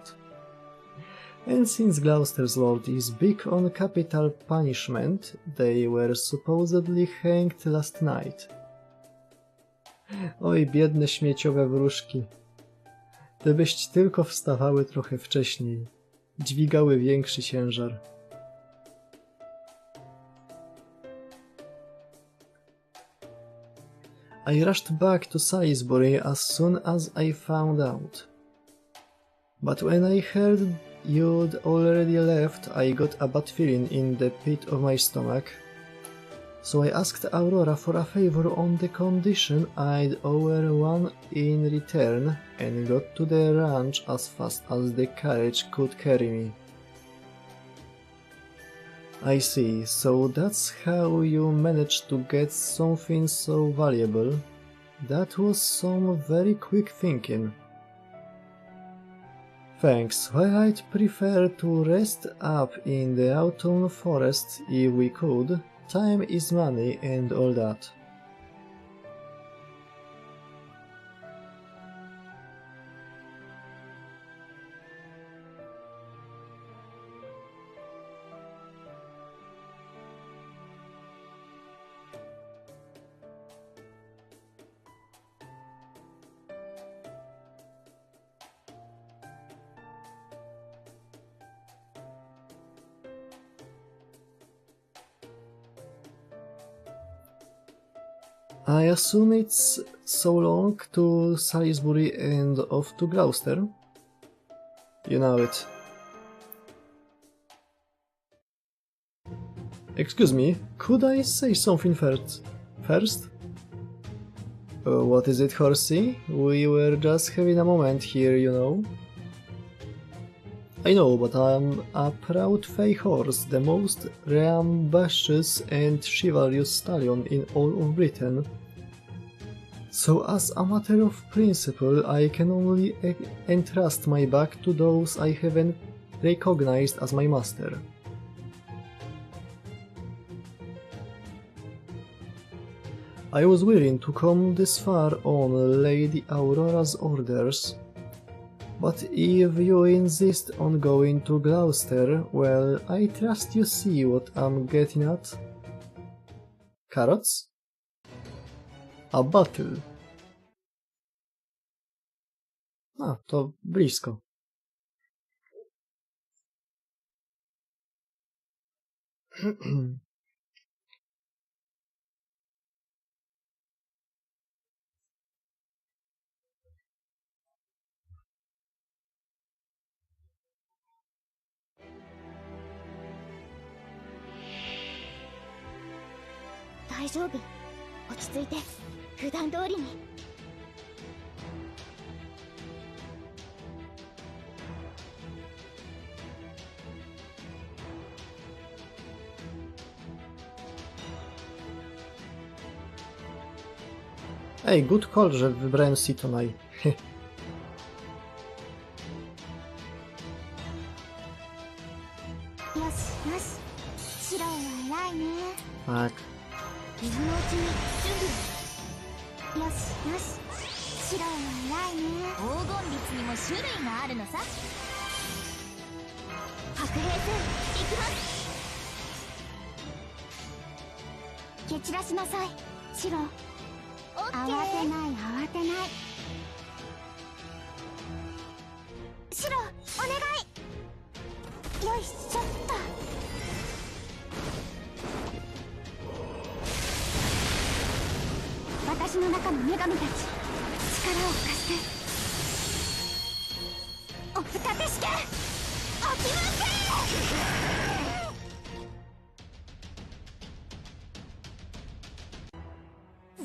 And since Gloucester's lord is big on capital punishment, they were supposedly hanged last night. Oj, biedne śmieciowe wróżki. Gdybyś tylko wstawały trochę wcześniej, dźwigały większy ciężar. I rushed back to Salisbury as soon as I found out. But when I heard you'd already left, I got a bad feeling in the pit of my stomach. So I asked Aurora for a favor on the condition I'd owe her one in return and got to the ranch as fast as the carriage could carry me. I see, so that's how you managed to get something so valuable. That was some very quick thinking. Thanks, well, I'd prefer to rest up in the autumn forest if we could. Time is money and all that. I assume it's so long to Salisbury and off to Gloucester? You know it. Excuse me, could I say something first? What is it, horsey? We were just having a moment here, you know. I know, but I'm a proud Fey horse, the most rambunctious and chivalrous stallion in all of Britain. So as a matter of principle, I can only entrust my back to those I haven't recognized as my master. I was willing to come this far on Lady Aurora's orders, but if you insist on going to Gloucester, well, I trust you see what I'm getting at. Carrots? A battle. A, to blisko. Daijoubu. 落ち着いて、普段通りに。Ej, good call, że wybrałem Sitonai. よしよし、シロは偉いね。 Tak. 今のうちに準備を。よしよし、シロは偉いね。黄金律にも種類があるのさ。白兵戦行きます。蹴散らしなさい、シロ。慌てない慌てない。シロお願い。よいしょっと。私の中の女神たち、力を貸して。お二手式、起きません。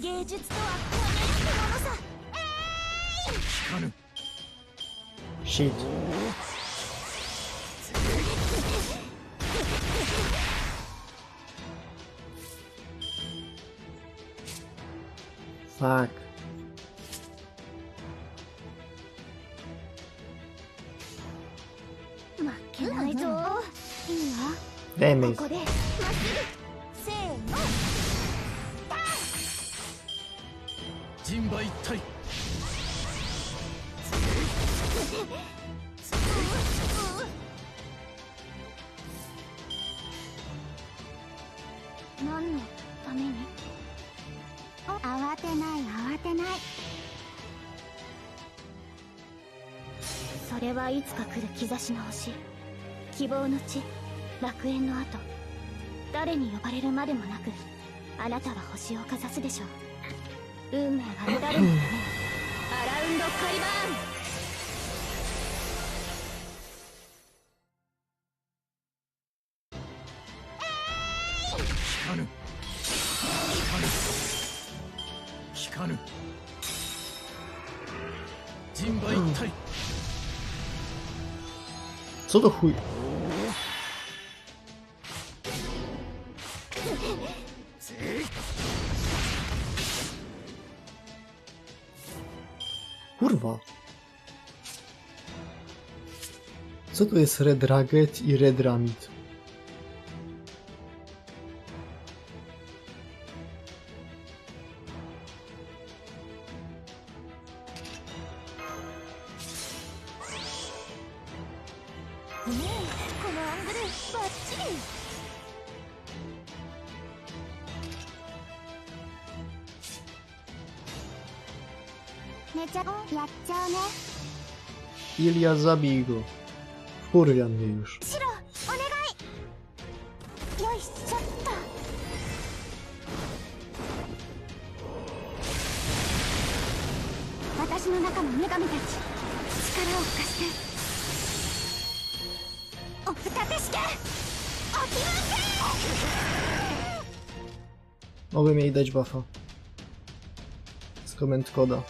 芸術とはこのものさ。Shit. Fuck. 負けないぞ。いいよ。 Damage. ここでまっすぐ。せーの。人馬一体。何のために？慌てない慌てない。それはいつか来る兆しの星、希望の地、楽園の後、誰に呼ばれるまでもなく、あなたは星をかざすでしょう。運命が乱れるために。アラウンドカリバーン。効かぬ人馬一体。 Co to chuj? Kurwa. Co to jest Red Ragged i Red Ramid? Ilia, zabij go. Wkurwia mnie już. シロお願い。よいしょっと。私の中の女神たち、力を貸して。お二手式、起きません。 Mogłem jej dać buffa. Z komend koda.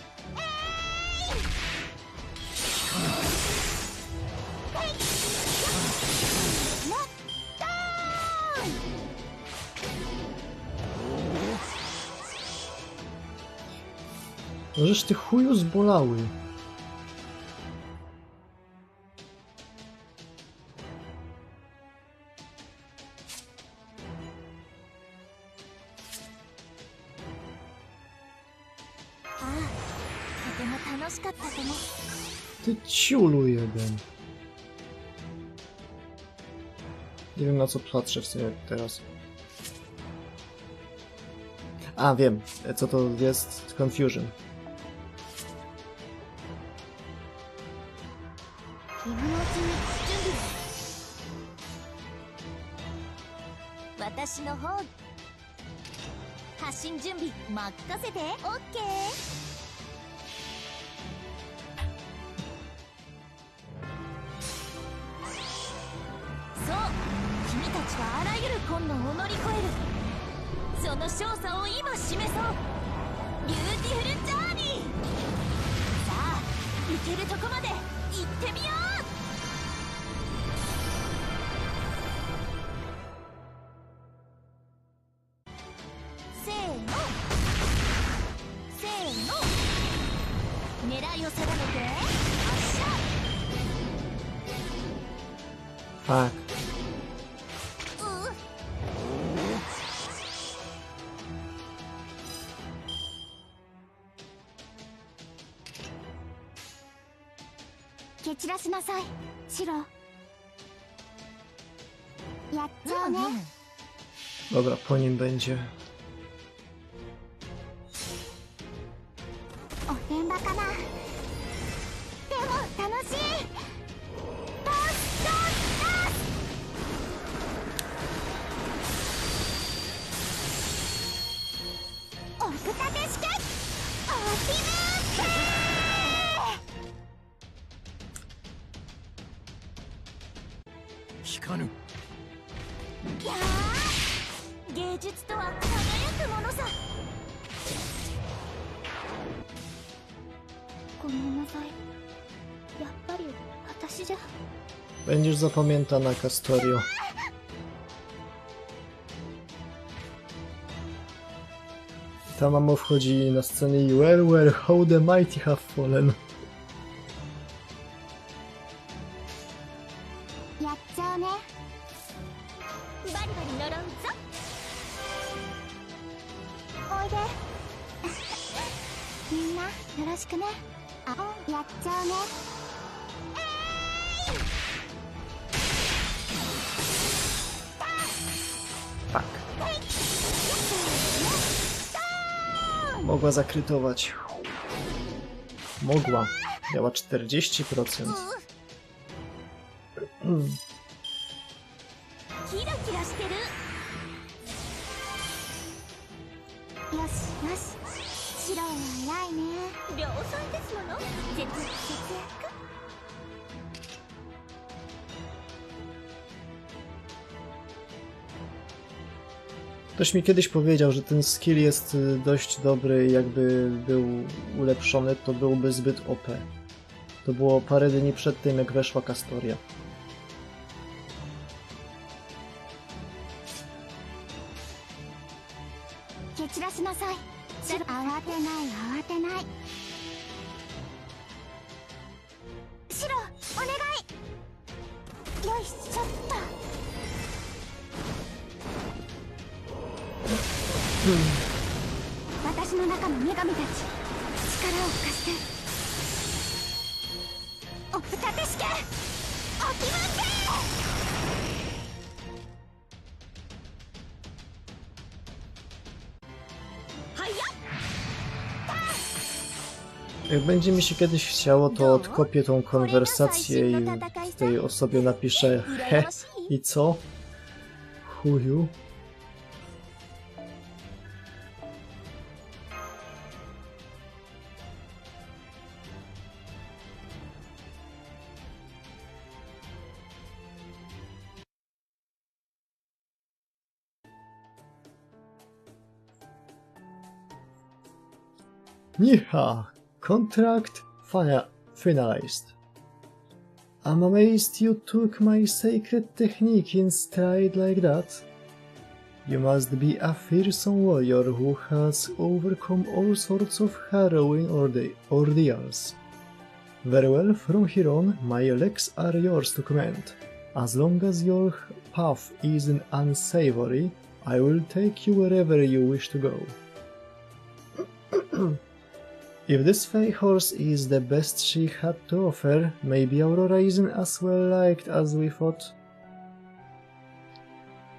Możesz ty chuju zbolały. Ty ciulu jeden. Nie wiem na co patrzę w sumie teraz. A, wiem, co to jest Confusion. 今のうちに準備。私の方、発進準備任せて。オッケー。そう、君たちはあらゆる困難を乗り越える。その勝者を今示そう。ビューティフルジャーニー。さあ、行けるとこまで行ってみよう。せーのせーの。狙いを定めて発射。 Fuck. 蹴散らしなさい、シロ。やっちゃうね。Dobra, po nim będzie. おてんばかな。でも楽しい。ドスドスドス。おふたて式。おひめ引かぬ。いやー、芸術とは輝くものさ。ごめんなさい。やっぱり私じゃ。 Będziesz zapamiętana, Kastorio. Ta mamo wchodzi na scenę i well, how the mighty have fallen. やっちゃうね。バリバリ呪うぞ。おいで。みんなよろしくね。あ、やっちゃうね。Tak. Mogła zakrytować. Mogła. Miała 40%. キラキラしてる。よしよし。シロは偉いね。量産ですもの。節約。 Ktoś mi kiedyś powiedział, że ten skill jest dość dobry i jakby był ulepszony, to byłby zbyt OP. To było parę dni przed tym, jak weszła Kastoria. Hmm. 私の中の女神たち、力を貸して。おふたて式、お気分で。 Jak będzie mi się kiedyś chciało, to odkopię tą konwersację i tej osobie napiszę he i co? Chuju. Niha! Contract finalized. I'm amazed you took my sacred technique in stride like that. You must be a fearsome warrior who has overcome all sorts of harrowing ordeals. Very well, from here on, my legs are yours to command. As long as your path isn't unsavory, I will take you wherever you wish to go. If this fey horse is the best she had to offer, maybe Aurora isn't as well liked as we thought.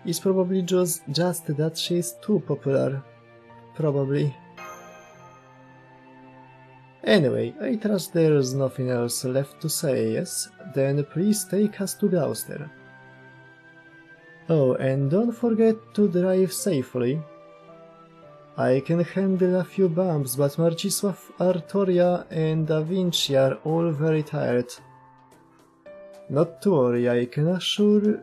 It's probably just that she's too popular. Probably. Anyway, I trust there's nothing else left to say, yes? Then please take us to Gloucester. Oh, and don't forget to drive safely. I can handle a few bumps, but Marcisław, Artoria and Da Vinci are all very tired. Not to worry, I can assure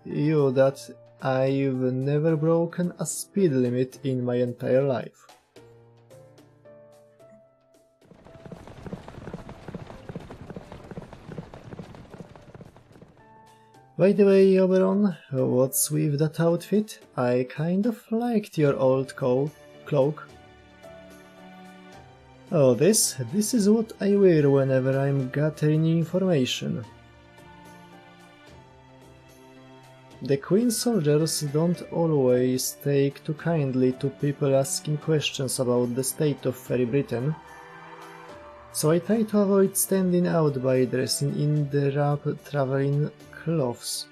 you that I've never broken a speed limit in my entire life. By the way, Oberon, what's with that outfit? I kind of liked your old cloak. Oh, this is what I wear whenever I'm gathering information. The Queen's soldiers don't always take too kindly to people asking questions about the state of Fairy Britain, so I try to avoid standing out by dressing in drab traveling clothes.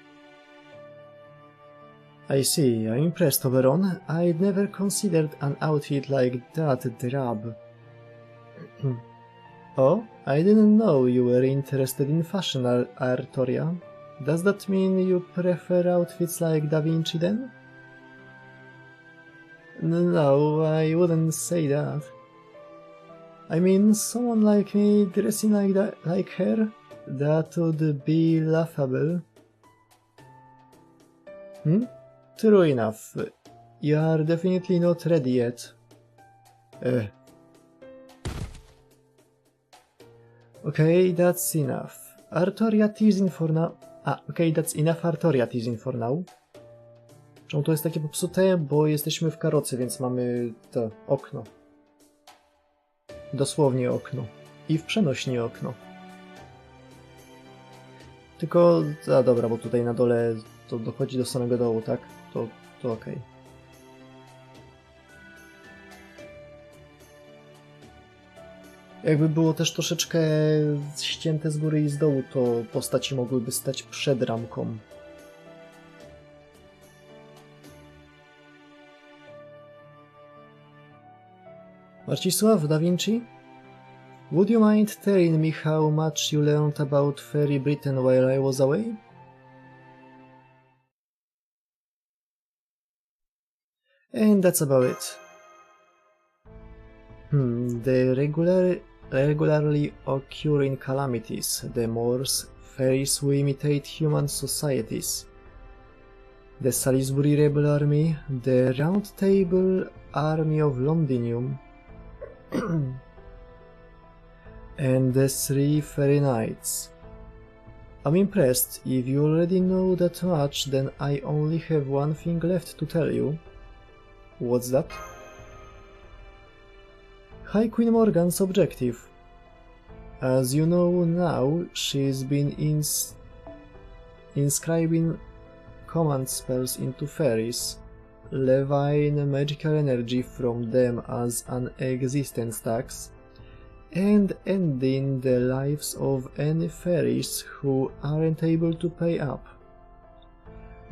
I see, I'm impressed, Oberon. I'd never considered an outfit like that drab. Oh, I didn't know you were interested in fashion, Artoria. Does that mean you prefer outfits like Da Vinci then? No, I wouldn't say that. I mean, someone like me dressing like her? That would be laughable. True enough. You are definitely not ready yet. Okay, that's enough. Artoria teasing for now. Okay, that's enough Artoria teasing for now. Czemu to jest takie popsute? Bo jesteśmy w karocy, więc mamy to okno. Dosłownie okno. I w przenośni okno. Tylko, dobra, bo tutaj na dole to dochodzi do samego dołu, tak? To okej. Jakby było też troszeczkę ścięte z góry i z dołu, to postaci mogłyby stać przed ramką. Marcisław, Da Vinci? Would you mind telling me how much you learned about Fairy Britain while I was away? And that's about it. The regularly occurring calamities, the Moors, fairies who imitate human societies, the Salisbury Rebel Army, the Round Table Army of Londinium, and the 3 Fairy Knights. I'm impressed. If you already know that much, then I only have one thing left to tell you. What's that? High Queen Morgan's objective. As you know now, she's been inscribing command spells into fairies, levying magical energy from them as an existence tax, and ending the lives of any fairies who aren't able to pay up.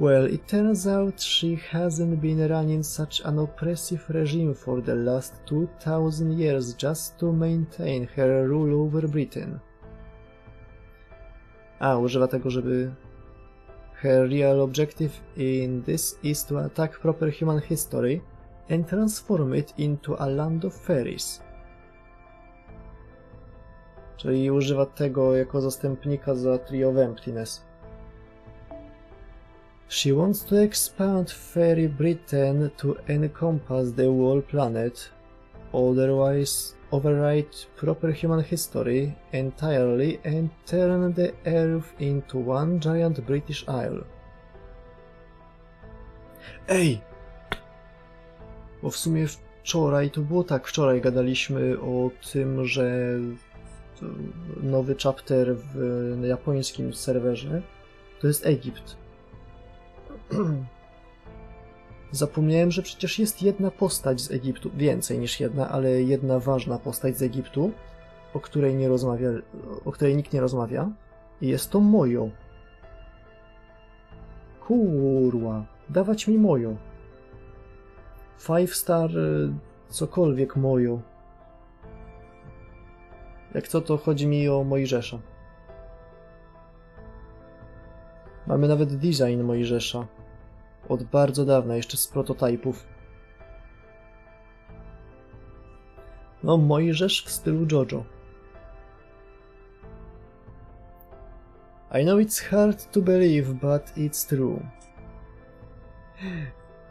Well, it turns out she hasn't been running such an oppressive regime for the last 2000 years just to maintain her rule over Britain. Używa tego, żeby... Her real objective in this is to attack proper human history and transform it into a land of fairies. Czyli używa tego jako zastępnika za Trio of Emptiness. She wants to expand Fairy Britain to encompass the whole planet, otherwise overwrite proper human history entirely and turn the Earth into one giant British Isle. Ej! Bo w sumie wczoraj, to było tak, wczoraj gadaliśmy o tym, że nowy chapter w japońskim serwerze to jest Egipt. Zapomniałem, że przecież jest jedna postać z Egiptu, więcej niż jedna, ale jedna ważna postać z Egiptu, o której nikt nie rozmawia, i jest to Mojo. Kurwa, dawać mi Mojo. 5-star cokolwiek Mojo. Jak co, to chodzi mi o Mojżesza. Mamy nawet design Mojżesza. Od bardzo dawna, jeszcze z prototypów. No, Mojżesz w stylu JoJo. I know it's hard to believe, but it's true.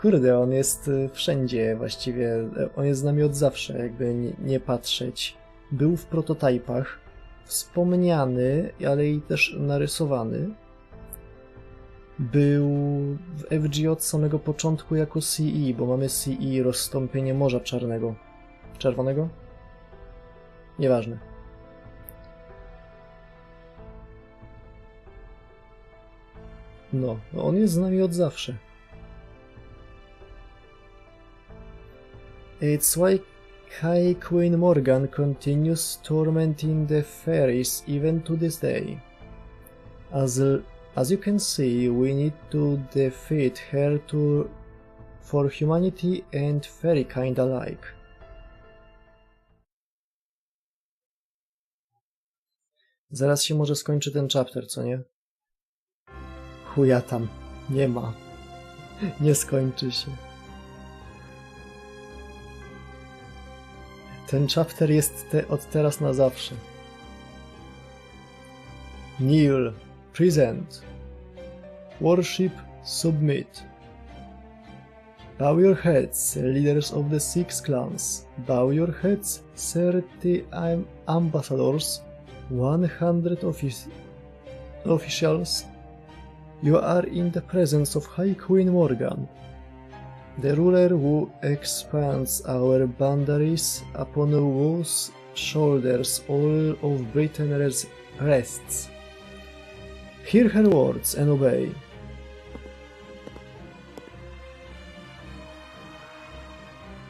Kurde, on jest wszędzie właściwie. On jest z nami od zawsze, jakby nie patrzeć. Był w prototypach, wspomniany, ale i też narysowany. Był w FG od samego początku jako CE, bo mamy CE rozstąpienie Morza Czarnego. Czerwonego? Nieważne. No, on jest z nami od zawsze. It's why High Queen Morgan continues tormenting the fairies even to this day. As you can see, we need to defeat her for humanity and fairykind alike. Zaraz się może skończy ten chapter, co nie? Chuja tam. Nie ma. Nie skończy się. Ten chapter jest od teraz na zawsze. Kneel, present. Worship, submit. Bow your heads, leaders of the 6 clans. Bow your heads, 30 ambassadors, 100 officials. You are in the presence of High Queen Morgan, the ruler who expands our boundaries, upon whose shoulders all of Britain rests. Hear her words and obey.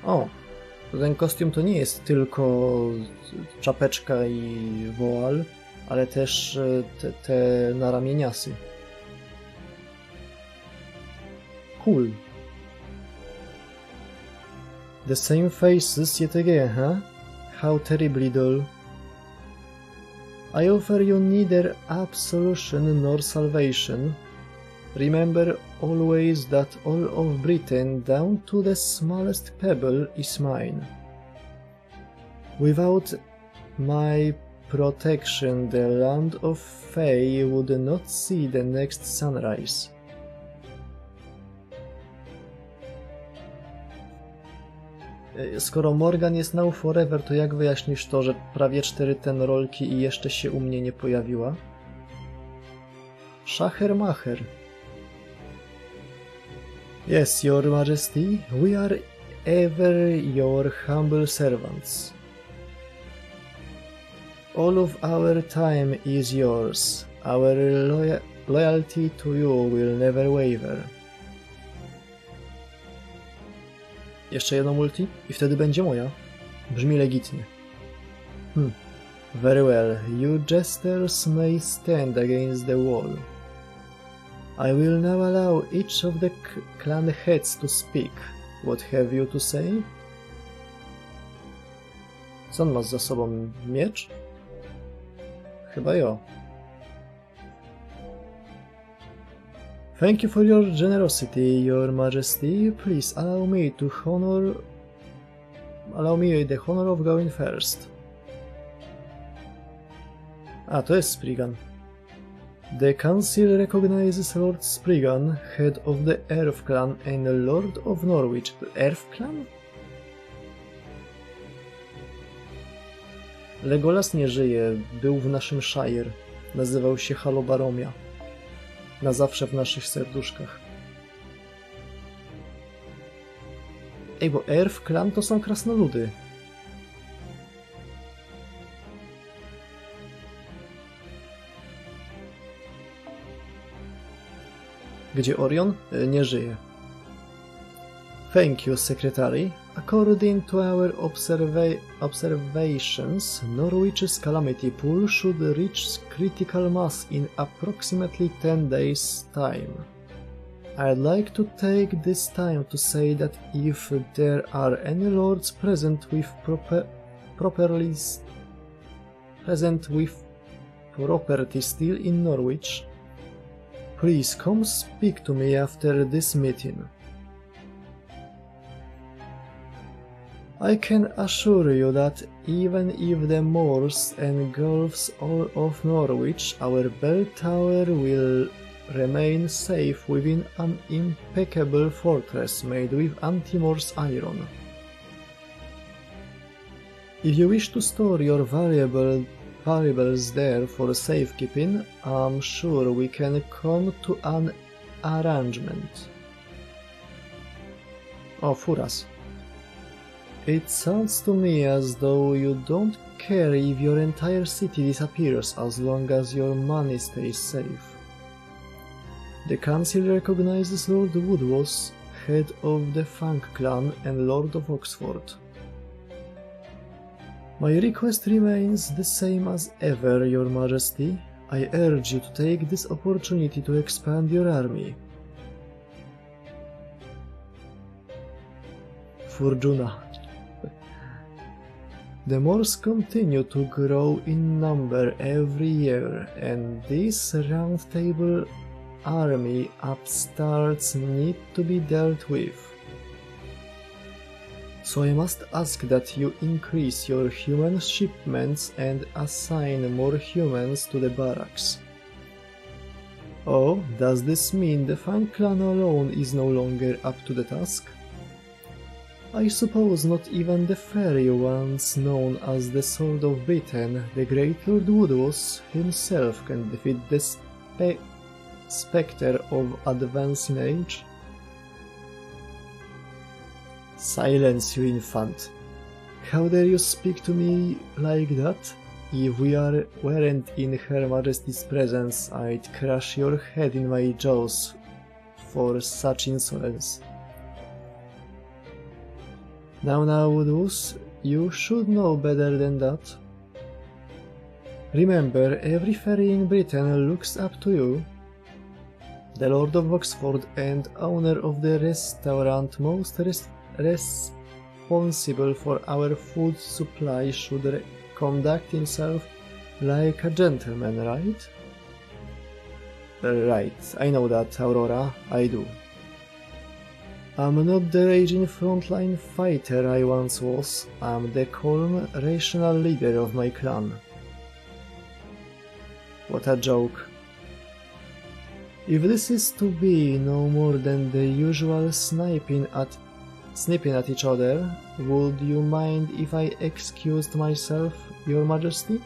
O, ten kostium to nie jest tylko czapeczka i woal, ale też te naramieniasy. Cool. The same faces yet again, huh? How terribly dull. I offer you neither absolution nor salvation. Remember always that all of Britain, down to the smallest pebble, is mine. Without my protection, the land of Fae would not see the next sunrise. Skoro Morgan jest now forever, to jak wyjaśnisz to, że prawie 4 tenrolki i jeszcze się u mnie nie pojawiła? Schachermacher. Yes, your majesty, we are ever your humble servants. All of our time is yours. Our loyalty to you will never waver. Jeszcze jedno multi i wtedy będzie moja. Brzmi legitnie. Very well, you jesters may stand against the wall. I will now allow each of the clan heads to speak. What have you to say? Co on ma za sobą? Miecz? Chyba jo. Thank you for your generosity, your majesty. Please allow me the honor of going first. A, to jest Spriggan. The council recognizes Lord Spriggan, head of the Earth Clan and Lord of Norwich. Earth Clan? Legolas nie żyje, był w naszym Shire. Nazywał się Halobaromia. Na zawsze w naszych serduszkach. Ej, bo Earth Clan to są krasnoludy. Gdzie Orion? Nie żyje. Thank you, Secretary. According to our observations, Norwich's calamity pool should reach critical mass in approximately 10 days' time. I'd like to take this time to say that if there are any lords present with property still in Norwich, please come speak to me after this meeting. I can assure you that even if the moors engulfs all of Norwich, our bell tower will remain safe within an impeccable fortress made with anti-Morse iron. If you wish to store your valuables there for safekeeping, I'm sure we can come to an arrangement. O, furas. It sounds to me as though you don't care if your entire city disappears as long as your money stays safe. The council recognizes Lord Woodwas, head of the Fang clan and Lord of Oxford. My request remains the same as ever, Your Majesty. I urge you to take this opportunity to expand your army. Fortuna. The Moors continue to grow in number every year, and this round-table army upstarts need to be dealt with. So I must ask that you increase your human shipments and assign more humans to the barracks. Oh, does this mean the Fang clan alone is no longer up to the task? I suppose not even the fairy once known as the Sword of Britain, the great Lord Woodwas himself can defeat the spectre of advancing age? Silence, you infant. How dare you speak to me like that? If we weren't in Her Majesty's presence, I'd crush your head in my jaws for such insolence. Now, Woodwas, you should know better than that. Remember, every fairy in Britain looks up to you. The Lord of Oxford and owner of the restaurant most responsible for our food supply should conduct himself like a gentleman, right? Right, I know that, Aurora, I do. I'm not the raging frontline fighter I once was, I'm the calm, rational leader of my clan. What a joke. If this is to be no more than the usual snipping at each other, would you mind if I excused myself, Your Majesty?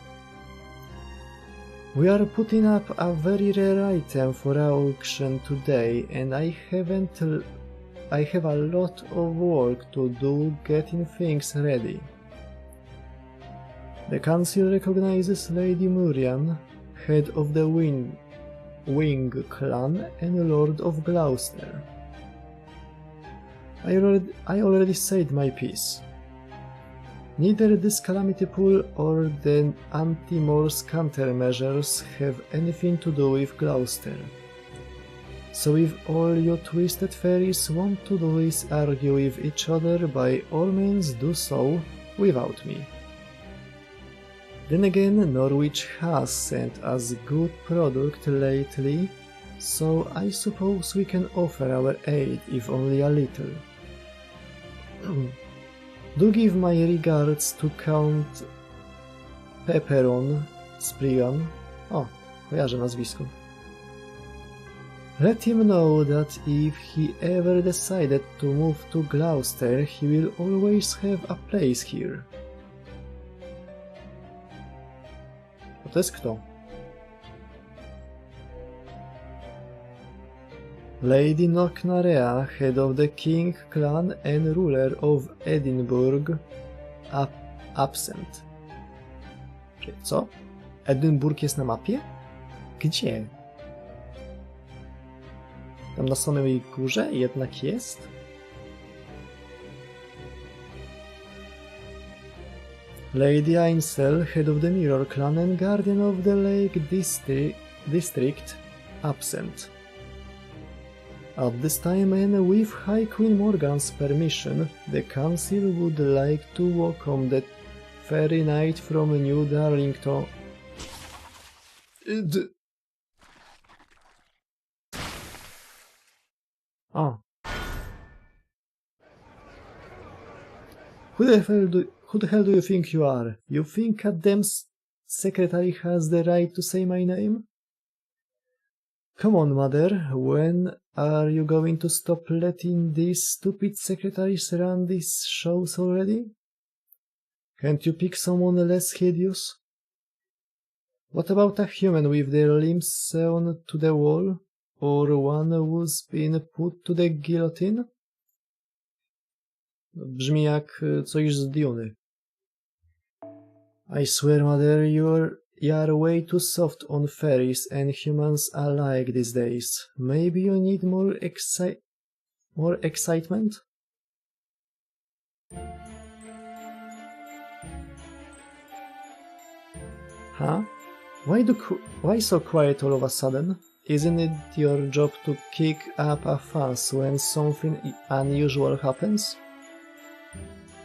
We are putting up a very rare item for auction today, and I have a lot of work to do getting things ready. The council recognizes Lady Murian, head of the Wing clan and Lord of Gloucester. I already said my piece. Neither this calamity pool or the anti-Moors countermeasures have anything to do with Gloucester. So if all you twisted fairies want to do is argue with each other, by all means do so without me. Then again, Norwich has sent us good product lately, so I suppose we can offer our aid, if only a little. Do give my regards to Count Pepperon Spriggan. O, kojarzę nazwisko. Let him know that if he ever decided to move to Gloucester, he will always have a place here. To jest kto? Lady Knocknarea, head of the King clan and ruler of Edinburgh, absent. Co? Edynburg jest na mapie? Gdzie? Tam na samej górze jednak jest? Lady Ainsel, head of the Mirror clan and guardian of the Lake District, absent. At this time, and with High Queen Morgan's permission, the council would like to welcome the Fairy Knight from New Darlington. Ah. Who the hell do you think you are? You think a damn secretary has the right to say my name? Come on, mother, when are you going to stop letting these stupid secretaries run these shows already? Can't you pick someone less hideous? What about a human with their limbs sewn to the wall, or one who's been put to the guillotine? Brzmi jak coś z Duny. I swear, mother, you're way too soft on fairies and humans alike these days. Maybe you need more excitement? Huh? Why so quiet all of a sudden? Isn't it your job to kick up a fuss when something unusual happens?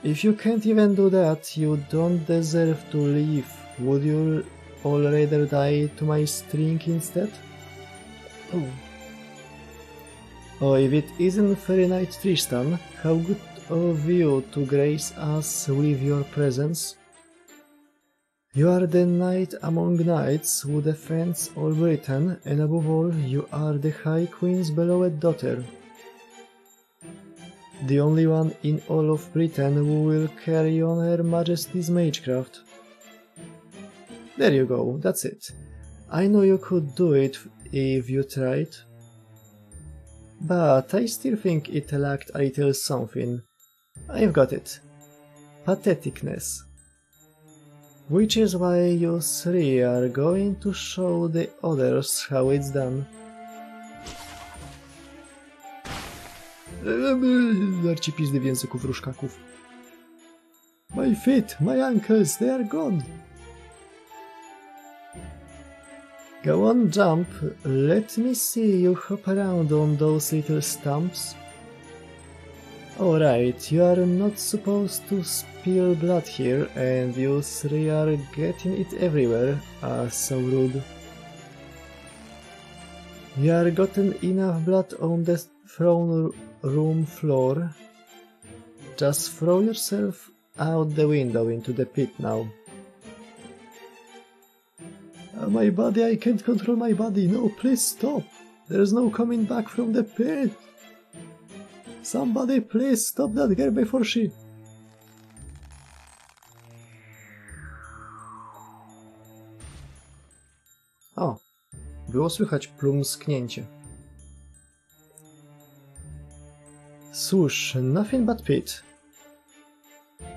If you can't even do that, you don't deserve to live. Would you all rather die to my string instead? Oh, if it isn't Fairy Knight Tristan, how good of you to grace us with your presence. You are the knight among knights who defends all Britain, and above all, you are the High Queen's beloved daughter. The only one in all of Britain who will carry on Her Majesty's magecraft. There you go, that's it. I know you could do it if you tried. But I still think it lacked a little something. I've got it. Patheticness. Which is why you three are going to show the others how it's done. Darci pizdy w języku wróżkaków. My feet, my ankles, they are gone. Go on, jump. Let me see you hop around on those little stumps. Alright, you are not supposed to spill blood here, and you three are getting it everywhere. So rude. You are gotten enough blood on the throne room floor. Just throw yourself out the window into the pit now. My body, I can't control my body. No, please stop. There's no coming back from the pit. Somebody please stop that girl before she... O, było słychać plumsknięcie. Cóż, nothing but pit.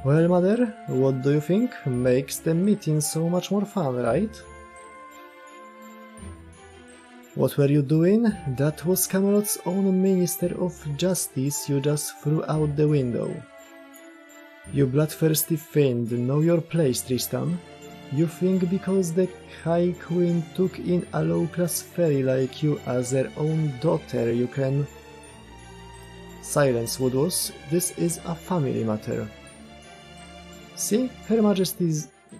Well, mother, what do you think? Makes the meeting so much more fun, right? What were you doing? That was Camelot's own Minister of Justice you just threw out the window. You bloodthirsty fiend, know your place, Tristan. You think because the High Queen took in a low-class fairy like you as her own daughter you can... Silence, Woodwas. This is a family matter. See? Her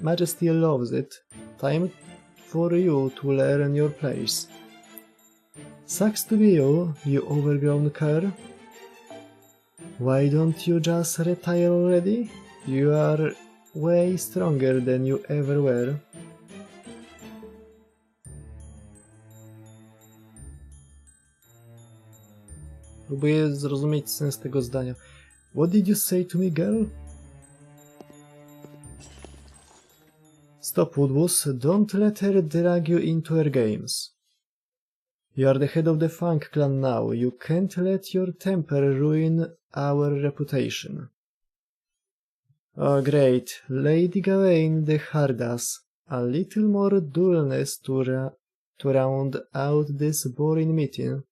Majesty loves it. Time for you to learn your place. Sucks to be you, you overgrown cur. Why don't you just retire already? You are way stronger than you ever were. Próbuję zrozumieć sens tego zdania. What did you say to me, girl? Stop, Woodwas. Don't let her drag you into her games. You are the head of the Funk clan now. You can't let your temper ruin our reputation. Oh, great. Lady Gawain the Hardas. A little more dullness to round out this boring meeting.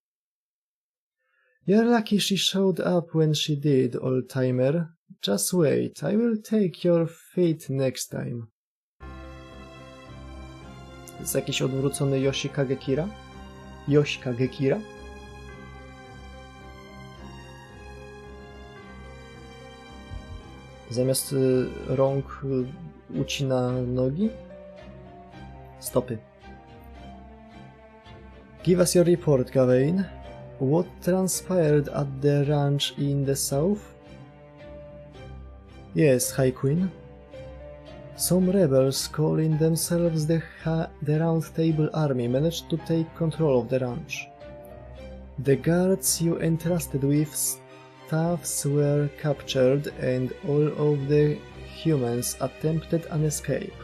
You're lucky she showed up when she did, old-timer. Just wait, I will take your fate next time. Jest jakiś odwrócony Yoshika Gekira? Yoshika Gekira? Zamiast rąk ucina nogi? Stopy. Give us your report, Gawain. What transpired at the ranch in the south? Yes, High Queen. Some rebels calling themselves the Round Table Army managed to take control of the ranch. The guards you entrusted with staffs were captured and all of the humans attempted an escape.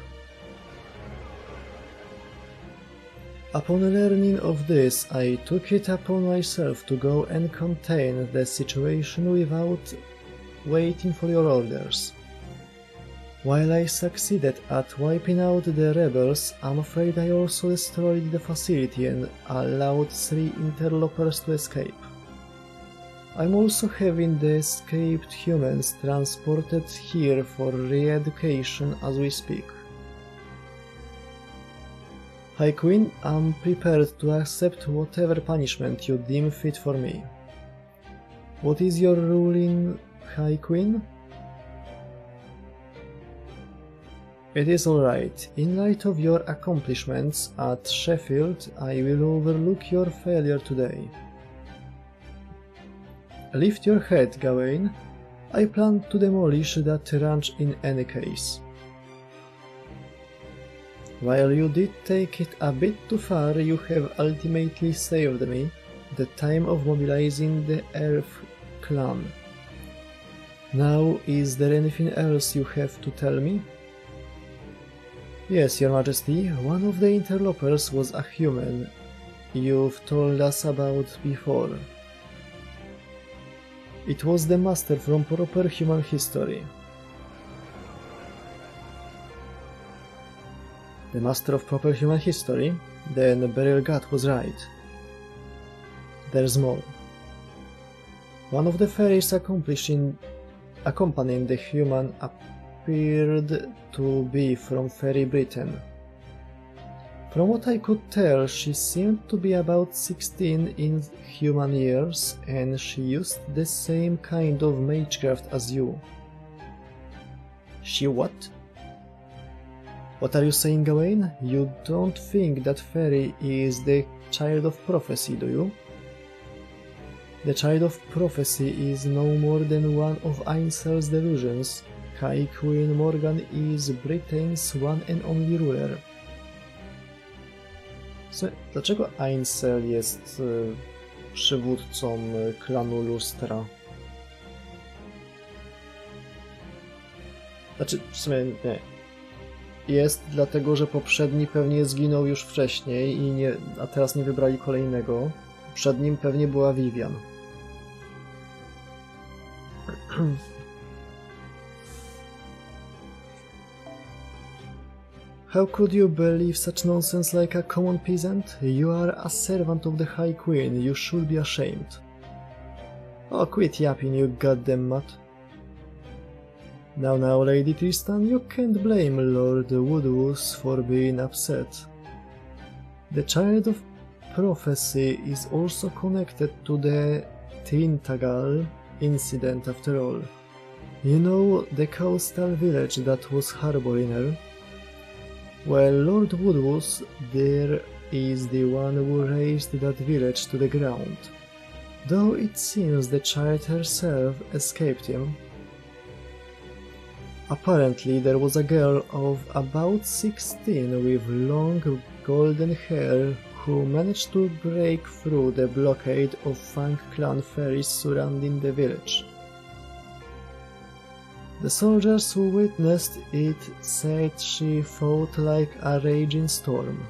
Upon learning of this, I took it upon myself to go and contain the situation without waiting for your orders. While I succeeded at wiping out the rebels, I'm afraid I also destroyed the facility and allowed 3 interlopers to escape. I'm also having the escaped humans transported here for re-education as we speak. High Queen, I'm prepared to accept whatever punishment you deem fit for me. What is your ruling, High Queen? It is alright. In light of your accomplishments at Sheffield, I will overlook your failure today. Lift your head, Gawain. I plan to demolish that ranch in any case. While you did take it a bit too far, you have ultimately saved me the time of mobilizing the Elf clan. Now, is there anything else you have to tell me? Yes, Your Majesty, one of the interlopers was a human you've told us about before. It was the master from proper human history. The master of proper human history? Then Beryl God was right. There's more. One of the fairies accompanying the human appeared to be from Fairy Britain. From what I could tell, she seemed to be about 16 in human years, and she used the same kind of magecraft as you. She what? What are you saying, Gawain? You don't think that Fairy is the child of prophecy, do you? The child of prophecy is no more than one of Ainsel's delusions. High Queen Morgan is Britain's one and only ruler. Dlaczego Ainsel jest przywódcą klanu Lustra? Znaczy, w sumie nie. Jest dlatego, że poprzedni pewnie zginął już wcześniej, a teraz nie wybrali kolejnego. Przed nim pewnie była Vivian. How could you believe such nonsense like a common peasant? You are a servant of the High Queen, you should be ashamed. Oh, quit yapping, you goddamn mutt. Now, Lady Tristan, you can't blame Lord Woodhouse for being upset. The child of prophecy is also connected to the Trintagal incident after all. You know, the coastal village that was harboring her? Well, Lord Woodhouse there is the one who razed that village to the ground. Though it seems the child herself escaped him. Apparently there was a girl of about 16 with long golden hair who managed to break through the blockade of Fang clan ferries surrounding the village. The soldiers who witnessed it said she fought like a raging storm.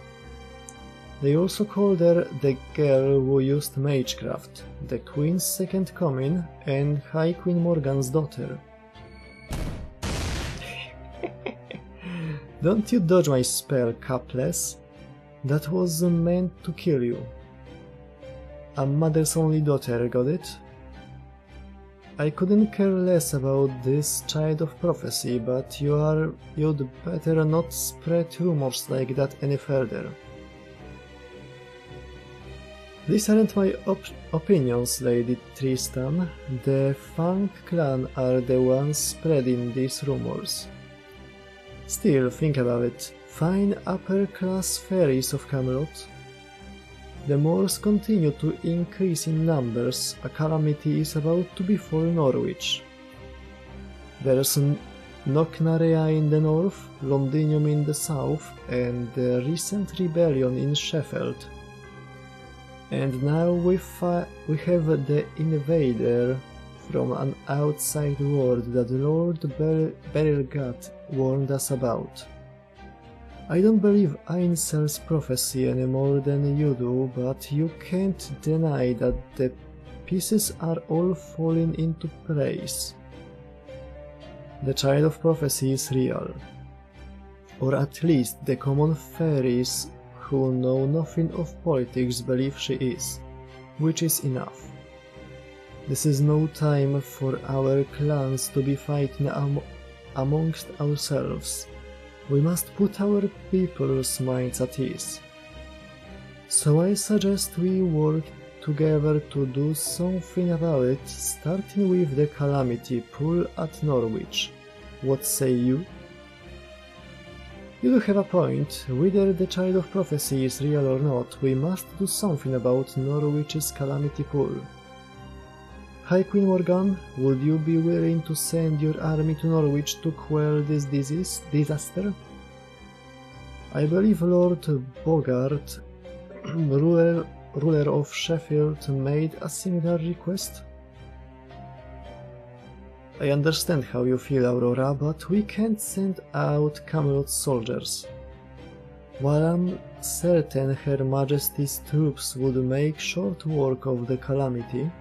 They also called her the girl who used magecraft, the Queen's second coming, and High Queen Morgan's daughter. Don't you dodge my spell, Capless. That was meant to kill you. A mother's only daughter, got it? I couldn't care less about this child of prophecy, but you'd better not spread rumors like that any further. These aren't my opinions, Lady Tristan. The Fang clan are the ones spreading these rumors. Still, think about it. Fine upper-class fairies of Camelot. The Moors continue to increase in numbers. A calamity is about to befall Norwich. There's Knocknarea in the north, Londinium in the south, and the recent rebellion in Sheffield. And now we have the invader from an outside world that Lord Beryl-God warned us about. I don't believe Ainsel's prophecy any more than you do, but you can't deny that the pieces are all falling into place. The child of prophecy is real. Or at least the common fairies who know nothing of politics believe she is, which is enough. This is no time for our clans to be fighting amongst ourselves. We must put our people's minds at ease. So I suggest we work together to do something about it, starting with the Calamity Pool at Norwich. What say you? You do have a point. Whether the Child of Prophecy is real or not, we must do something about Norwich's Calamity Pool. High Queen Morgan, would you be willing to send your army to Norwich to quell this disaster? I believe Lord Bogart, ruler of Sheffield, made a similar request. I understand how you feel, Aurora, but we can't send out Camelot soldiers. While I'm certain Her Majesty's troops would make short work of the Calamity,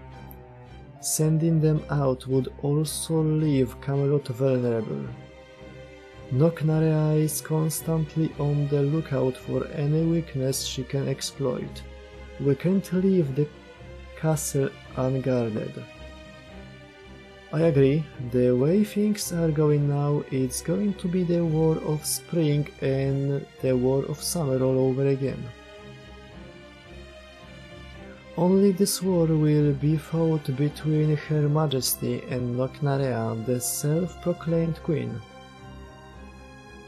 sending them out would also leave Camelot vulnerable. Knocknarea is constantly on the lookout for any weakness she can exploit. We can't leave the castle unguarded. I agree, the way things are going now, it's going to be the War of Spring and the War of Summer all over again. Only this war will be fought between Her Majesty and Knocknarea, the self-proclaimed queen.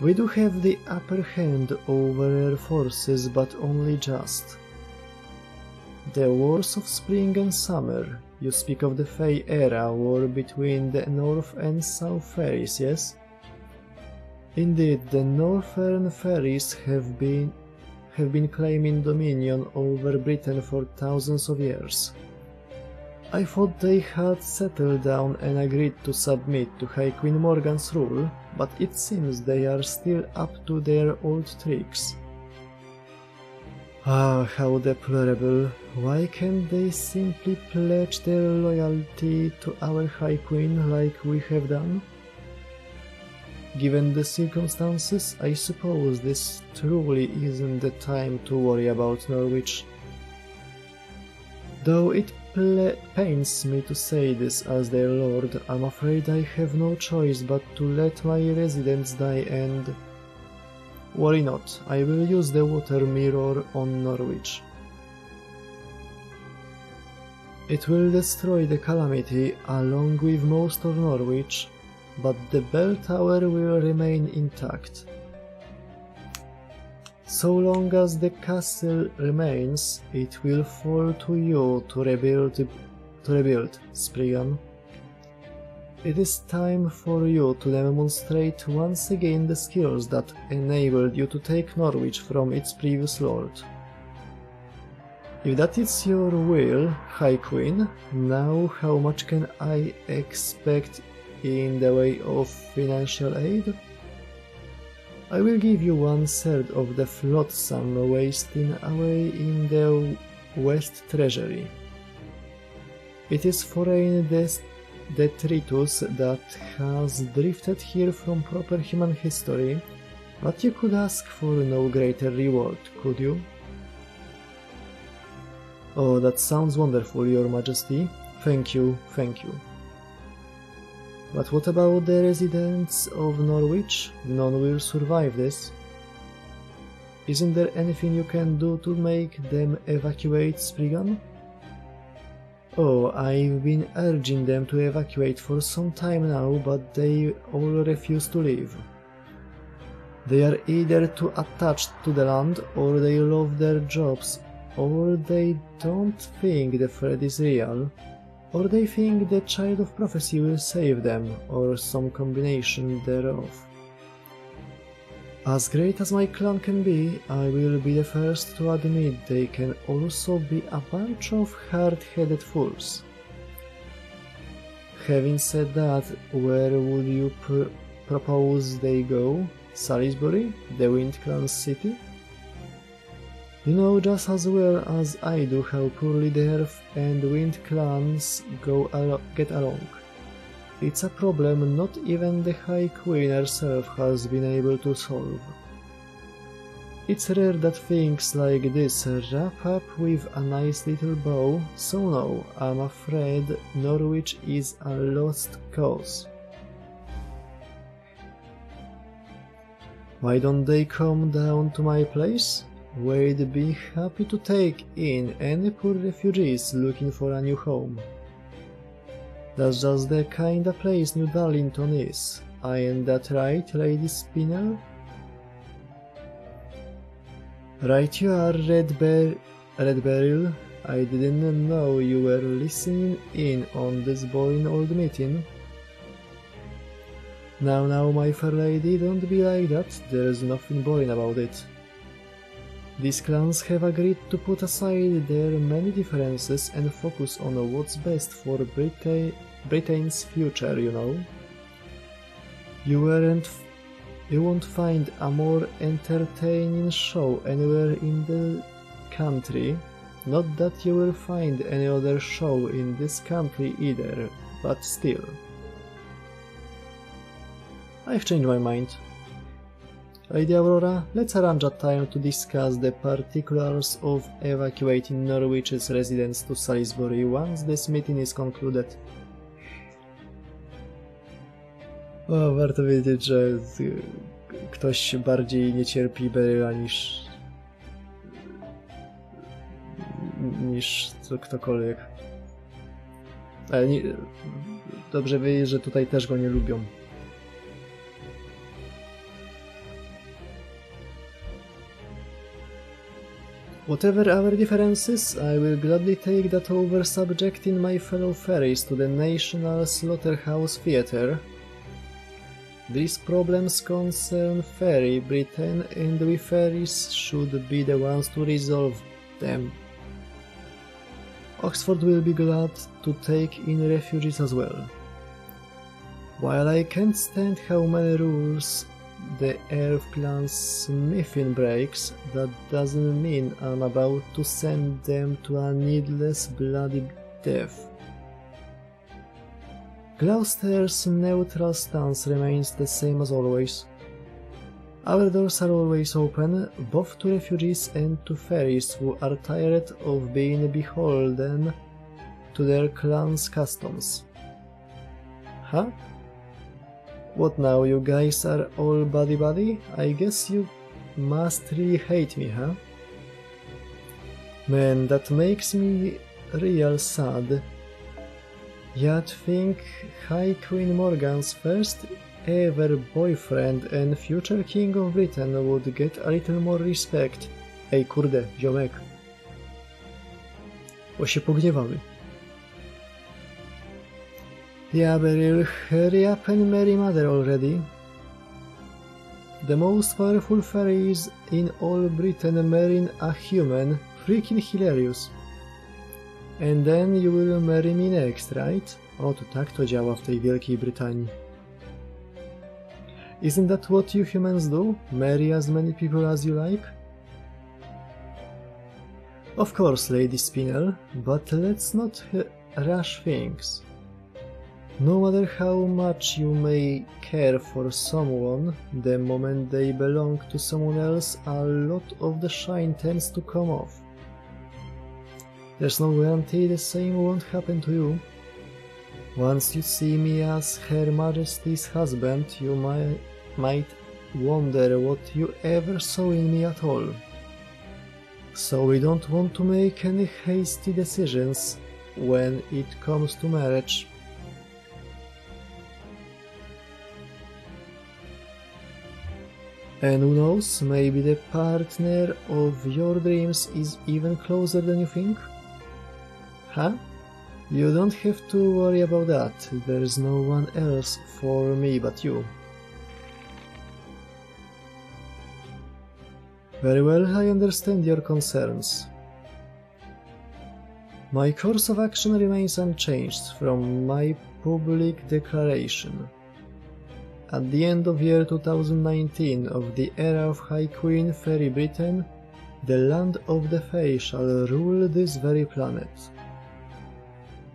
We do have the upper hand over her forces, but only just. The Wars of Spring and Summer, you speak of the Fey Era war between the North and South Fairies, yes? Indeed, the Northern Fairies have been claiming dominion over Britain for thousands of years. I thought they had settled down and agreed to submit to High Queen Morgan's rule, but it seems they are still up to their old tricks. Ah, how deplorable. Why can't they simply pledge their loyalty to our High Queen like we have done? Given the circumstances, I suppose this truly isn't the time to worry about Norwich. Though it pains me to say this as their lord, I'm afraid I have no choice but to let my residents die and... Worry not, I will use the water mirror on Norwich. It will destroy the Calamity along with most of Norwich, but the bell tower will remain intact. So long as the castle remains, it will fall to you to rebuild, Spriggan. It is time for you to demonstrate once again the skills that enabled you to take Norwich from its previous lord. If that is your will, High Queen, now how much can I expect in the way of financial aid? I will give you 1/3 of the flotsam wasting away in the West Treasury. It is foreign detritus that has drifted here from proper human history, but you could ask for no greater reward, could you? Oh, that sounds wonderful, Your Majesty. Thank you, thank you. But what about the residents of Norwich? None will survive this. Isn't there anything you can do to make them evacuate, Spriggan? Oh, I've been urging them to evacuate for some time now, but they all refuse to leave. They are either too attached to the land, or they love their jobs, or they don't think the threat is real, or they think the Child of Prophecy will save them, or some combination thereof. As great as my clan can be, I will be the first to admit they can also be a bunch of hard-headed fools. Having said that, where would you propose they go? Salisbury? The Wind Clan's city? You know just as well as I do how poorly the Earth and Wind Clans get along. It's a problem not even the High Queen herself has been able to solve. It's rare that things like this wrap up with a nice little bow, so no, I'm afraid Norwich is a lost cause. Why don't they come down to my place? We'd be happy to take in any poor refugees looking for a new home. That's just the kinda place New Darlington is. Ain't that right, Lady Spinel? Right you are, Red Beryl. I didn't know you were listening in on this boring old meeting. Now, my fair lady, don't be like that. There's nothing boring about it. These clans have agreed to put aside their many differences and focus on what's best for Britain's future, you know. You won't find a more entertaining show anywhere in the country. Not that you will find any other show in this country either, but still. I've changed my mind. Lady Aurora, let's arrange a time to discuss the particulars of evacuating Norwich's residents to Salisbury once this meeting is concluded. O, warto wiedzieć, że ktoś bardziej nie cierpi Beryla niż ktokolwiek. Ale dobrze wiedzieć, że tutaj też go nie lubią. Whatever our differences, I will gladly take that over subjecting my fellow fairies to the National Slaughterhouse Theatre. These problems concern Fairy Britain, and we fairies should be the ones to resolve them. Oxford will be glad to take in refugees as well. While I can't stand how many rules the Earth Clan's smithing breaks, that doesn't mean I'm about to send them to a needless bloody death. Gloucester's neutral stance remains the same as always. Our doors are always open, both to refugees and to fairies who are tired of being beholden to their clan's customs. Huh? What now, you guys are all buddy-buddy? I guess you must really hate me, huh? Man, that makes me real sad. You'd think High Queen Morgan's first ever boyfriend and future King of Britain would get a little more respect. Ej kurde, ziomek. Bo się pogniewały. Yeah, Beryl, hurry up and marry mother already. The most powerful fairies in all Britain marrying a human, freaking hilarious. And then you will marry me next, right? O, to tak to działa w tej Wielkiej Brytanii. Isn't that what you humans do? Marry as many people as you like? Of course, Lady Spinel, but let's not rush things. No matter how much you may care for someone, the moment they belong to someone else, a lot of the shine tends to come off. There's no guarantee the same won't happen to you. Once you see me as Her Majesty's husband, you might wonder what you ever saw in me at all. So we don't want to make any hasty decisions when it comes to marriage. And who knows, maybe the partner of your dreams is even closer than you think? Huh? You don't have to worry about that, there's no one else for me but you. Very well, I understand your concerns. My course of action remains unchanged from my public declaration. At the end of year 2019 of the era of High Queen Fairy Britain, the land of the Fae shall rule this very planet.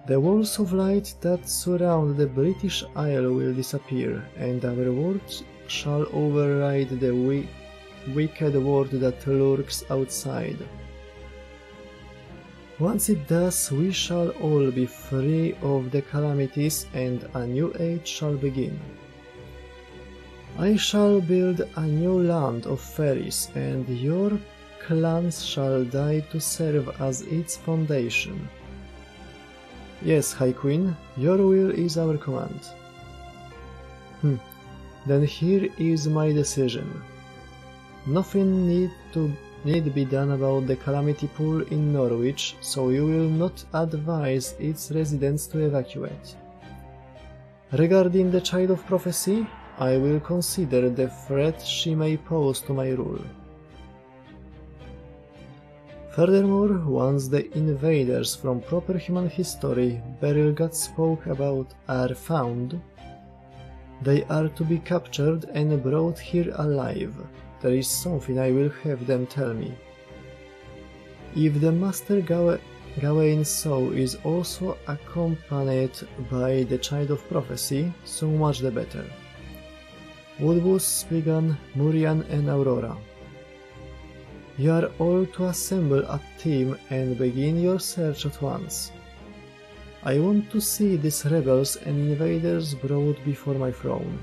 The walls of light that surround the British Isle will disappear, and our world shall override the wicked world that lurks outside. Once it does, we shall all be free of the calamities, and a new age shall begin. I shall build a new land of fairies, and your clans shall die to serve as its foundation. Yes, High Queen, your will is our command. Then here is my decision. Nothing need be done about the Calamity Pool in Norwich, so you will not advise its residents to evacuate. Regarding the Child of Prophecy, I will consider the threat she may pose to my rule. Furthermore, once the invaders from proper human history Berilgat spoke about are found, they are to be captured and brought here alive. There is something I will have them tell me. If the Master Gawain's soul is also accompanied by the Child of Prophecy, so much the better. Woodbus, Spigan, Murian and Aurora. You are all to assemble a team and begin your search at once. I want to see these rebels and invaders brought before my throne.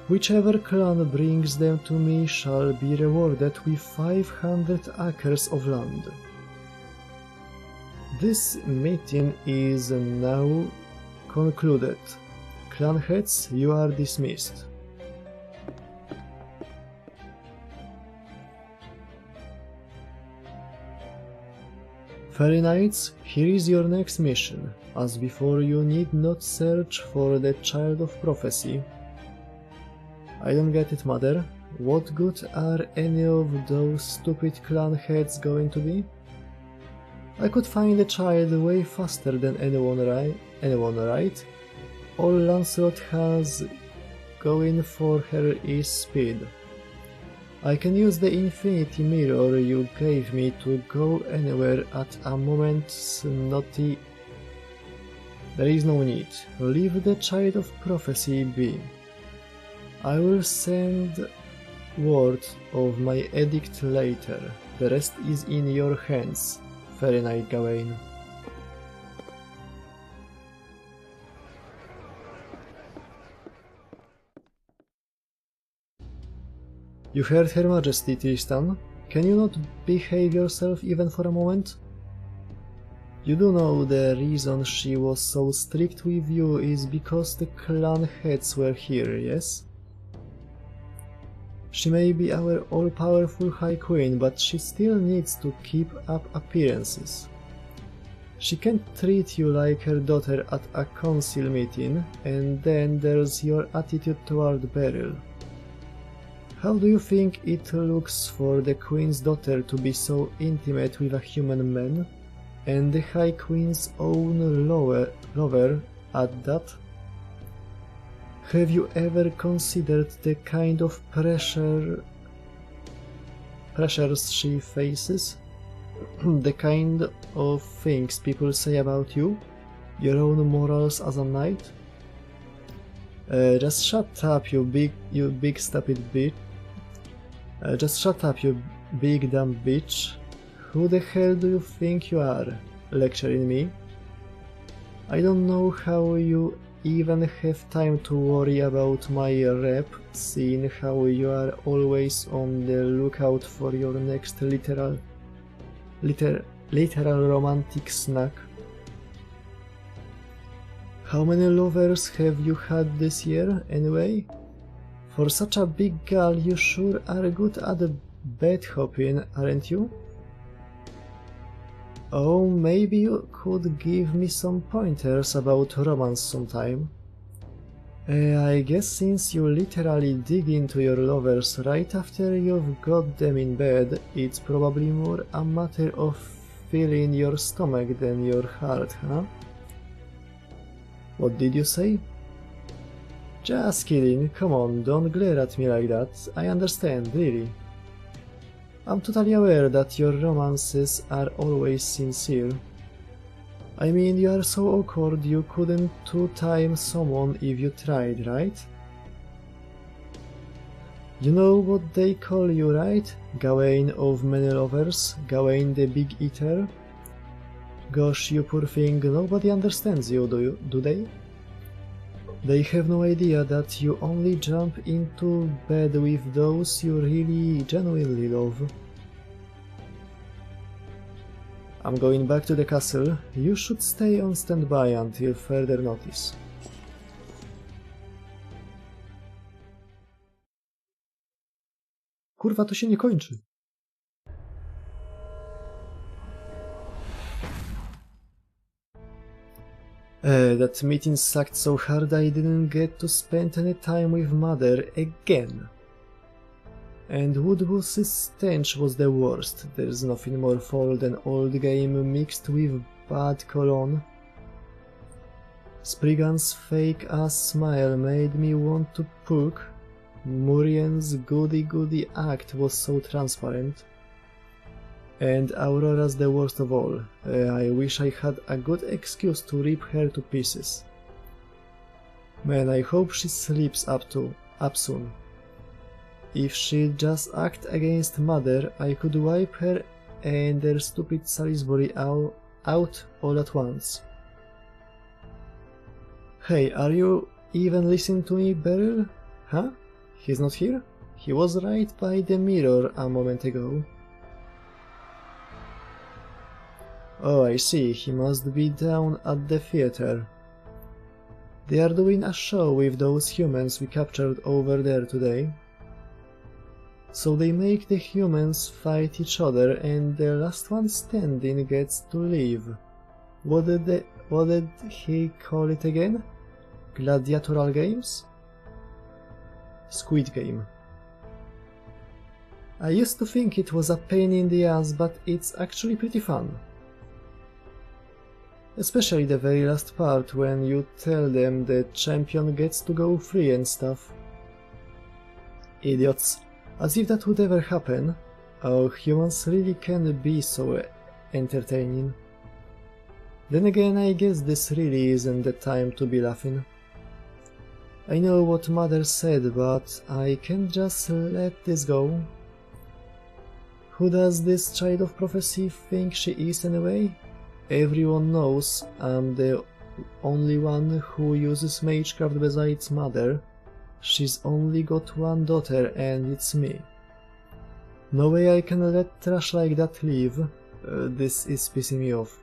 Whichever clan brings them to me shall be rewarded with 500 acres of land. This meeting is now concluded. Clan heads, you are dismissed. Fairy Knights, here is your next mission. As before, you need not search for the Child of Prophecy. I don't get it, Mother. What good are any of those stupid clan heads going to be? I could find the child way faster than anyone, right? All Lancelot has going for her is speed. I can use the infinity mirror you gave me to go anywhere at a moment's notice. There is no need. Leave the Child of Prophecy be. I will send word of my edict later. The rest is in your hands, Fairy Knight Gawain. You heard Her Majesty, Tristan. Can you not behave yourself even for a moment? You do know the reason she was so strict with you is because the clan heads were here, yes? She may be our all-powerful High Queen, but she still needs to keep up appearances. She can't treat you like her daughter at a council meeting, and then there's your attitude toward Beryl. How do you think it looks for the Queen's daughter to be so intimate with a human man, and the High Queen's own lover at that? Have you ever considered the kind of pressures she faces? The kind of things people say about you? Your own morals as a knight? Just shut up, you big stupid bitch. Just shut up, you big dumb bitch. Who the hell do you think you are, lecturing me? I don't know how you even have time to worry about my rep, seeing how you are always on the lookout for your next literal romantic snack. How many lovers have you had this year, anyway? For such a big gal, you sure are good at bed hopping, aren't you? Oh, maybe you could give me some pointers about romance sometime. I guess since you literally dig into your lovers right after you've got them in bed, it's probably more a matter of filling your stomach than your heart, huh? What did you say? Just kidding, come on, don't glare at me like that, I understand, really. I'm totally aware that your romances are always sincere. I mean, you are so awkward, you couldn't two-time someone if you tried, right? You know what they call you, right? Gawain of many lovers? Gawain the Big Eater? Gosh, you poor thing, nobody understands you, do they? They have no idea that you only jump into bed with those you really genuinely love. I'm going back to the castle. You should stay on standby until further notice. Kurwa, to się nie kończy. That meeting sucked so hard I didn't get to spend any time with Mother again. And Woodboss's stench was the worst. There's nothing more foul than old game mixed with bad cologne. Spriggan's fake-ass smile made me want to puke. Murien's goody-goody act was so transparent. And Aurora's the worst of all. I wish I had a good excuse to rip her to pieces. Man, I hope she sleeps up soon. If she'd just act against Mother, I could wipe her and their stupid Salisbury out all at once. Hey, are you even listening to me, Beryl? Huh? He's not here? He was right by the mirror a moment ago. Oh, I see, he must be down at the theater. They are doing a show with those humans we captured over there today. So they make the humans fight each other and the last one standing gets to live. What did he call it again? Gladiatoral games? Squid Game. I used to think it was a pain in the ass, but it's actually pretty fun. Especially the very last part when you tell them the champion gets to go free and stuff. Idiots. As if that would ever happen. Oh, humans really can be so entertaining. Then again, I guess this really isn't the time to be laughing. I know what Mother said, but I can't just let this go. Who does this child of prophecy think she is anyway? Everyone knows I'm the only one who uses magecraft besides Mother. She's only got one daughter and it's me. No way I can let trash like that live. This is pissing me off.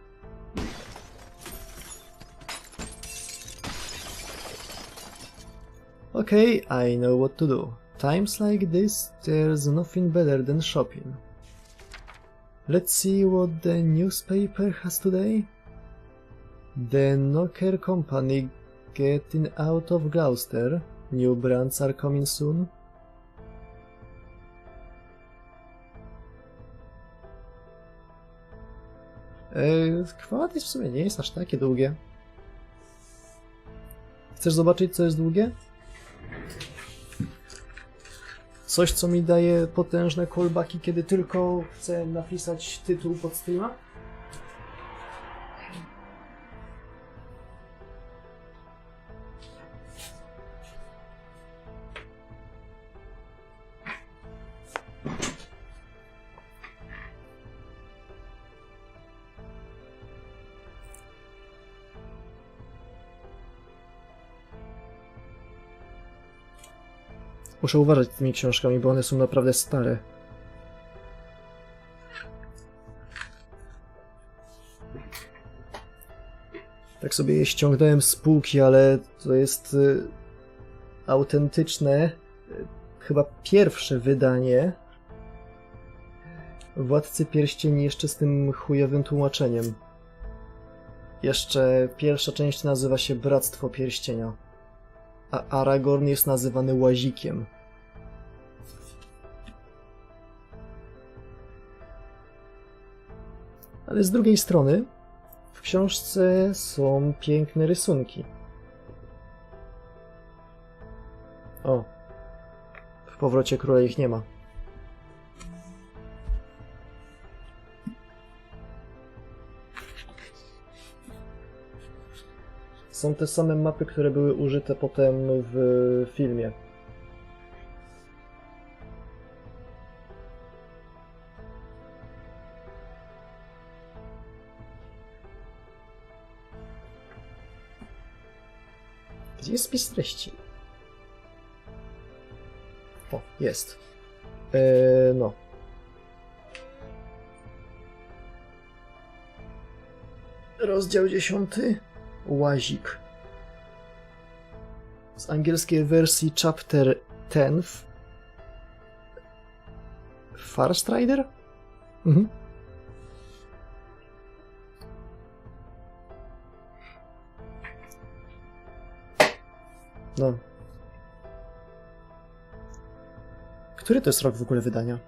Okay, I know what to do. Times like this, there's nothing better than shopping. Let's see what the newspaper has today. The Knocker Company getting out of Gloucester. New brands are coming soon. Kwadis w sumie nie jest aż takie długie. Chcesz zobaczyć, co jest długie? Coś, co mi daje potężne callbacki, kiedy tylko chcę napisać tytuł pod streama? Muszę uważać z tymi książkami, bo one są naprawdę stare. Tak sobie je ściągnąłem z półki, ale to jest autentyczne, chyba pierwsze wydanie Władcy Pierścieni jeszcze z tym chujowym tłumaczeniem. Jeszcze pierwsza część nazywa się Bractwo Pierścienia, a Aragorn jest nazywany Łazikiem. Ale z drugiej strony w książce są piękne rysunki. O, w Powrocie Króla ich nie ma. są te same mapy, które były użyte potem w filmie. Gdzie jest spis treści? O, jest. No. Rozdział 10. Łazik. Z angielskiej wersji Chapter 10. First Rider? Mhm. No. Który to jest rok w ogóle wydania?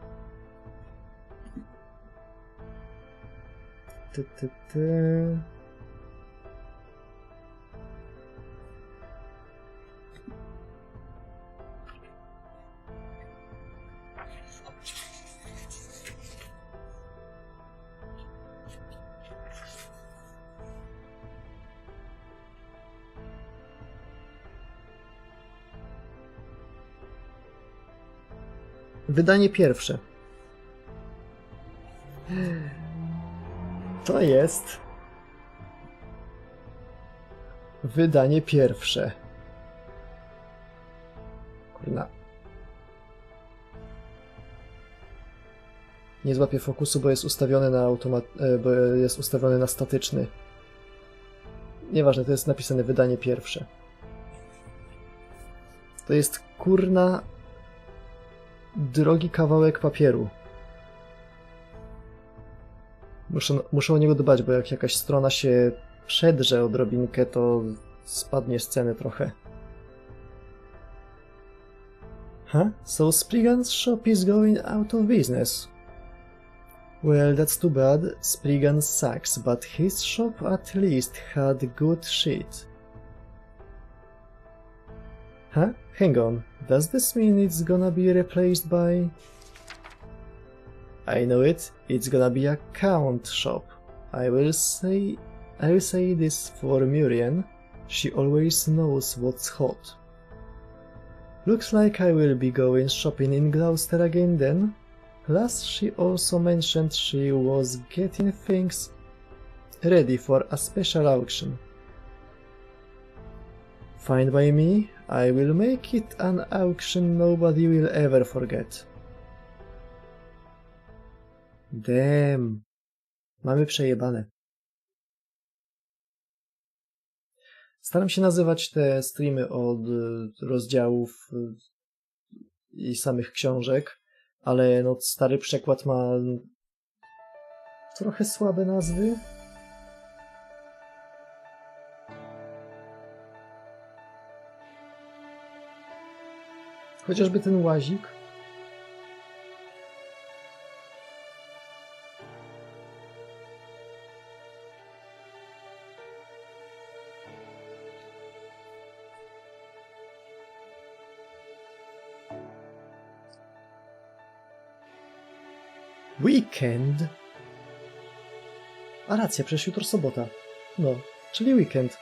Wydanie pierwsze. To jest wydanie pierwsze. Kurna. Nie złapię fokusu, bo jest ustawiony na bo jest ustawiony na statyczny. Nieważne, to jest napisane wydanie pierwsze. To jest kurna drogi kawałek papieru. Muszę o niego dbać, bo jak jakaś strona się przedrze odrobinkę, to spadnie z ceny trochę. Huh? So Spriggan's shop is going out of business. Well, that's too bad. Spriggan sucks, but his shop at least had good shit. Huh? Hang on. Does this mean it's gonna be replaced by... I know it. It's gonna be a count shop. I will say this for Muriel. She always knows what's hot. Looks like I will be going shopping in Gloucester again then. Plus, she also mentioned she was getting things ready for a special auction. Fine by me. I will make it an auction nobody will ever forget. Damn. Mamy przejebane. Staram się nazywać te streamy od rozdziałów i samych książek, ale no stary przekład ma trochę słabe nazwy. Chociażby ten łazik. Weekend? A racja, przecież jutro sobota. No, czyli weekend.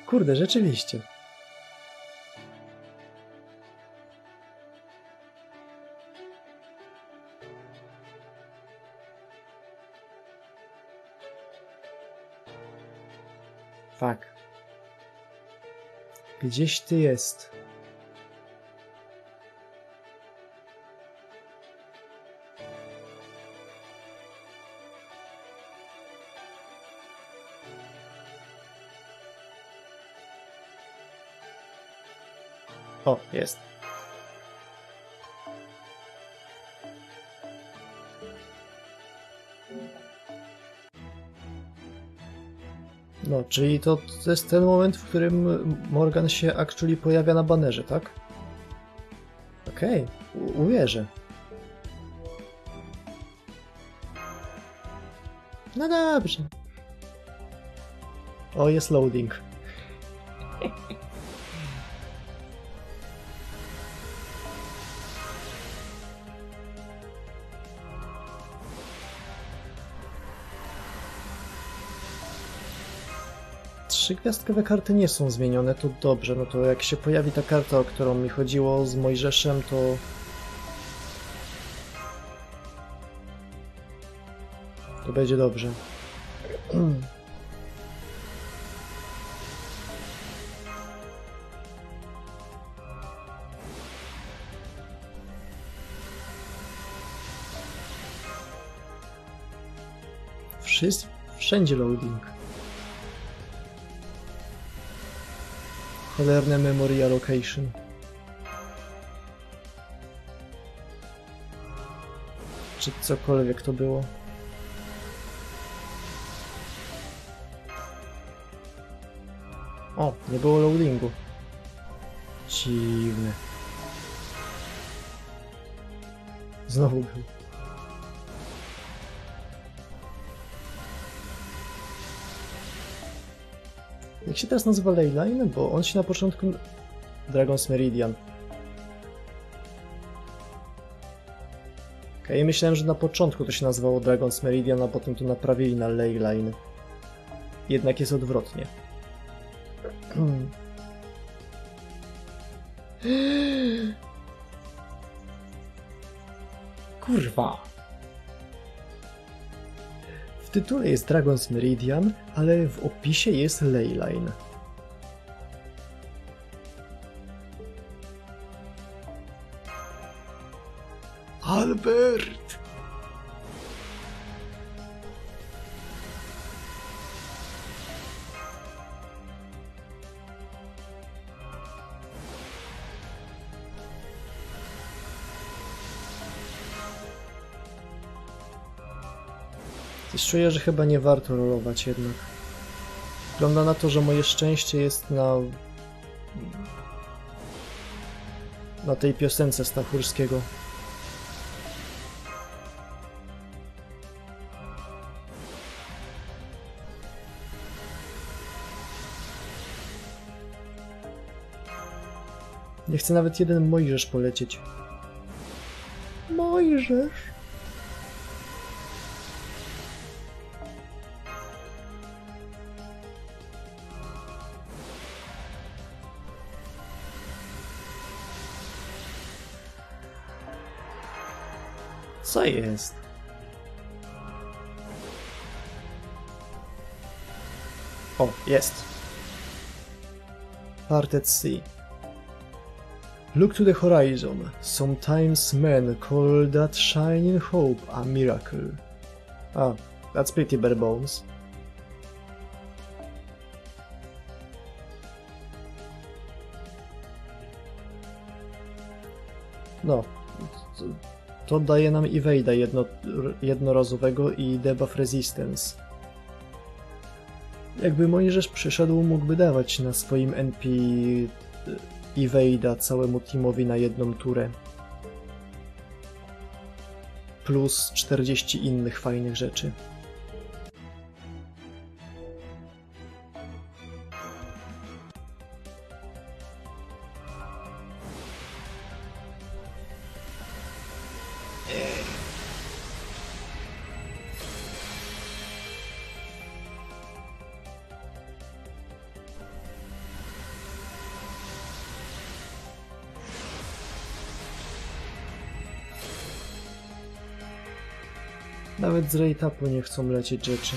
Kurde, rzeczywiście. Fuck. Gdzieś ty jest. O, jest. No, czyli to jest ten moment, w którym Morgan się actually pojawia na banerze, tak? Okej, uwierzę. No dobrze. O, jest loading. 3-gwiazdkowe karty nie są zmienione, to dobrze. No to jak się pojawi ta karta, o którą mi chodziło z Mojżeszem, to będzie dobrze. Wszędzie loading. Cholerne memory allocation. Czy cokolwiek to było. O, nie było loadingu. Dziwne. Znowu był. Jak się teraz nazywa Leyline? Bo on się na początku... Dragon's Meridian. Okej, myślałem, że na początku to się nazywało Dragon's Meridian, a potem to naprawili na Leyline. Jednak jest odwrotnie. Kurwa. W tytule jest Dragon's Meridian, ale w opisie jest Leyline. Albert! Coś czuję, że chyba nie warto rolować jednak. Wygląda na to, że moje szczęście jest na tej piosence Stachurskiego. Nie chcę nawet jeden Mojżesz polecieć. Mojżesz? Co jest? O, jest. Parted Sea. Look to the horizon. Sometimes men call that shining hope a miracle. Ah, that's pretty bare bones. No, to daje nam evade'a jednorazowego i debuff resistance. Jakby Mojżesz przyszedł, mógłby dawać na swoim NP evade'a całemu teamowi na jedną turę. Plus 40 innych fajnych rzeczy. Nawet z rate-upu nie chcą lecieć rzeczy.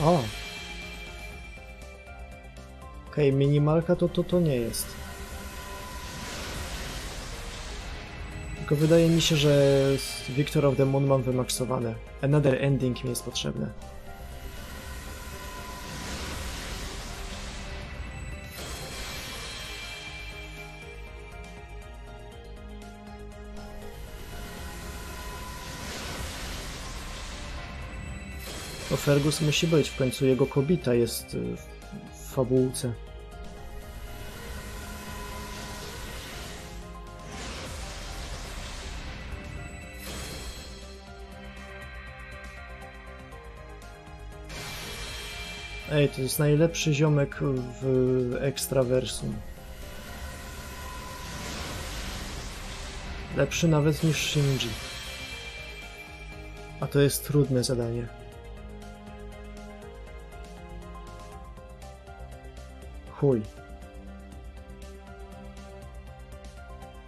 O! Okej, minimalka to nie jest. Tylko wydaje mi się, że Victor of the Moon mam wymaksowane. Another ending mi jest potrzebne. Bo Fergus musi być, w końcu jego kobieta jest w fabułce. Ej, to jest najlepszy ziomek w ekstrawersum. Lepszy nawet niż Shinji. A to jest trudne zadanie. Chuj.